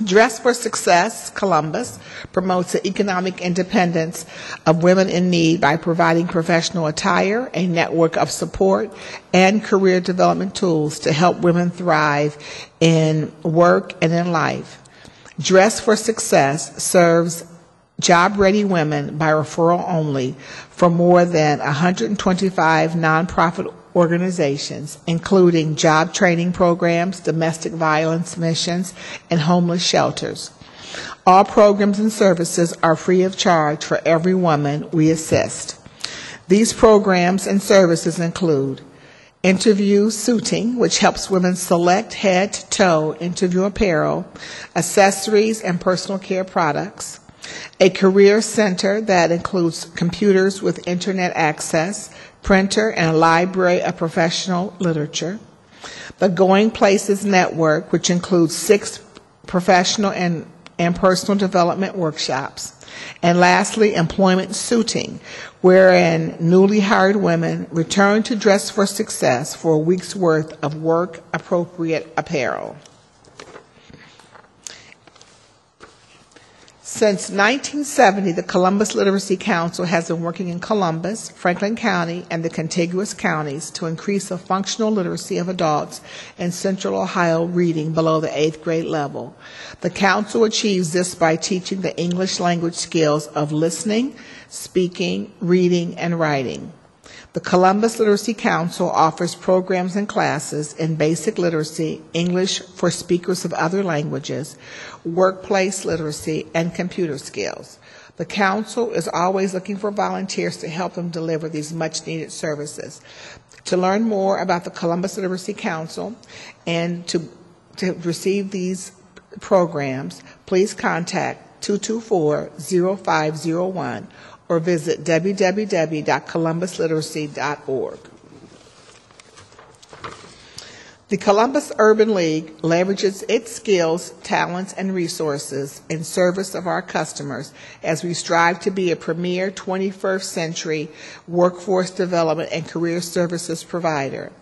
Dress for Success Columbus promotes the economic independence of women in need by providing professional attire, a network of support, and career development tools to help women thrive in work and in life. Dress for Success serves job-ready women by referral only for more than 125 nonprofit organizations, including job training programs, domestic violence missions, and homeless shelters. All programs and services are free of charge for every woman we assist. These programs and services include interview suiting, which helps women select head-to-toe interview apparel, accessories, and personal care products. A career center that includes computers with internet access, printer, and a library of professional literature. The Going Places Network, which includes 6 professional and personal development workshops. And lastly, employment suiting, wherein newly hired women return to Dress for Success for a week's worth of work-appropriate apparel. Since 1970, the Columbus Literacy Council has been working in Columbus, Franklin County, and the contiguous counties to increase the functional literacy of adults in Central Ohio reading below the 8th grade level. The council achieves this by teaching the English language skills of listening, speaking, reading, and writing. The Columbus Literacy Council offers programs and classes in basic literacy, English for speakers of other languages, workplace literacy, and computer skills. The council is always looking for volunteers to help them deliver these much-needed services. To learn more about the Columbus Literacy Council and to receive these programs, please contact 224-0501 or visit www.columbusliteracy.org. The Columbus Urban League leverages its skills, talents, and resources in service of our customers as we strive to be a premier 21st century workforce development and career services provider.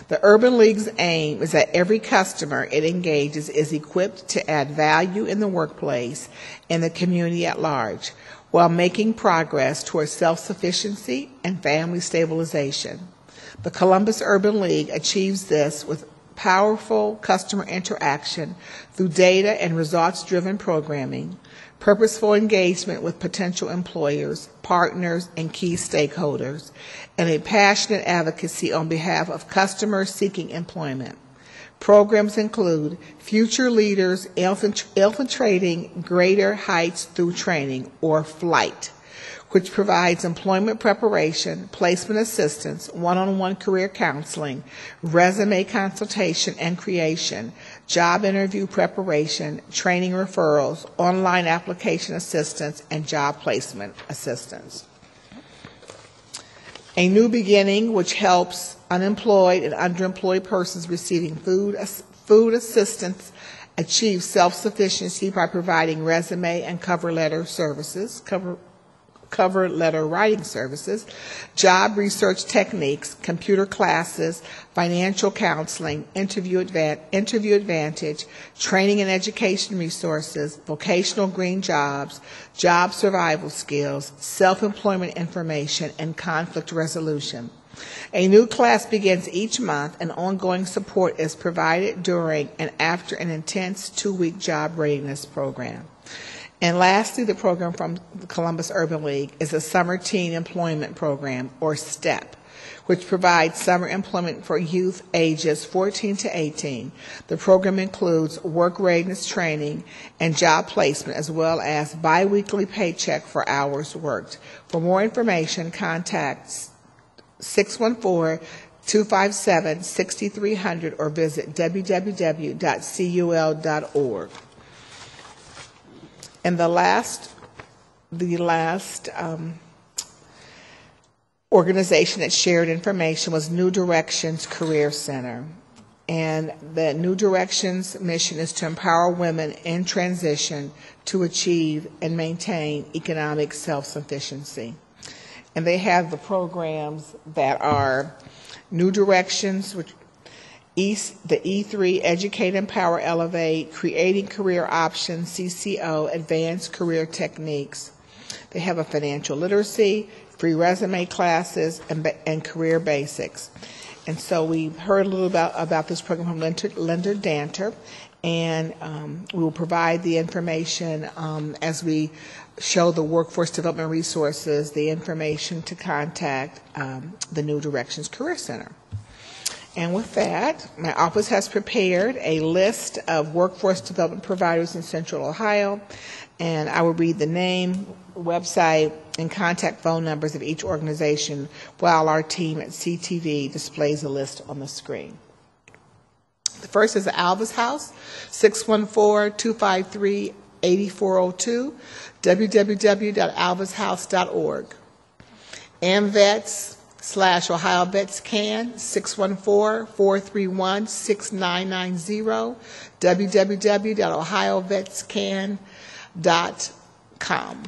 The Urban League's aim is that every customer it engages is equipped to add value in the workplace and the community at large, while making progress towards self-sufficiency and family stabilization. The Columbus Urban League achieves this with powerful customer interaction through data and results-driven programming, purposeful engagement with potential employers, partners, and key stakeholders, and a passionate advocacy on behalf of customers seeking employment. Programs include Future Leaders Infiltrating Greater Heights Through Training, or FLIGHT, which provides employment preparation, placement assistance, one-on-one career counseling, resume consultation and creation, job interview preparation, training referrals, online application assistance, and job placement assistance. A New Beginning, which helps unemployed and underemployed persons receiving food assistance achieve self-sufficiency by providing resume and cover letter services, cover letter writing services, job research techniques, computer classes, financial counseling, interview advantage, training and education resources, vocational green jobs, job survival skills, self-employment information, and conflict resolution. A new class begins each month, and ongoing support is provided during and after an intense 2-week job readiness program. And lastly, the program from the Columbus Urban League is a Summer Teen Employment Program, or STEP, which provides summer employment for youth ages 14 to 18. The program includes work readiness training and job placement, as well as biweekly paycheck for hours worked. For more information, contact 614-257-6300 or visit www.cul.org. And the last organization that shared information was New Directions Career Center. And the New Directions mission is to empower women in transition to achieve and maintain economic self-sufficiency. And they have the programs that are New Directions, which the E3, Educate, Empower, Elevate, Creating Career Options, CCO, Advanced Career Techniques. They have a financial literacy, free resume classes, and career basics. And so we heard a little about this program from Linda Danter, and we will provide the information as we show the workforce development resources, the information to contact the New Directions Career Center. And with that, my office has prepared a list of workforce development providers in Central Ohio, and I will read the name, website, and contact phone numbers of each organization while our team at CTV displays a list on the screen. The first is the Alvis House, 614-253-8402, www.alvishouse.org. AMVETS/Ohio Vets Can, 614-431-6990, www.ohiovetscan.com.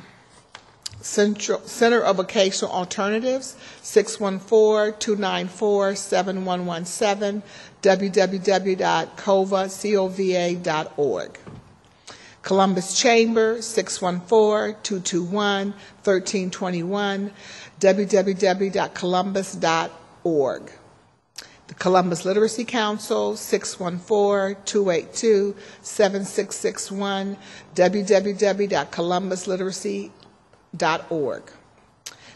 Center of Vocational Alternatives, 614-294-7117, www.cova.org. Columbus Chamber, 614-221-1321, www.columbus.org. The Columbus Literacy Council, 614-282-7661, www.columbusliteracy.org.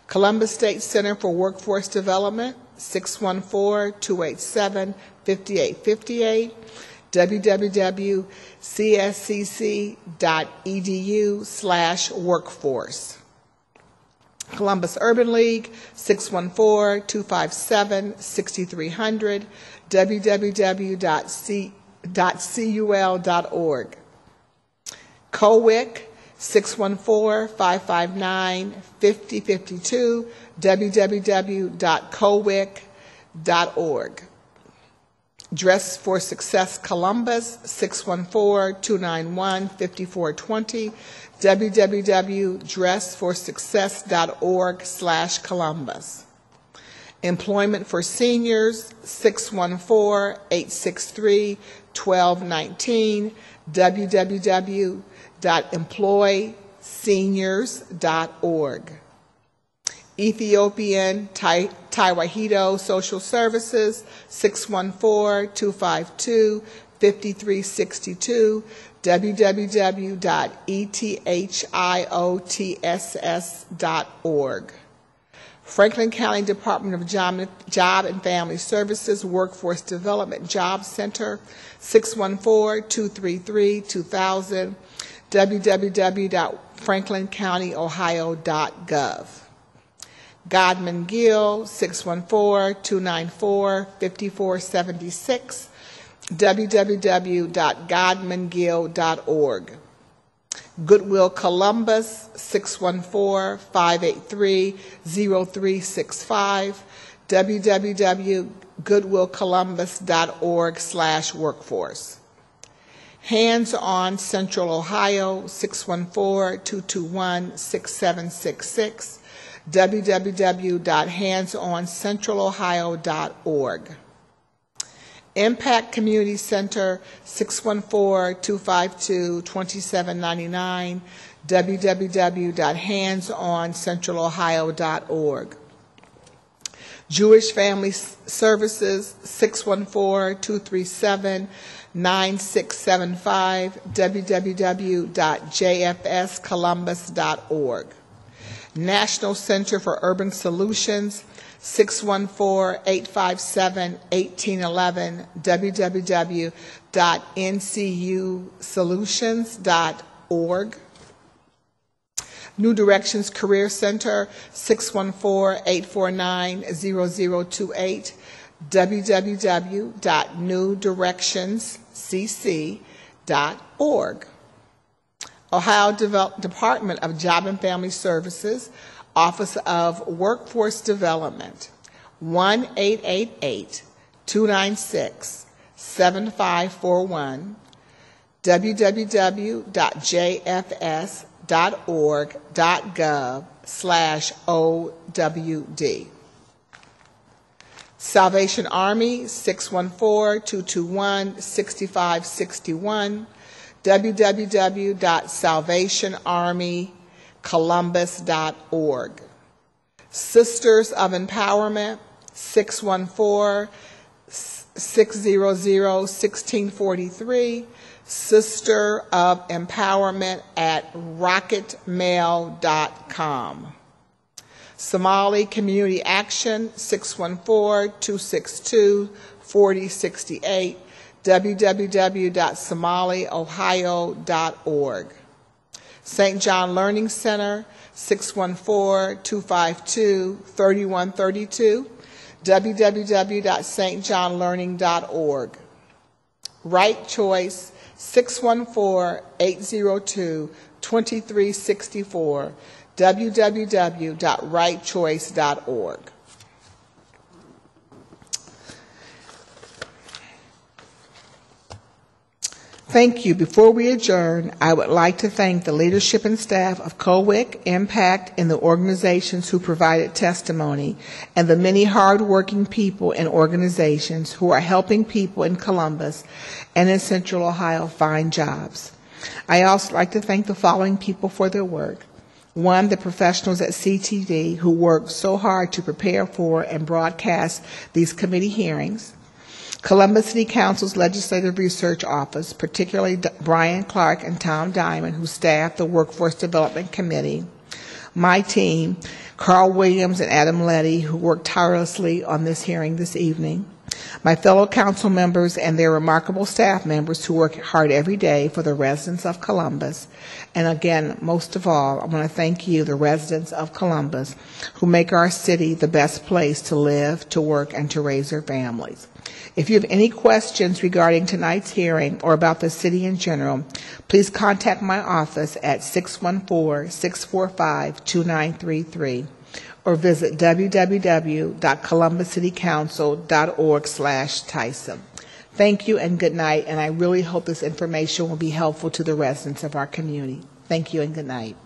Columbus State Center for Workforce Development, 614-287-5858, www.cscc.edu/workforce. Columbus Urban League, 614-257-6300, www.cul.org. COWIC, 614-559-5052, www.cowic.org. Dress for Success Columbus, 614-291-5420, www.dressforsuccess.org/Columbus. Employment for Seniors, 614-863-1219, www.employseniors.org. Ethiopian Taiwahito Social Services, 614-252-5362, www.ethioTSS.org. Franklin County Department of Job and Family Services Workforce Development Job Center, 614-233-2000, www.franklincountyohio.gov. Godman Gill, 614-294-5476, www.godmangill.org. Goodwill Columbus, 614-583-0365, www.goodwillcolumbus.org/workforce. Hands On Central Ohio, 614-221-6766, www.handsoncentralohio.org. Impact Community Center, 614-252-2799, www.handsoncentralohio.org. Jewish Family Services, 614-237-9675, www.jfscolumbus.org. National Center for Urban Solutions, 614-857-1811, www.ncusolutions.org. New Directions Career Center, 614-849-0028, www.newdirectionscc.org. Ohio Department of Job and Family Services, Office of Workforce Development, 1-888-296-7541, www.jfs.org.gov/OWD. Salvation Army, 614-221-6561, www.salvationarmycolumbus.org. Sisters of Empowerment, 614-600-1643, Sister of Empowerment at rocketmail.com. Somali Community Action, 614-262-4068, www.somaliohio.org. St. John Learning Center, 614-252-3132, www.stjohnlearning.org. Right Choice, 614-802-2364, www.rightchoice.org. Thank you. Before we adjourn, I would like to thank the leadership and staff of COWIC, Impact, and the organizations who provided testimony, and the many hard-working people and organizations who are helping people in Columbus and in Central Ohio find jobs. I also like to thank the following people for their work. One, the professionals at CTV who worked so hard to prepare for and broadcast these committee hearings. Columbus City Council's Legislative Research Office, particularly Brian Clark and Tom Diamond, who staffed the Workforce Development Committee. My team, Carl Williams and Adam Letty, who worked tirelessly on this hearing this evening. My fellow council members and their remarkable staff members who work hard every day for the residents of Columbus. And again, most of all, I want to thank you, the residents of Columbus, who make our city the best place to live, to work, and to raise their families. If you have any questions regarding tonight's hearing or about the city in general, please contact my office at 614-645-2933 or visit www.columbuscitycouncil.org/Tyson. Thank you and good night, and I really hope this information will be helpful to the residents of our community. Thank you and good night.